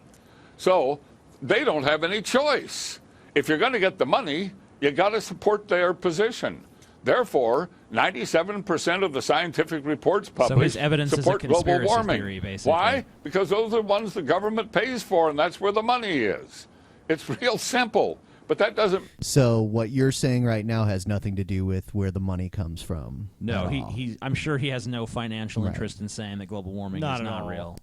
So they don't have any choice. If you're going to get the money, you got to support their position. Therefore, 97% of the scientific reports published support global warming. Theory, basically. Why? Because those are the ones the government pays for, and that's where the money is. It's real simple. But that doesn't. So what you're saying right now has nothing to do with where the money comes from. No, I'm sure he has no financial interest in saying that global warming is not real.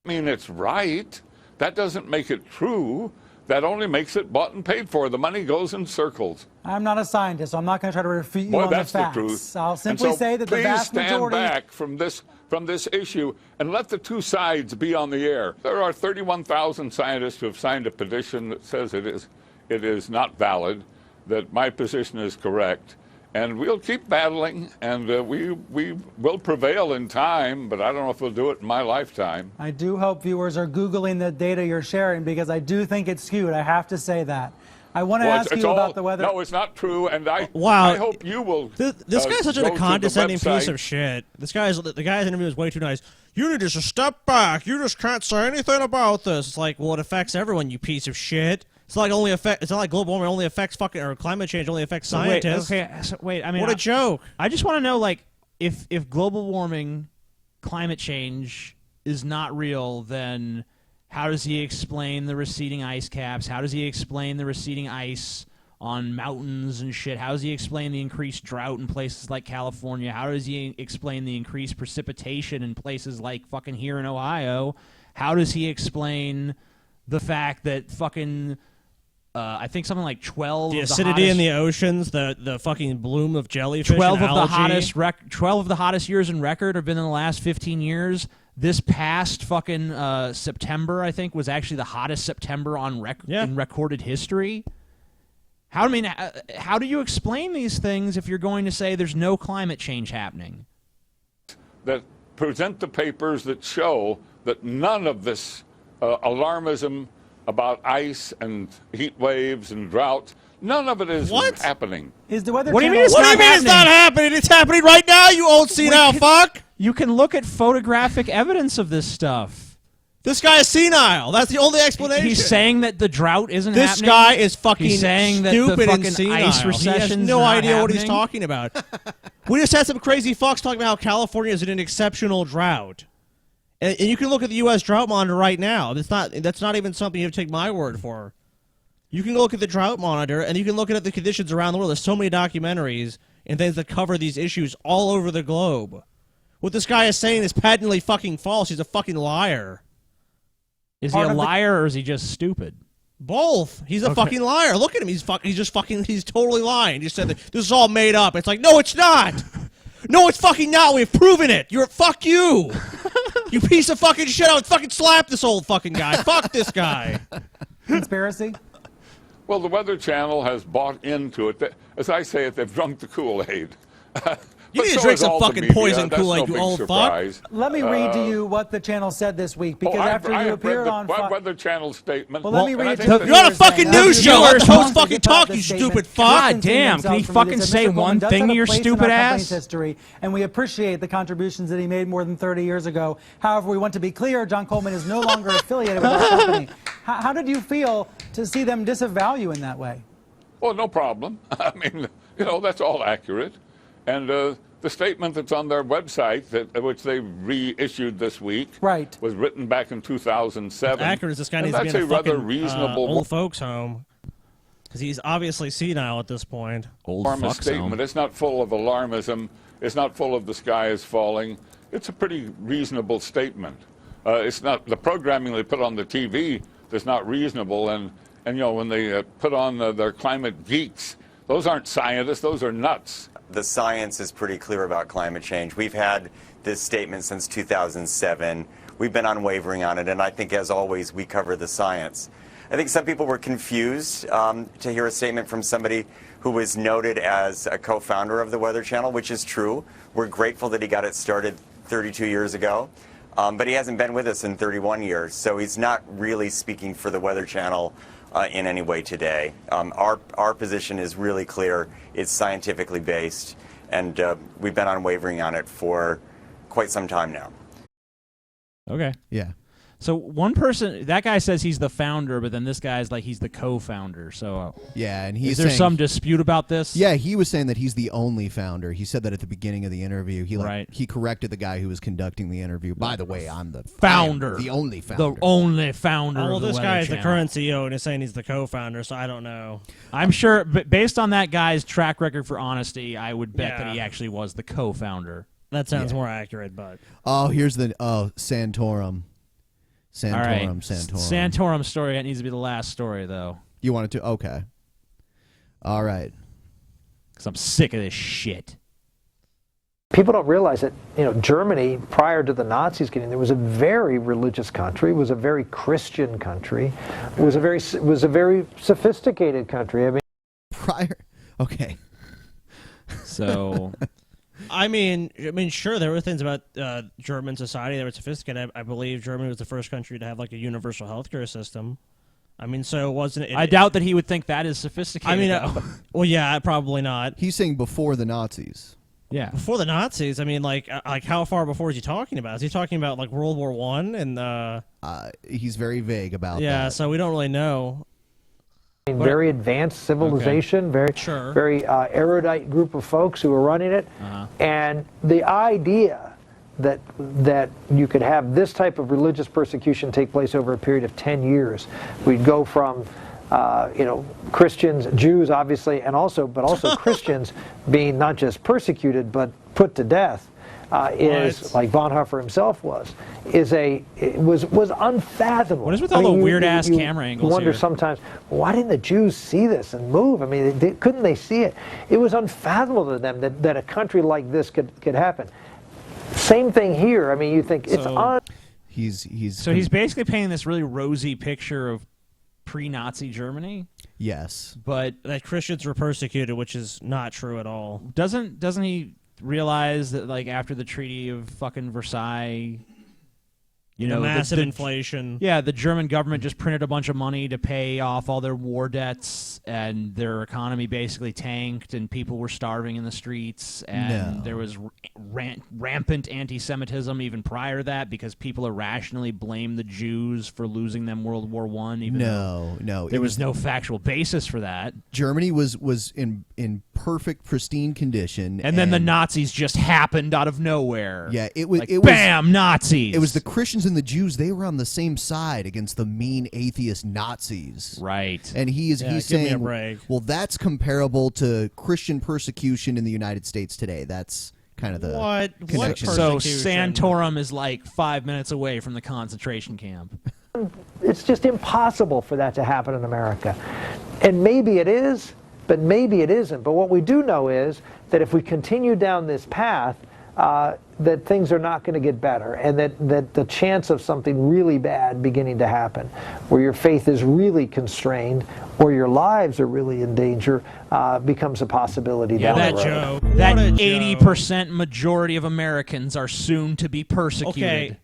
I mean, it's right. That doesn't make it true. That only makes it bought and paid for. The money goes in circles. I'm not a scientist, so I'm not going to try to refute you on that's the facts. The truth. I'll simply say that the vast majority. Please stand back from this issue and let the two sides be on the air. There are 31,000 scientists who have signed a petition that says it is not valid, that my position is correct, and we'll keep battling, and we will prevail in time, but I don't know if we'll do it in my lifetime. I do hope viewers are Googling the data you're sharing, because I do think it's skewed. I have to say that. I want to ask you about the weather. No, it's not true, and I hope you will. This guy's such a condescending piece of shit. The guy's interview is way too nice. You need to just step back. You just can't say anything about this. It's like, well, it affects everyone, you piece of shit. It's not like global warming only affects or climate change only affects scientists. Wait, I mean, what a joke. I just want to know, like, if global warming, climate change is not real, then how does he explain the receding ice caps? How does he explain the receding ice on mountains and shit? How does he explain the increased drought in places like California? How does he explain the increased precipitation in places like fucking here in Ohio? How does he explain the fact that fucking I think something like 12 the of the acidity hottest, in the oceans, the fucking bloom of jellyfish, 12 and of the algae. 12 of the hottest years in record have been in the last 15 years. This past fucking September, I think, was actually the hottest September on in recorded history. How do you explain these things if you're going to say there's no climate change happening? That present the papers that show that none of this alarmism about ice and heat waves and droughts, none of it is happening. Is the weather? What do you mean it's not happening? It's happening right now, you old senile fuck! You can look at photographic evidence of this stuff. This guy is senile. That's the only explanation. He's saying that the drought isn't this happening. This guy is fucking He's saying stupid that the fucking and senile. ice recession's he has no not idea what he's happening. talking about. We just had some crazy fucks talking about how California is in an exceptional drought. And you can look at the U.S. drought monitor right now. That's not even something you have to take my word for. You can look at the drought monitor, and you can look at the conditions around the world. There's so many documentaries and things that cover these issues all over the globe. What this guy is saying is patently fucking false. He's a fucking liar. Is he a liar or is he just stupid? Both. He's a fucking liar. Look at him. He's totally lying. He said that this is all made up. It's like, no, it's not. No, it's fucking not. We've proven it. Fuck you. You piece of fucking shit. I would fucking slap this old fucking guy. Fuck this guy. Conspiracy? Well, the Weather Channel has bought into it. As I say it, they've drunk the Kool-Aid. You need to drink some fucking poison Kool-Aid, you old fuck. Let me read to you what the channel said this week, because after you appeared on Weather Channel statement. Well, let me read it. You're on a fucking news show. Let the host fucking talk, you stupid fuck. God damn, can he fucking say one thing to your stupid ass? History, and we appreciate the contributions that he made more than 30 years ago. However, we want to be clear, John Coleman is no longer affiliated with our company. How did you feel to see them disavow you in that way? Well, no problem. I mean, you know, that's all accurate. And the statement that's on their website, which they reissued this week, was written back in 2007. It's accurate as this guy needs to be in a fucking old folks' home. Because he's obviously senile at this point. Statement. It's not full of alarmism. It's not full of the sky is falling. It's a pretty reasonable statement. It's not the programming they put on the TV that's not reasonable. And you know, when they put on their climate geeks, those aren't scientists. Those are nuts. The science is pretty clear about climate change. We've had this statement since 2007. We've been unwavering on it, and I think, as always, we cover the science. I think some people were confused to hear a statement from somebody who was noted as a co-founder of the Weather Channel, which is true. We're grateful that he got it started 32 years ago, but he hasn't been with us in 31 years, so he's not really speaking for the Weather Channel in any way today. Our position is really clear. It's scientifically based, and we've been unwavering on it for quite some time now. Okay. Yeah. So one person, that guy says he's the founder, but then this guy's like he's the co-founder. So yeah, and he's is there some dispute about this? Yeah, he was saying that he's the only founder. He said that at the beginning of the interview. He corrected the guy who was conducting the interview. By the way, I'm the founder, the only founder, the only founder. Well, of the this Weather guy is the Channel. current CEO and is saying he's the co-founder, so I don't know. I'm sure, but based on that guy's track record for honesty, I would bet that he actually was the co-founder. That sounds more accurate, but here's the Santorum. All right. Santorum. Santorum story. That needs to be the last story, though. You wanted to? Okay. All right. Because I'm sick of this shit. People don't realize that, you know, Germany, prior to the Nazis getting there, was a very religious country, was a very Christian country, was a very sophisticated country. I mean, okay. So, I mean, sure, there were things about German society that were sophisticated. I believe Germany was the first country to have like a universal healthcare system. I mean, so wasn't it? I doubt that he would think that is sophisticated. I mean, well, yeah, probably not. He's saying before the Nazis. Yeah, before the Nazis. I mean, like how far before is he talking about? Is he talking about like World War I? And he's very vague about that. Yeah, so we don't really know. Very advanced civilization, very erudite group of folks who were running it, and the idea that you could have this type of religious persecution take place over a period of 10 years, we'd go from Christians, Jews, obviously, but also Christians being not just persecuted but put to death. Is like Bonhoeffer himself was unfathomable. What is with all the weird ass camera angles? You wonder here? sometimes, why didn't the Jews see this and move? I mean, couldn't they see it? It was unfathomable to them that a country like this could happen. Same thing here. I mean, you think it's he's basically painting this really rosy picture of pre-Nazi Germany. Yes, but that Christians were persecuted, which is not true at all. Doesn't he realize that, like, after the Treaty of fucking Versailles, you know, massive inflation. Yeah, the German government just printed a bunch of money to pay off all their war debts, and their economy basically tanked, and people were starving in the streets, and there was rampant anti-Semitism even prior to that, because people irrationally blamed the Jews for losing them World War I. Even though there was no factual basis for that. Germany was in perfect, pristine condition, and then the Nazis just happened out of nowhere. Yeah, it was bam, Nazis. It was the Christians and the Jews. They were on the same side against the mean atheist Nazis. Right. And he's saying, well, that's comparable to Christian persecution in the United States today. That's kind of the connection. So Santorum is like 5 minutes away from the concentration camp. It's just impossible for that to happen in America. And maybe it is, but maybe it isn't. But what we do know is that if we continue down this path, that things are not going to get better, and that the chance of something really bad beginning to happen, where your faith is really constrained, or your lives are really in danger, becomes a possibility down the road. Joke. That 80% majority of Americans are soon to be persecuted. Okay.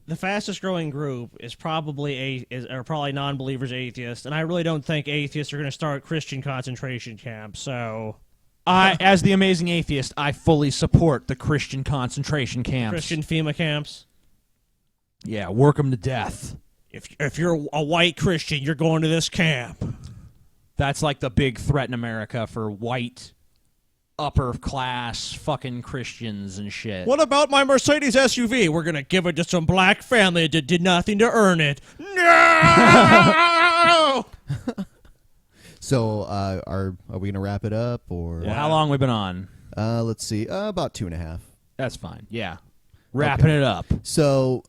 The fastest growing group is probably probably non-believers, atheists, and I really don't think atheists are going to start Christian concentration camps. So, as the amazing atheist, I fully support the Christian concentration camps. Christian FEMA camps. Yeah, work them to death. If you're a white Christian, you're going to this camp. That's like the big threat in America for white, upper class fucking Christians and shit. What about my Mercedes SUV? We're going to give it to some black family that did nothing to earn it. No! So, are we gonna wrap it up, or Well, how long have we been on? Let's see, about 2.5. That's fine. Yeah, wrapping it up. So,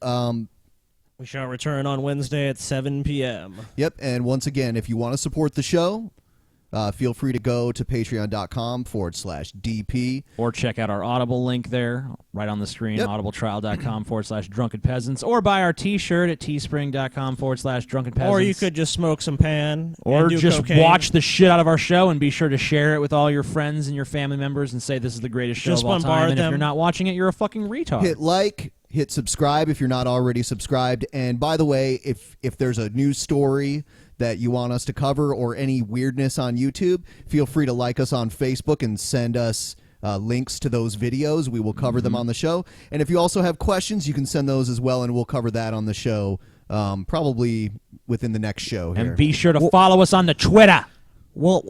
we shall return on Wednesday at 7 p.m. Yep, and once again, if you want to support the show, feel free to go to patreon.com/DP. Or check out our Audible link there, right on the screen, audibletrial.com/Drunken Peasants. Or buy our t-shirt at teespring.com/Drunken Peasants. Or you could just smoke some pan. Or and do just cocaine. watch the shit out of our show and be sure to share it with all your friends and your family members and say this is the greatest show Just of all time. bombard And if them. you're not watching it, you're a fucking retard. Hit like, hit subscribe if you're not already subscribed. And by the way, if there's a news story that you want us to cover or any weirdness on YouTube, feel free to like us on Facebook and send us links to those videos. We will cover them on the show. And if you also have questions, you can send those as well, and we'll cover that on the show probably within the next show here. And be sure to follow us on the Twitter. We'll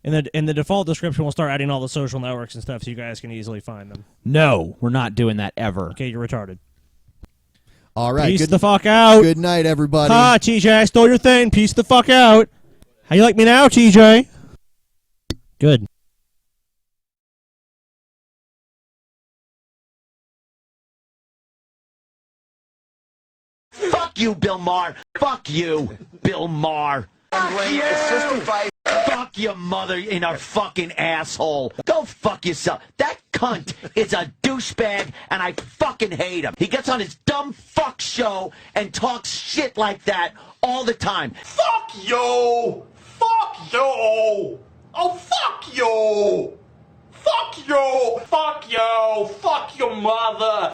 in the default description, we'll start adding all the social networks and stuff so you guys can easily find them. No, we're not doing that ever. Okay, you're retarded. All right. Peace the fuck out. Good night, everybody. Ha, TJ, I stole your thing. Peace the fuck out. How you like me now, TJ? Good. Fuck you, Bill Maher. Fuck you, Bill Maher. Fuck you. Fuck your mother in a fucking asshole. Go fuck yourself. That cunt is a douchebag, and I fucking hate him. He gets on his dumb fuck show and talks shit like that all the time. Fuck you! Fuck you! Oh, fuck you! Fuck you! Fuck you! Fuck your mother!